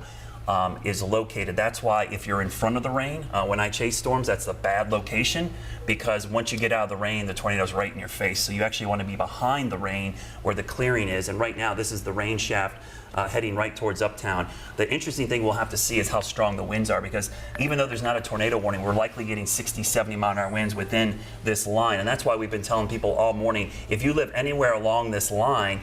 Speaker 4: is located. That's why if you're in front of the rain, when I chase storms, that's a bad location, because once you get out of the rain, the tornado's right in your face. So you actually want to be behind the rain where the clearing is. And right now, this is the rain shaft heading right towards Uptown. The interesting thing we'll have to see is how strong the winds are, because even though there's not a tornado warning, we're likely getting 60, 70-mile-an-hour winds within this line. And that's why we've been telling people all morning, if you live anywhere along this line,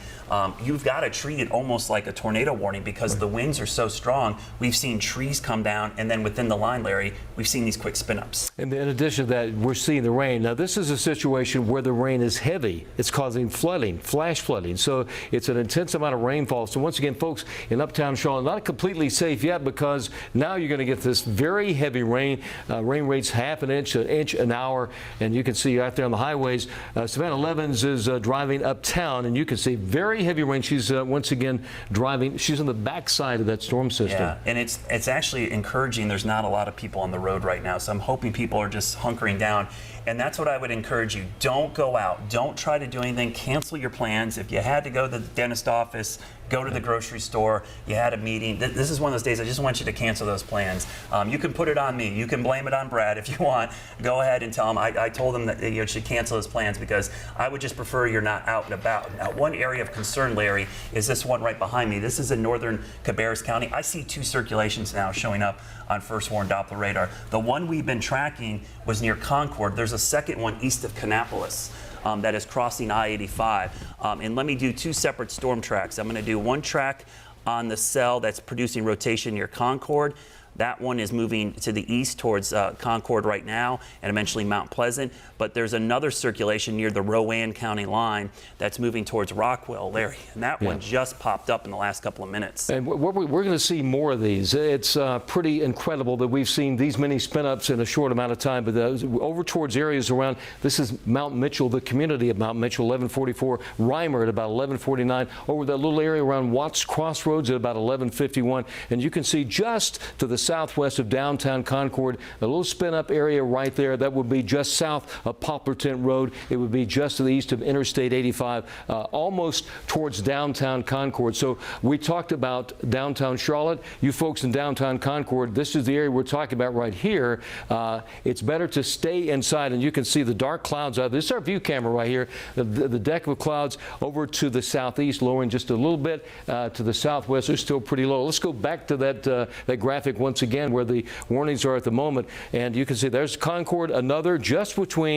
Speaker 4: you've got to treat it almost like a tornado warning, because the winds are so strong. We've seen trees come down, and then within the line, Larry, we've seen these quick spin-ups.
Speaker 1: And in addition to that, we're seeing the rain. Now, this is a situation where the rain is heavy. It's causing flooding, flash flooding. So it's an intense amount of rainfall. So once again, folks, in Uptown Charlotte, not completely safe yet, because now you're going to get this very heavy rain. Rain rates half an inch an hour. And you can see out there on the highways, Savannah Levens is driving uptown, and you can see very heavy rain. She's once again driving. She's on the backside of that storm system.
Speaker 4: Yeah, and it's actually encouraging. There's not a lot of people on the road right now, so I'm hoping people are just hunkering down. And that's what I would encourage you. Don't go out. Don't try to do anything. Cancel your plans. If you had to go to the dentist office, go to the grocery store, you had a meeting, this is one of those days I just want you to cancel those plans. You can put it on me. You can blame it on Brad if you want. Go ahead and tell him. I told him that you should cancel his plans, because I would just prefer you're not out and about. Now, one area of concern, Larry, is this one right behind me. This is in northern Cabarrus County. I see 2 circulations now showing up on first warn Doppler radar. The one we've been tracking was near Concord. There's a second one east of Kannapolis that is crossing I-85. And let me do 2 separate storm tracks. I'm going to do one track on the cell that's producing rotation near Concord. That one is moving to the east towards Concord right now, and eventually Mount Pleasant. But there's another circulation near the Rowan County line that's moving towards Rockwell, Larry. And that one just popped up in the last couple of minutes.
Speaker 1: And we're going to see more of these. It's pretty incredible that we've seen these many spin-ups in a short amount of time. But over towards areas around, this is Mount Mitchell, the community of Mount Mitchell, 1144, Reimer at about 1149, over that little area around Watts Crossroads at about 1151. And you can see just to the southwest of downtown Concord, a little spin-up area right there. That would be just south of Poplar Tent Road. It would be just to the east of Interstate 85, almost towards downtown Concord. So we talked about downtown Charlotte. You folks in downtown Concord, this is the area we're talking about right here. It's better to stay inside, and you can see the dark clouds out. This is our view camera right here. The deck of clouds over to the southeast, lowering just a little bit to the southwest. They're still pretty low. Let's go back to that graphic once again, where the warnings are at the moment, and you can see there's Concord, another just between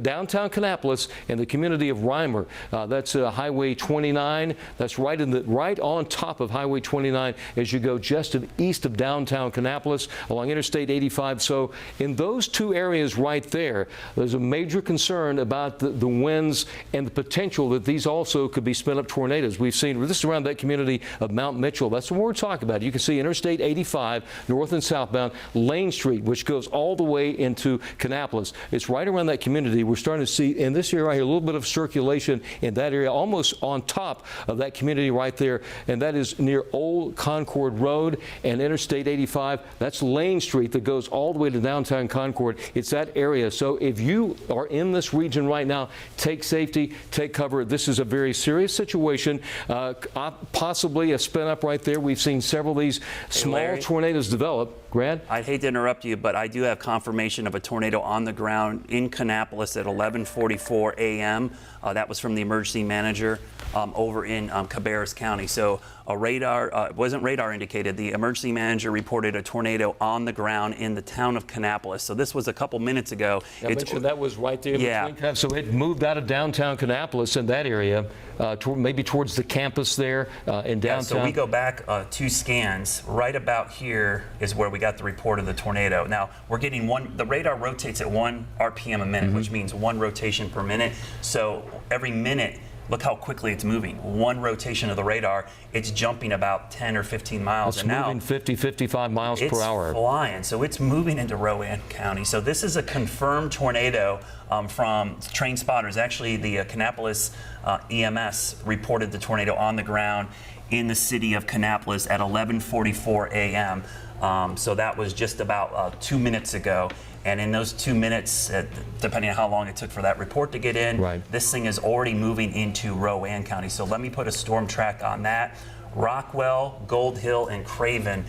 Speaker 1: downtown Kannapolis and the community of Reimer. That's Highway 29. That's right on top of Highway 29 as you go just to the east of downtown Kannapolis along Interstate 85. So in those 2 areas right there, there's a major concern about the winds and the potential that these also could be spin-up tornadoes. We've seen this is around that community of Mount Mitchell. That's what we're talking about. You can see Interstate 85 north and southbound, Lane Street, which goes all the way into Kannapolis. It's right around that community. We're starting to see in this area right here a little bit of circulation in that area, almost on top of that community right there, and that is near Old Concord Road and Interstate 85. That's Lane Street that goes all the way to downtown Concord. It's that area. So if you are in this region right now, take safety, take cover. This is a very serious situation, possibly a spin-up right there. We've seen several of these small tornadoes develop. Grant?
Speaker 4: I'd hate to interrupt you, but I do have confirmation of a tornado on the ground in Kannapolis at 11:44 a.m. That was from the emergency manager over in Cabarrus County. So a radar, wasn't radar indicated, the emergency manager reported a tornado on the ground in the town of Kannapolis. So this was a couple minutes ago.
Speaker 1: I mentioned that was right there.
Speaker 4: Yeah.
Speaker 1: So it moved out of downtown Kannapolis in that area, maybe towards the campus there in downtown.
Speaker 4: Yeah, so we go back 2 scans. Right about here is where we got the report of the tornado. Now, we're getting the radar rotates at 1 RPM a minute, which means 1 rotation per minute. So every minute, look how quickly it's moving. One rotation of the radar, it's jumping about 10 or 15 miles.
Speaker 1: It's
Speaker 4: and
Speaker 1: moving
Speaker 4: now
Speaker 1: 50, 55 miles per hour.
Speaker 4: It's flying, so it's moving into Rowan County. So this is a confirmed tornado from train spotters. Actually, the Kannapolis EMS reported the tornado on the ground in the city of Kannapolis at 11:44 a.m. So that was just about 2 minutes ago. And in those 2 minutes, depending on how long it took for that report to get in, this thing is already moving into Rowan County. So let me put a storm track on that. Rockwell, Gold Hill, and Craven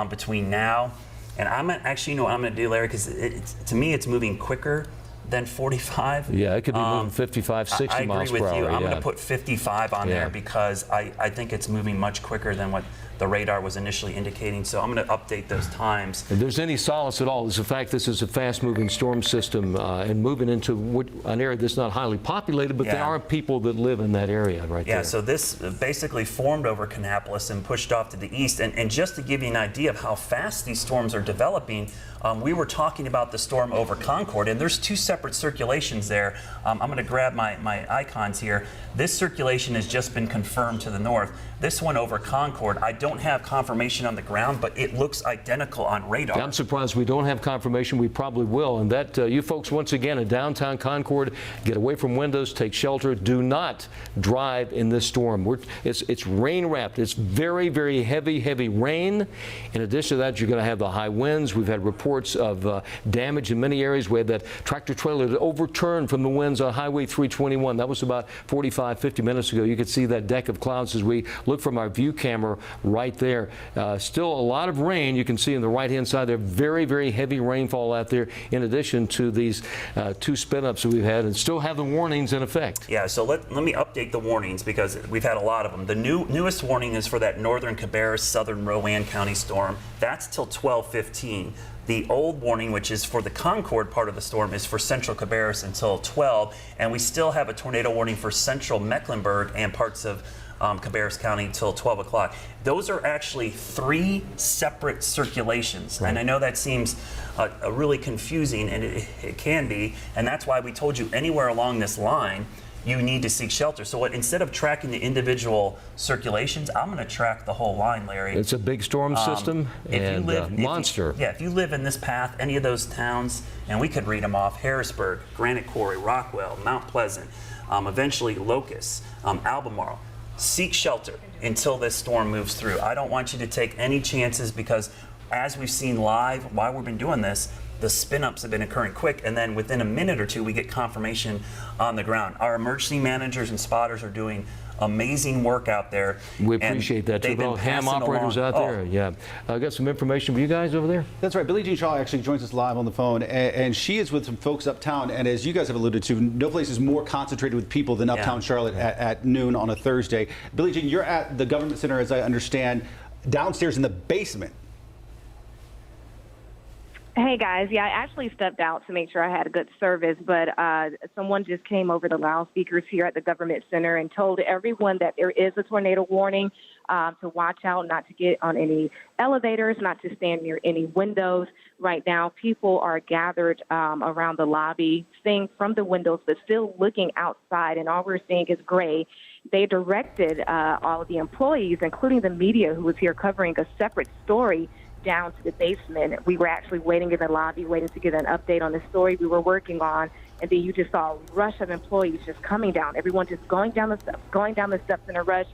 Speaker 4: between now. And I'm actually, you know what I'm going to do, Larry, because to me it's moving quicker than 45.
Speaker 1: Yeah, it could be moving 55, 60 miles per hour.
Speaker 4: I agree with you. I'm
Speaker 1: yeah.
Speaker 4: going to put 55 on there because I think it's moving much quicker than what the radar was initially indicating. So I'm going to update those times.
Speaker 1: If there's any solace at all, is the fact this is a fast-moving storm system and moving into an area that's not highly populated, but there are people that live in that area right there.
Speaker 4: Yeah, so this basically formed over Kannapolis and pushed off to the east. And just to give you an idea of how fast these storms are developing, we were talking about the storm over Concord, and there's 2 separate circulations there. I'm going to grab my icons here. This circulation has just been confirmed to the north. This one over Concord, I don't have confirmation on the ground, but it looks identical on radar.
Speaker 1: I'm surprised we don't have confirmation. We probably will. And that you folks, once again, in downtown Concord, get away from windows, take shelter. Do not drive in this storm. It's rain-wrapped. It's very, very heavy rain. In addition to that, you're going to have the high winds. We've had reports of damage in many areas. We had that tractor trailer that overturned from the winds on Highway 321. That was about 45, 50 minutes ago. You could see that deck of clouds as we look from our view camera right there. Still a lot of rain. You can see on the right-hand side there, very, very heavy rainfall out there, in addition to these 2 spin-ups that we've had, and still have the warnings in effect.
Speaker 4: Yeah, so let me update the warnings because we've had a lot of them. The newest warning is for that northern Cabarrus, southern Rowan County storm. That's till 12:15. The old warning, which is for the Concord part of the storm, is for central Cabarrus until 12, and we still have a tornado warning for central Mecklenburg and parts of Cabarrus County until 12 o'clock. Those are actually 3 separate circulations, and I know that seems really confusing, and it can be, and that's why we told you anywhere along this line you need to seek shelter. So instead of tracking the individual circulations, I'm going to track the whole line, Larry.
Speaker 1: It's a big storm system and monster.
Speaker 4: If you live in this path, any of those towns, and we could read them off: Harrisburg, Granite Quarry, Rockwell, Mount Pleasant, eventually Locust, Albemarle. Seek shelter until this storm moves through. I don't want you to take any chances because, as we've seen live while we've been doing this, the spin-ups have been occurring quick, and then within a minute or 2 we get confirmation on the ground. Our emergency managers and spotters are doing amazing work out there.
Speaker 1: We appreciate that too. Well, ham operators out there. Yeah, I got some information for you guys over there.
Speaker 5: That's right. Billie Jean Shaw actually joins us live on the phone, and she is with some folks uptown. And as you guys have alluded to, no place is more concentrated with people than Uptown Charlotte at noon on a Thursday. Billie Jean, you're at the Government Center, as I understand, downstairs in the basement.
Speaker 12: Hey guys, I actually stepped out to make sure I had a good service, but someone just came over the loudspeakers here at the Government Center and told everyone that there is a tornado warning, to watch out, not to get on any elevators, not to stand near any windows. Right now, people are gathered around the lobby, seeing from the windows, but still looking outside, and all we're seeing is gray. They directed all of the employees, including the media who was here covering a separate story, down to the basement. We were actually waiting in the lobby, waiting to get an update on the story we were working on, and then you just saw a rush of employees just coming down. Everyone just going down the steps in a rush,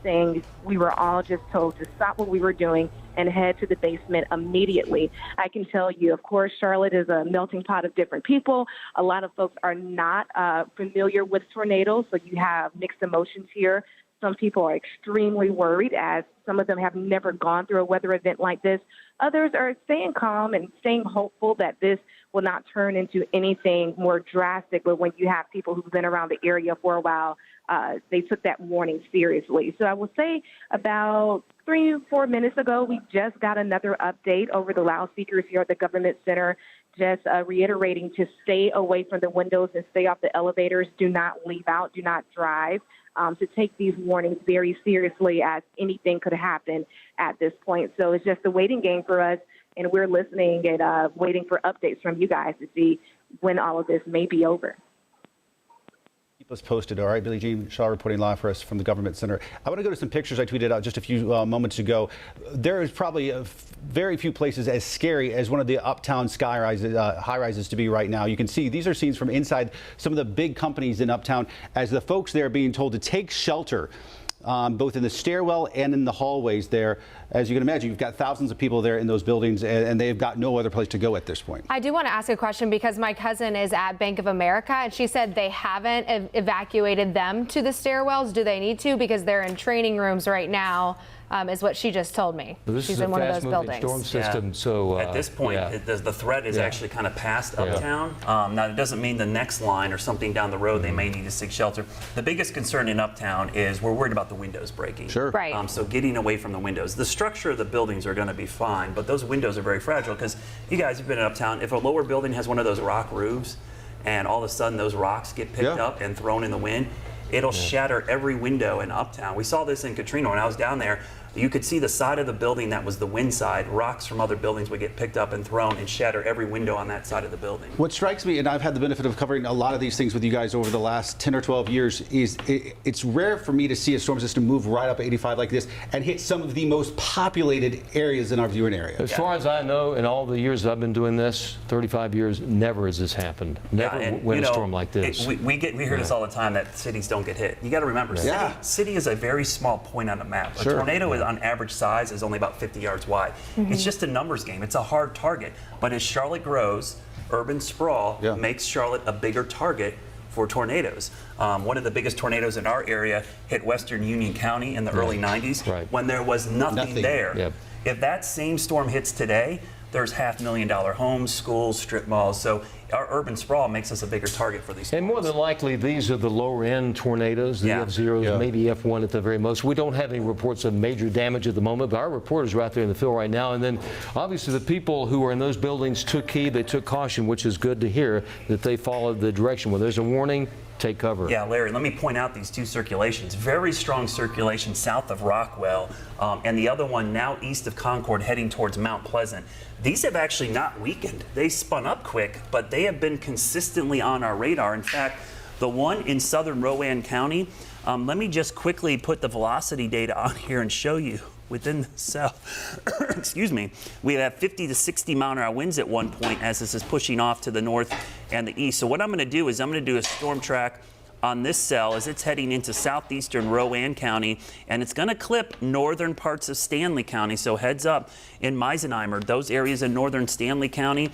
Speaker 12: saying we were all just told to stop what we were doing and head to the basement immediately. I can tell you, of course, Charlotte is a melting pot of different people. A lot of folks are not familiar with tornadoes, so you have mixed emotions here. Some people are extremely worried, as some of them have never gone through a weather event like this. Others are staying calm and staying hopeful that this will not turn into anything more drastic. But when you have people who've been around the area for a while, they took that warning seriously. So I will say about 3-4 minutes ago, we just got another update over the loudspeakers here at the Government Center, just reiterating to stay away from the windows and stay off the elevators. Do not leave out. Do not drive. To take these warnings very seriously, as anything could happen at this point. So it's just a waiting game for us, and we're listening and waiting for updates from you guys to see when all of this may be over.
Speaker 5: Was posted. All right, Billie Jean Shaw reporting live for us from the Government Center. I want to go to some pictures I tweeted out just a few moments ago. There is probably very few places as scary as one of the Uptown high rises to be right now. You can see these are scenes from inside some of the big companies in Uptown as the folks there are being told to take shelter. Both in the stairwell and in the hallways there. As you can imagine, you've got thousands of people there in those buildings, and they've got no other place to go at this point.
Speaker 6: I do want to ask a question because my cousin is at Bank of America, and she said they haven't evacuated them to the stairwells. Do they need to? Because they're in training rooms right now. Is what she just told me.
Speaker 1: This
Speaker 6: She's
Speaker 1: is
Speaker 6: in
Speaker 1: a
Speaker 6: one of those
Speaker 1: fast-moving
Speaker 6: buildings.
Speaker 1: storm system, so
Speaker 4: at this point, the threat is actually kind of past Uptown. Now, it doesn't mean the next line or something down the road they may need to seek shelter. The biggest concern in Uptown is we're worried about the windows breaking.
Speaker 5: Sure.
Speaker 6: Right.
Speaker 4: So getting away from the windows. The structure of the buildings are going to be fine, but those windows are very fragile because you guys have been in Uptown. If a lower building has one of those rock roofs, and all of a sudden those rocks get picked up and thrown in the wind, it'll shatter every window in Uptown. We saw this in Katrina when I was down there. You could see the side of the building that was the wind side. Rocks from other buildings would get picked up and thrown and shatter every window on that side of the building.
Speaker 5: What strikes me, and I've had the benefit of covering a lot of these things with you guys over the last 10 or 12 years, is it's rare for me to see a storm system move right up 85 like this and hit some of the most populated areas in our viewing area.
Speaker 1: As far as I know, in all the years I've been doing this, 35 years, never has this happened. Never when a storm like this.
Speaker 4: We hear this all the time that cities don't get hit. You got to remember, city is a very small point on the map. A tornado is on average size is only about 50 yards wide. It's just a numbers game. It's a hard target. But as Charlotte grows, urban sprawl makes Charlotte a bigger target for tornadoes. One of the biggest tornadoes in our area hit Western Union County in the early 90s when there was nothing there. If that same storm hits today, there's $500,000 homes, schools, strip malls. So our urban sprawl makes us a bigger target for these storms.
Speaker 1: And more than likely, these are the lower end tornadoes, the F0s, maybe F1 at the very most. We don't have any reports of major damage at the moment, but our reporters are out there in the field right now. And then obviously the people who are in those buildings took heed, they took caution, which is good to hear that they followed the direction. When there's a warning, take cover.
Speaker 4: Yeah, Larry, let me point out these two circulations. Very strong circulation south of Rockwell, and the other one now east of Concord heading towards Mount Pleasant. These have actually not weakened. They spun up quick, but they have been consistently on our radar. In fact, the one in southern Rowan County, let me just quickly put the velocity data on here and show you. Within the cell, excuse me, we have 50 to 60 mile-an-hour winds at one point as this is pushing off to the north and the east. So what I'm going to do is I'm going to do a storm track on this cell as it's heading into southeastern Rowan County, and it's going to clip northern parts of Stanley County. So heads up in Meisenheimer, those areas in northern Stanley County,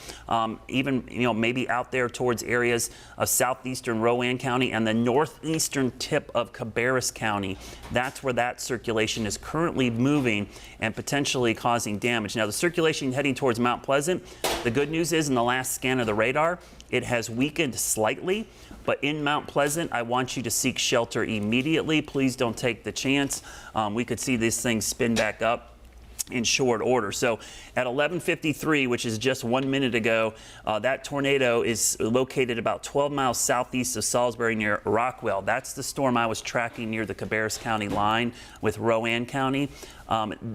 Speaker 4: even maybe out there towards areas of southeastern Rowan County and the northeastern tip of Cabarrus County. That's where that circulation is currently moving and potentially causing damage. Now the circulation heading towards Mount Pleasant, the good news is in the last scan of the radar, it has weakened slightly. But in Mount Pleasant, I want you to seek shelter immediately. Please don't take the chance. We could see this thing spin back up in short order. So at 11:53, which is just 1 minute ago, that tornado is located about 12 miles southeast of Salisbury near Rockwell. That's the storm I was tracking near the Cabarrus County line with Rowan County.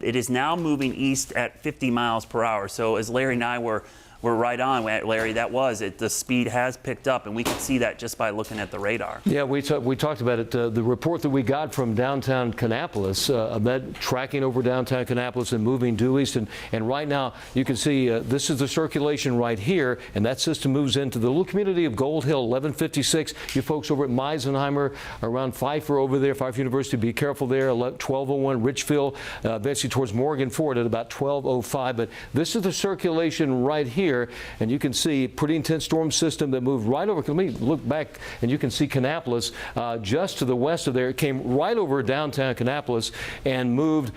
Speaker 4: It is now moving east at 50 miles per hour. So as Larry and I were right on, Larry. That was it. The speed has picked up, and we can see that just by looking at the radar.
Speaker 1: Yeah, we talked about it. The report that we got from downtown Kannapolis, that tracking over downtown Kannapolis and moving due east. And right now, you can see this is the circulation right here, and that system moves into the little community of Gold Hill, 1156. You folks over at Meisenheimer, around Pfeiffer over there, Pfeiffer University, be careful there. 1201 Richfield, eventually towards Morgan Ford at about 1205. But this is the circulation right here. And you can see pretty intense storm system that moved right over. Let me look back, and you can see Kannapolis just to the west of there. It came right over downtown Kannapolis and moved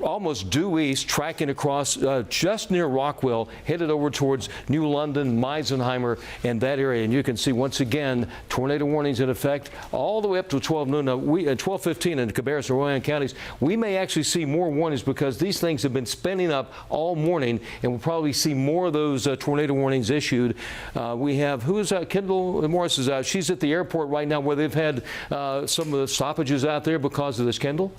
Speaker 1: almost due east, tracking across just near Rockwell, headed over towards New London, Meisenheimer, and that area. And you can see once again tornado warnings in effect all the way up to 12 noon. Now, at 12:15 in Cabarrus and Rowan counties, we may actually see more warnings because these things have been spinning up all morning, and we'll probably see more of those tornado warnings issued. We have Kendall Morris is out. She's at the airport right now, where they've had some of the stoppages out there because of this. Kendall.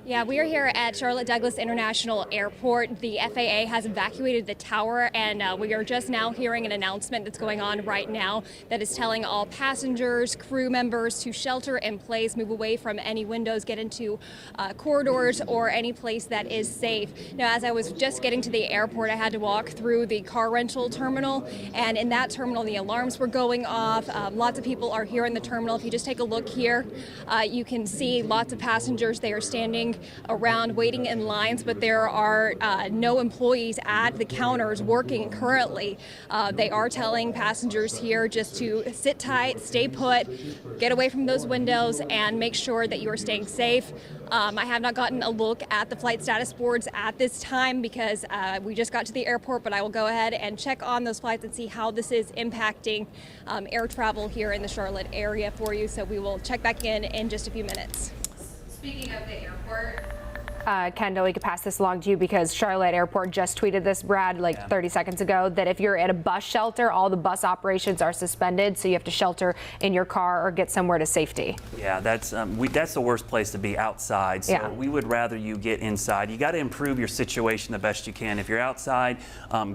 Speaker 13: Yeah, we are here at Charlotte Douglas International Airport. The FAA has evacuated the tower, and we are just now hearing an announcement that's going on right now that is telling all passengers, crew members to shelter in place, move away from any windows, get into corridors or any place that is safe. Now, as I was just getting to the airport, I had to walk through the car rental terminal, and in that terminal, the alarms were going off. Lots of people are here in the terminal. If you just take a look here, you can see lots of passengers. They are standing around waiting in lines, but there are no employees at the counters working currently. They are telling passengers here just to sit tight, stay put, get away from those windows, and make sure that you are staying safe. I have not gotten a look at the flight status boards at this time because we just got to the airport, but I will go ahead and check on those flights and see how this is impacting air travel here in the Charlotte area for you. So we will check back in just a few minutes. Speaking of the airport,
Speaker 6: Kendall, we could pass this along to you because Charlotte Airport just tweeted this, Brad, 30 seconds ago, that if you're at a bus shelter, all the bus operations are suspended, so you have to shelter in your car or get somewhere to safety.
Speaker 4: Yeah, that's the worst place to be, outside. So
Speaker 6: yeah.
Speaker 4: We would rather you get inside. You got to improve your situation the best you can. If you're outside,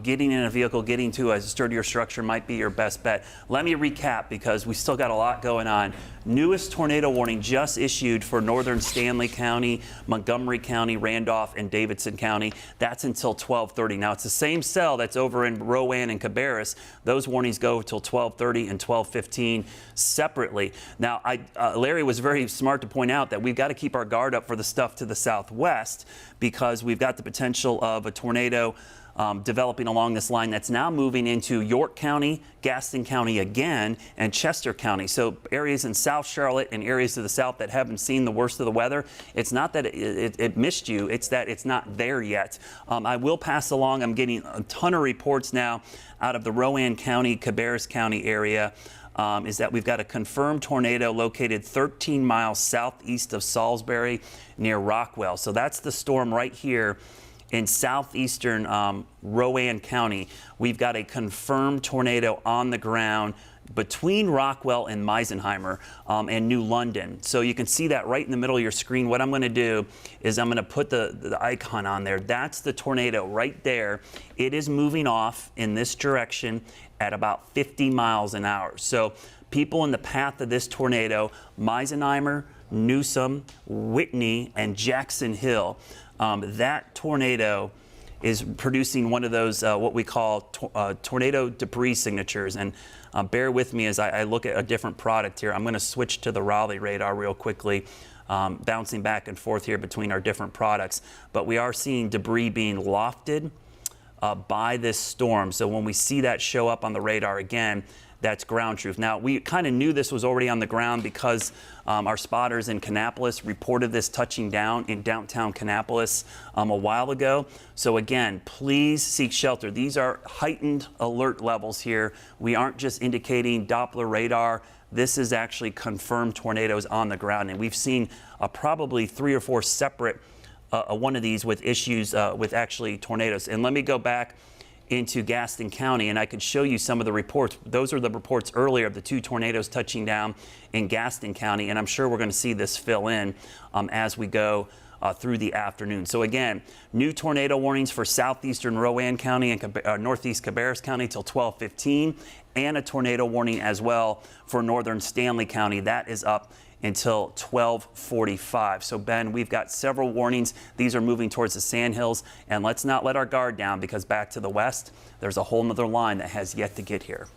Speaker 4: getting in a vehicle, getting to a sturdier structure might be your best bet. Let me recap because we still got a lot going on. Newest tornado warning just issued for northern Stanley County, Montgomery County, Randolph, and Davidson County. That's until 12:30. Now, it's the same cell that's over in Rowan and Cabarrus. Those warnings go until 12:30 and 12:15 separately. Now, Larry was very smart to point out that we've got to keep our guard up for the stuff to the southwest because we've got the potential of a tornado developing along this line that's now moving into York County, Gaston County again, and Chester County. So areas in South Charlotte and areas to the south that haven't seen the worst of the weather, it's not that it missed you, it's that it's not there yet. I will pass along, I'm getting a ton of reports now out of the Rowan County, Cabarrus County area. Is that we've got a confirmed tornado located 13 miles southeast of Salisbury near Rockwell. So that's the storm right here in southeastern Rowan County. We've got a confirmed tornado on the ground between Rockwell and Meisenheimer and New London. So you can see that right in the middle of your screen. What I'm going to do is I'm going to put the icon on there. That's the tornado right there. It is moving off in this direction at about 50 miles an hour. So people in the path of this tornado, Meisenheimer, Newsom, Whitney, and Jackson Hill. That tornado is producing one of those what we call tornado debris signatures. And bear with me as I look at a different product here. I'm going to switch to the Raleigh radar real quickly, bouncing back and forth here between our different products. But we are seeing debris being lofted by this storm. So when we see that show up on the radar again, that's ground truth. Now, we kind of knew this was already on the ground because our spotters in Kannapolis reported this touching down in downtown Kannapolis a while ago. So again, please seek shelter. These are heightened alert levels here. We aren't just indicating Doppler radar. This is actually confirmed tornadoes on the ground. And we've seen probably 3 or 4 separate one of these with issues with actually tornadoes. And let me go back into Gaston County, and I could show you some of the reports. Those are the reports earlier of the 2 tornadoes touching down in Gaston County, and I'm sure we're going to see this fill in as we go through the afternoon. So again, new tornado warnings for southeastern Rowan County and northeast Cabarrus County till 12:15, and a tornado warning as well for northern Stanley County. That is up until 12:45. So Ben, we've got several warnings. These are moving towards the Sandhills, and let's not let our guard down because back to the west, there's a whole nother line that has yet to get here.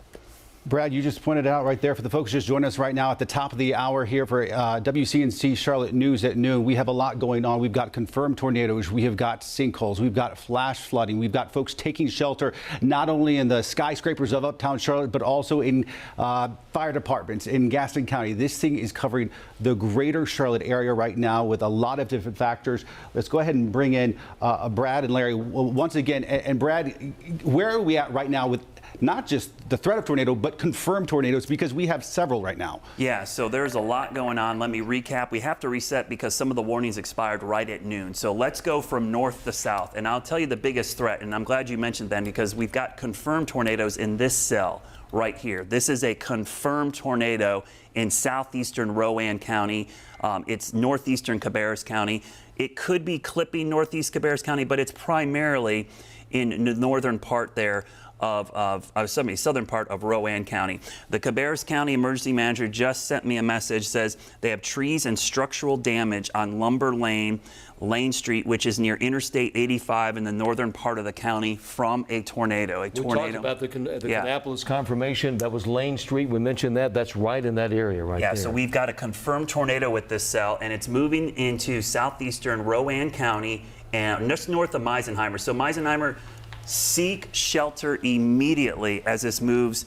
Speaker 5: Brad, you just pointed out right there for the folks just joining us right now at the top of the hour here for WCNC Charlotte News at noon. We have a lot going on. We've got confirmed tornadoes. We have got sinkholes. We've got flash flooding. We've got folks taking shelter not only in the skyscrapers of Uptown Charlotte, but also in fire departments in Gaston County. This thing is covering the greater Charlotte area right now with a lot of different factors. Let's go ahead and bring in Brad and Larry once again. And Brad, where are we at right now with not just the threat of tornado, but confirmed tornadoes, because we have several right now?
Speaker 4: Yeah, so there's a lot going on. Let me recap. We have to reset because some of the warnings expired right at noon. So let's go from north to south. And I'll tell you the biggest threat, and I'm glad you mentioned that because we've got confirmed tornadoes in this cell right here. This is a confirmed tornado in southeastern Rowan County. It's northeastern Cabarrus County. It could be clipping northeast Cabarrus County, but it's primarily in the northern part there southern part of Rowan County. The Cabarrus County emergency manager just sent me a message, says they have trees and structural damage on Lumber Lane Street, which is near Interstate 85 in the northern part of the county from a tornado.
Speaker 1: We talked about the Kannapolis confirmation. That was Lane Street. We mentioned that. That's right in that area right there.
Speaker 4: Yeah, so we've got a confirmed tornado with this cell, and it's moving into southeastern Rowan County and just north of Meisenheimer. So Meisenheimer, seek shelter immediately as this moves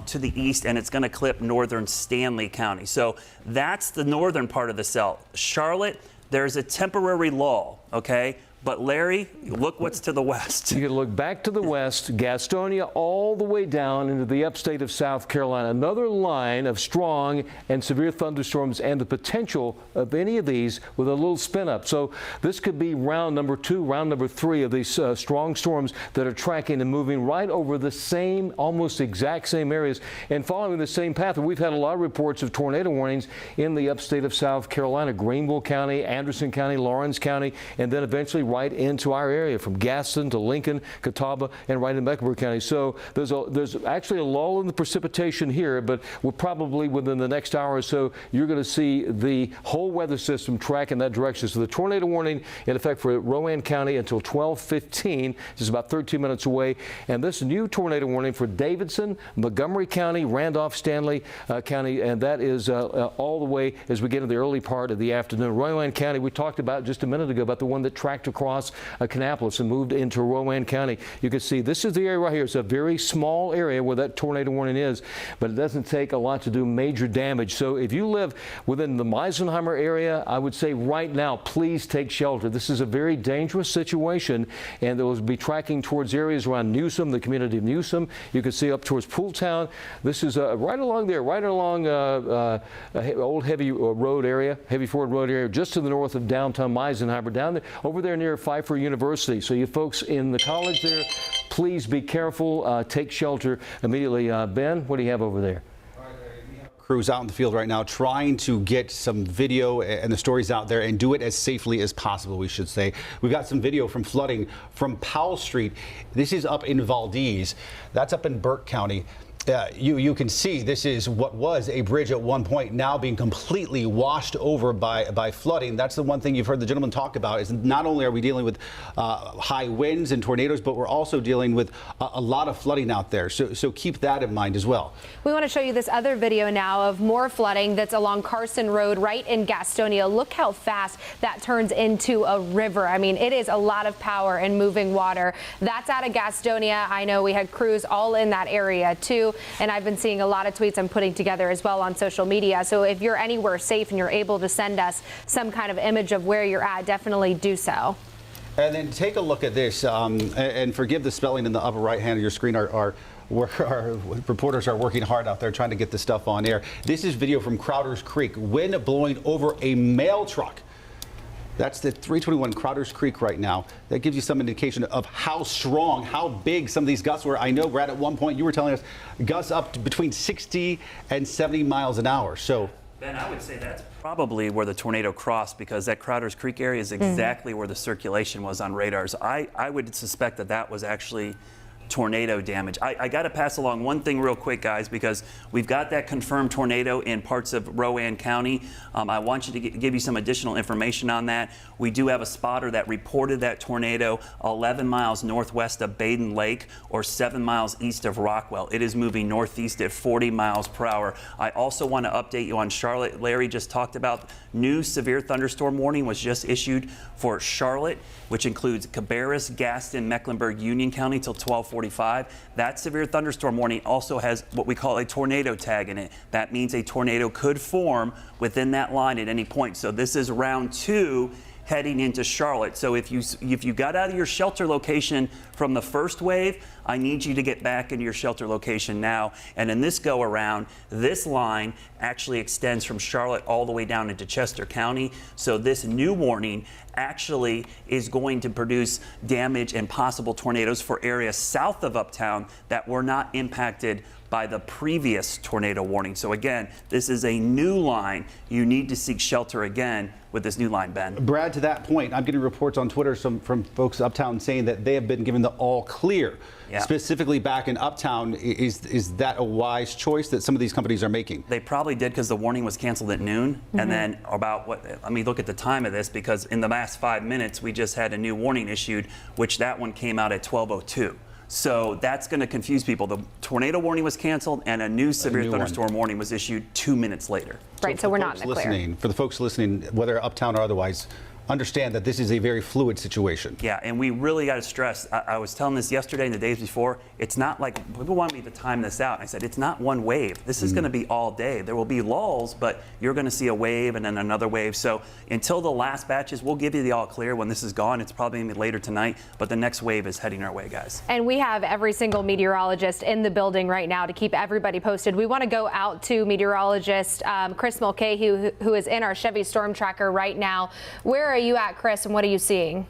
Speaker 4: to the east, and it's going to clip northern Stanley County. So that's the northern part of the cell. Charlotte, there's a temporary lull, okay? But Larry, look what's to the west.
Speaker 1: You can look back to the west, Gastonia all the way down into the upstate of South Carolina. Another line of strong and severe thunderstorms and the potential of any of these with a little spin up. So this could be round number 2, round number 3 of these strong storms that are tracking and moving right over the same, almost exact same areas and following the same path. And we've had a lot of reports of tornado warnings in the upstate of South Carolina, Greenville County, Anderson County, Lawrence County, and then eventually right into our area from Gaston to Lincoln, Catawba, and right in Bessemer County. So there's actually a lull in the precipitation here, but we're probably within the next hour or so, you're going to see the whole weather system track in that direction. So the tornado warning in effect for Rowan County until 12:15, just about 13 minutes away. And this new tornado warning for Davidson, Montgomery County, Randolph, Stanley County, and that is all the way as we get into the early part of the afternoon. Rowan County, we talked about just a minute ago about the one that tracked across Kannapolis and moved into Rowan County. You can see this is the area right here. It's a very small area where that tornado warning is, but it doesn't take a lot to do major damage. So if you live within the Meisenheimer area, I would say right now, please take shelter. This is a very dangerous situation, and it will be tracking towards areas around Newsom, the community of Newsom. You can see up towards Pooltown. This is right along there, right along Old Heavy Road area, Heavy Ford Road area, just to the north of downtown Meisenheimer, down there, over there near Pfeiffer University. So you folks in the college there, please be careful. Take shelter immediately. Ben, what do you have over there?
Speaker 5: Crews out in the field right now trying to get some video and the stories out there and do it as safely as possible, we should say. We've got some video from flooding from Powell Street. This is up in Valdez. That's up in Burke County. You can see this is what was a bridge at one point now being completely washed over by flooding. That's the one thing you've heard the gentleman talk about, is not only are we dealing with high winds and tornadoes, but we're also dealing with a lot of flooding out there. So keep that in mind as well.
Speaker 6: We want to show you this other video now of more flooding that's along Carson Road right in Gastonia. Look how fast that turns into a river. I mean, it is a lot of power and moving water. That's out of Gastonia. I know we had crews all in that area too. And I've been seeing a lot of tweets I'm putting together as well on social media. So if you're anywhere safe and you're able to send us some kind of image of where you're at, definitely do so.
Speaker 5: And then take a look at this, and forgive the spelling in the upper right hand of your screen. Our reporters are working hard out there trying to get this stuff on air. This is video from Crowder's Creek. Wind blowing over a mail truck. That's the 321 Crowder's Creek right now. That gives you some indication of how strong, how big some of these gusts were. I know, Brad, at one point you were telling us gusts up to between 60 and 70 miles an hour. So,
Speaker 4: Ben, I would say that's probably where the tornado crossed, because that Crowder's Creek area is exactly where the circulation was on radars. I would suspect that that was actually tornado damage. I got to pass along one thing real quick, guys, because we've got that confirmed tornado in parts of Rowan County. I want you to give you some additional information on that. We do have a spotter that reported that tornado 11 miles northwest of Baden Lake, or 7 miles east of Rockwell. It is moving northeast at 40 miles per hour. I also want to update you on Charlotte. Larry just talked about new severe thunderstorm warning was just issued for Charlotte, which includes Cabarrus, Gaston, Mecklenburg, Union County till 12:45. That severe thunderstorm warning also has what we call a tornado tag in it. That means a tornado could form within that line at any point. So this is round 2 heading into Charlotte. So if you got out of your shelter location from the first wave, I need you to get back into your shelter location now. And in this go around, this line actually extends from Charlotte all the way down into Chester County. So this new warning actually is going to produce damage and possible tornadoes for areas south of Uptown that were not impacted by the previous tornado warning. So again, this is a new line. You need to seek shelter again with this new line, Ben.
Speaker 5: Brad, to that point, I'm getting reports on Twitter from folks Uptown saying that they have been given the all clear.
Speaker 4: Yeah.
Speaker 5: Specifically back in Uptown, is that a wise choice that some of these companies are making?
Speaker 4: They probably did because the warning was canceled at noon. And then about let me look at the time of this, because in the last 5 minutes, we just had a new warning issued, which that one came out at 12:02. So that's going to confuse people. The tornado warning was canceled and a new severe thunderstorm warning was issued 2 minutes later.
Speaker 6: Right, so we're not in the clear.
Speaker 5: For the folks listening, whether Uptown or otherwise, understand that this is a very fluid situation.
Speaker 4: Yeah, and we really got to stress, I was telling this yesterday and the days before, it's not like, people want me to time this out. I said, it's not one wave. This is going to be all day. There will be lulls, but you're going to see a wave and then another wave. So until the last batches, we'll give you the all clear. When this is gone, it's probably going to be later tonight, but the next wave is heading our way, guys.
Speaker 6: And we have every single meteorologist in the building right now to keep everybody posted. We want to go out to meteorologist Chris Mulcahy, who is in our Chevy Storm Tracker right now. Where are you at, Chris, and what are you seeing?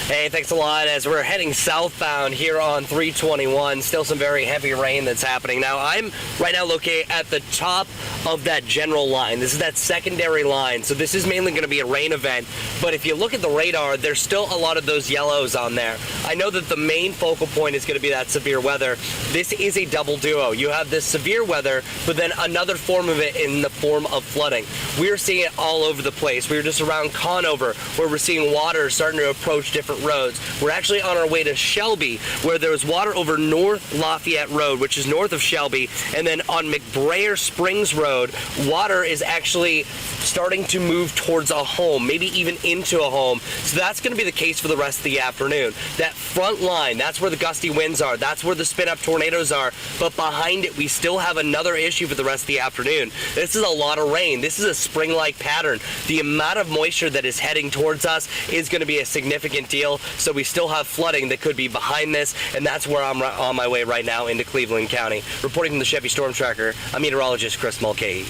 Speaker 2: Hey, thanks a lot. As we're heading southbound here on 321, still some very heavy rain that's happening. Now, I'm right now located at the top of that general line. This is that secondary line, so this is mainly going to be a rain event. But if you look at the radar, there's still a lot of those yellows on there. I know that the main focal point is going to be that severe weather. This is a double duo. You have this severe weather, but then another form of it in the form of flooding. We're seeing it all over the place. We were just around Conover, where we're seeing water starting to approach different roads. We're actually on our way to Shelby, where there was water over North Lafayette Road, which is north of Shelby, and then on McBrayer Springs Road, water is actually starting to move towards a home, maybe even into a home. So that's going to be the case for the rest of the afternoon. That front line, that's where the gusty winds are. That's where the spin-up tornadoes are. But behind it, we still have another issue for the rest of the afternoon. This is a lot of rain. This is a spring-like pattern. The amount of moisture that is heading towards us is going to be a significant deal. So we still have flooding that could be behind this, and that's where I'm on my way right now into Cleveland County. Reporting from the Chevy Storm Tracker, I'm meteorologist Chris Mulcahy.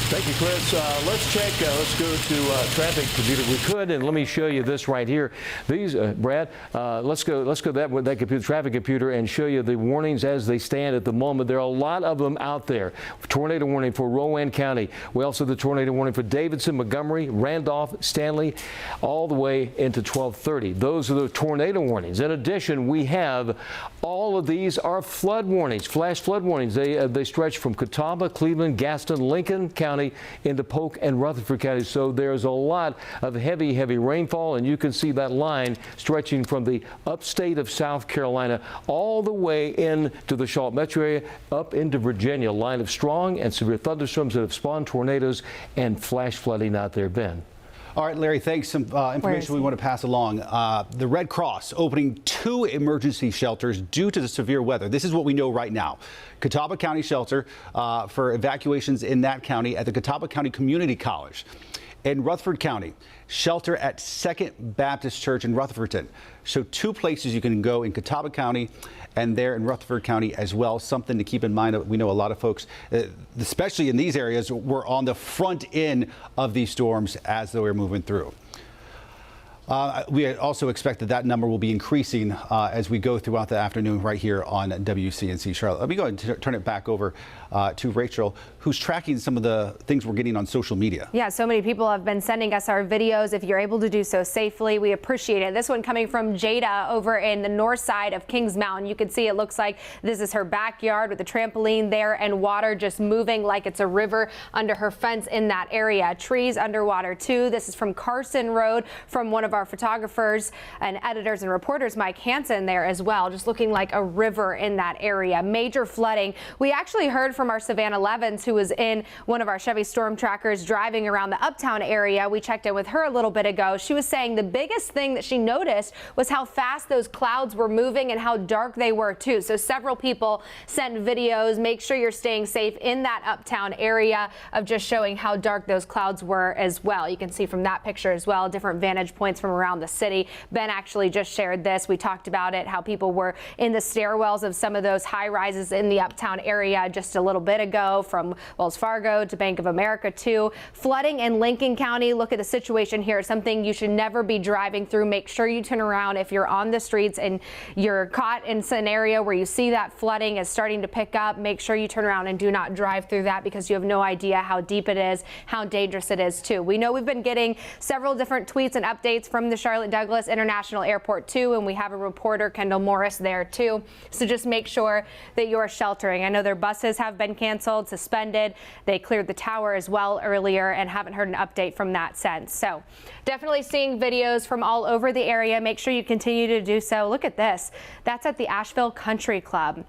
Speaker 1: Thank you, Chris. Let's check. Let's go to traffic computer. We could, and let me show you this right here. These, Brad. Let's go that computer, traffic computer, and show you the warnings as they stand at the moment. There are a lot of them out there. Tornado warning for Rowan County. We also have the tornado warning for Davidson, Montgomery, Randolph, Stanley, all the way into 1230. Those are the tornado warnings. In addition, we have all of these are flood warnings, flash flood warnings. They stretch from Catawba, Cleveland, Gaston, Lincoln County into Polk and Rutherford County. So there's a lot of heavy rainfall, and you can see that line stretching from the upstate of South Carolina all the way into the Charlotte metro area up into Virginia. A line of strong and severe thunderstorms that have spawned tornadoes and flash flooding out there, Ben.
Speaker 5: All right, Larry, thanks. Some information we want to pass along. The Red Cross opening 2 emergency shelters due to the severe weather. This is what we know right now. Catawba County shelter for evacuations in that county at the Catawba County Community College. In Rutherford County, shelter at Second Baptist Church in Rutherfordton. So 2 places you can go in Catawba County and there in Rutherford County as well. Something to keep in mind. We know a lot of folks, especially in these areas, were on the front end of these storms as they were moving through. We also expect that number will be increasing as we go throughout the afternoon right here on WCNC Charlotte. Let me go ahead and turn it back over to Rachel, who's tracking some of the things we're getting on social media.
Speaker 6: Yeah, so many people have been sending us our videos. If you're able to do so safely, we appreciate it. This one coming from Jada over in the north side of Kings Mountain. You can see it looks like this is her backyard with a trampoline there and water just moving like it's a river under her fence in that area. Trees underwater too. This is from Carson Road from one of our photographers and editors and reporters, Mike Hansen, there as well, just looking like a river in that area. Major flooding. We actually heard from our Savannah Levins, who was in one of our Chevy Storm Trackers driving around the Uptown area. We checked in with her a little bit ago. She was saying the biggest thing that she noticed was how fast those clouds were moving and how dark they were too. So several people sent videos. Make sure you're staying safe in that Uptown area of just showing how dark those clouds were as well. You can see from that picture as well, different vantage points from from around the city. Ben actually just shared this. We talked about it, how people were in the stairwells of some of those high rises in the Uptown area just a little bit ago, from Wells Fargo to Bank of America too. Flooding in Lincoln County. Look at the situation here. Something you should never be driving through. Make sure you turn around if you're on the streets and you're caught in an area where you see that flooding is starting to pick up. Make sure you turn around and do not drive through that, because you have no idea how deep it is, how dangerous it is too. We know we've been getting several different tweets and updates from the Charlotte Douglas International Airport too, and we have a reporter, Kendall Morris, there too. So just make sure that you're sheltering. I know their buses have been canceled, suspended. They cleared the tower as well earlier and haven't heard an update from that since. So definitely seeing videos from all over the area. Make sure you continue to do so. Look at this. That's at the Asheville Country Club.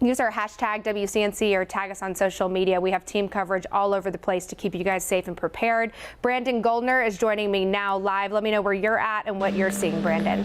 Speaker 6: Use our hashtag WCNC or tag us on social media. We have team coverage all over the place to keep you guys safe and prepared. Brandon Goldner is joining me now live. Let me know where you're at and what you're seeing, Brandon.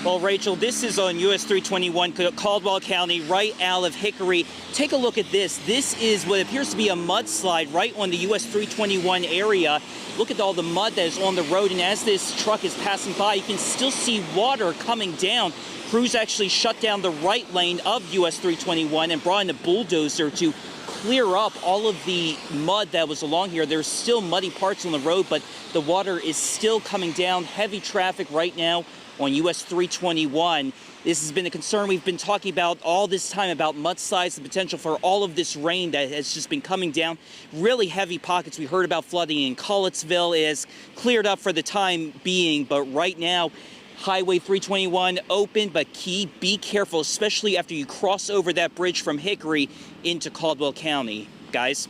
Speaker 14: Well, Rachel, this is on US 321, Caldwell County, right out of Hickory. Take a look at this. This is what appears to be a mudslide right on the US 321 area. Look at all the mud that is on the road, and as this truck is passing by, you can still see water coming down. Crews actually shut down the right lane of US 321 and brought in a bulldozer to clear up all of the mud that was along here. There's still muddy parts on the road, but the water is still coming down. Heavy traffic right now on US 321. This has been a concern we've been talking about all this time, about mudslides, the potential for all of this rain that has just been coming down. Really heavy pockets. We heard about flooding in Collettsville. It has cleared up for the time being, but right now, Highway 321 open, but be careful, especially after you cross over that bridge from Hickory into Caldwell County. Guys?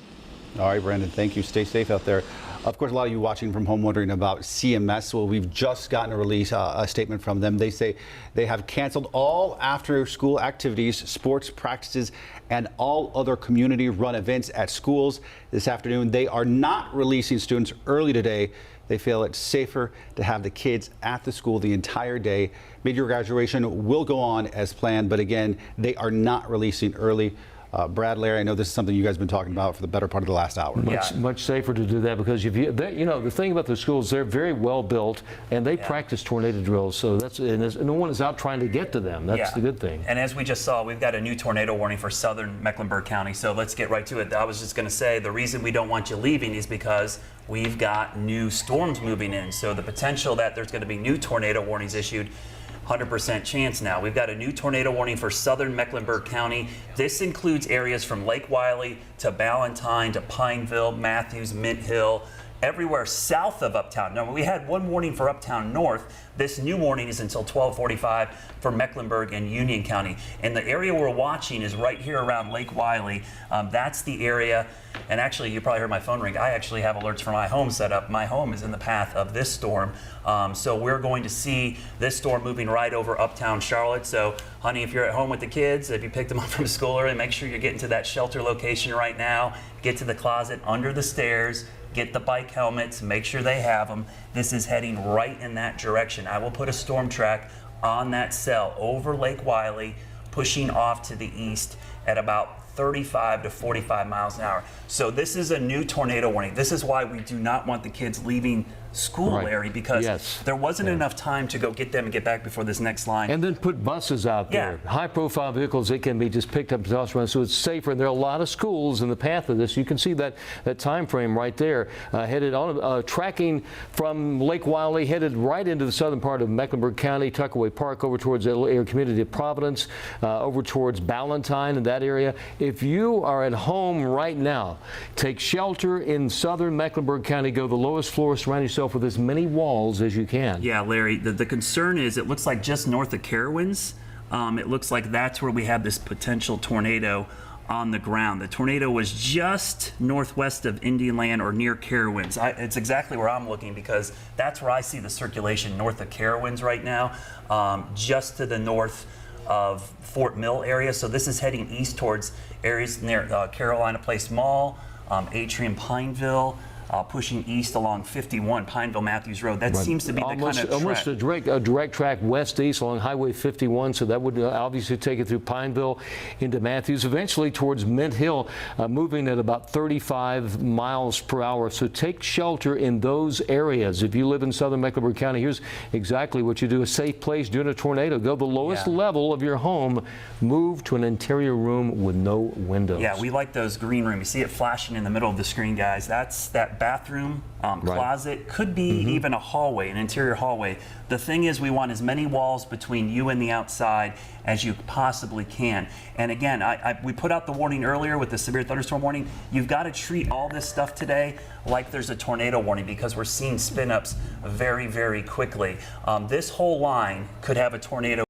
Speaker 5: All right, Brandon, thank you. Stay safe out there. Of course, a lot of you watching from home wondering about CMS. Well, we've just gotten a statement from them. They say they have canceled all after-school activities, sports practices, and all other community-run events at schools this afternoon. They are not releasing students early today. They feel it's safer to have the kids at the school the entire day. Mid-year graduation will go on as planned, but again, they are not releasing early. Brad, Larry, I know this is something you guys have been talking about for the better part of the last hour.
Speaker 1: Much safer to do that, because if you know, the thing about the schools, they're very well built and they practice tornado drills. So no one is out trying to get to them. That's the good thing.
Speaker 4: And as we just saw, we've got a new tornado warning for southern Mecklenburg County. So let's get right to it. I was just going to say, the reason we don't want you leaving is because we've got new storms moving in. So the potential that there's going to be new tornado warnings issued, 100% chance now. We've got a new tornado warning for southern Mecklenburg County. This includes areas from Lake Wiley to Ballantyne to Pineville, Matthews, Mint Hill, everywhere south of Uptown. Now, we had one warning for Uptown North. This new warning is until 12:45 for Mecklenburg and Union County. And the area we're watching is right here around Lake Wiley. That's the area. And actually, you probably heard my phone ring. I actually have alerts for my home set up. My home is in the path of this storm. So we're going to see this storm moving right over Uptown Charlotte. So, honey, if you're at home with the kids, if you picked them up from school early, make sure you're getting to that shelter location right now. Get to the closet under the stairs. Get the bike helmets, make sure they have them. This is heading right in that direction. I will put a storm track on that cell over Lake Wiley, pushing off to the east at about 35 to 45 miles an hour. So this is a new tornado warning. This is why we do not want the kids leaving school, Larry, because there wasn't enough time to go get them and get back before this next line.
Speaker 1: And then put buses out there. High-profile vehicles, they can be just picked up and tossed around, so it's safer. And there are a lot of schools in the path of this. You can see that time frame right there, headed on, tracking from Lake Wiley, headed right into the southern part of Mecklenburg County, Tuckaway Park, over towards the community of Providence, over towards Ballantyne and that area. If you are at home right now, take shelter in southern Mecklenburg County. Go to the lowest floor, surround yourself with as many walls as you can.
Speaker 4: Yeah, Larry, the concern is it looks like just north of Carowinds, it looks like that's where we have this potential tornado on the ground. The tornado was just northwest of Indian Land or near Carowinds. It's exactly where I'm looking, because that's where I see the circulation north of Carowinds right now, just to the north of Fort Mill area. So this is heading east towards areas near Carolina Place Mall, Atrium, Pineville, pushing east along 51 Pineville Matthews Road. That seems to be the kind of
Speaker 1: almost a direct track west-east along Highway 51, so that would obviously take it through Pineville into Matthews, eventually towards Mint Hill, moving at about 35 miles per hour. So take shelter in those areas. If you live in southern Mecklenburg County, here's exactly what you do. A safe place during a tornado. Go the lowest level of your home, move to an interior room with no windows.
Speaker 4: Yeah, we like those green rooms. You see it flashing in the middle of the screen, guys. That's that bathroom, closet, could be even a hallway, an interior hallway. The thing is, we want as many walls between you and the outside as you possibly can. And again, we put out the warning earlier with the severe thunderstorm warning. You've got to treat all this stuff today like there's a tornado warning, because we're seeing spin-ups very, very quickly. This whole line could have a tornado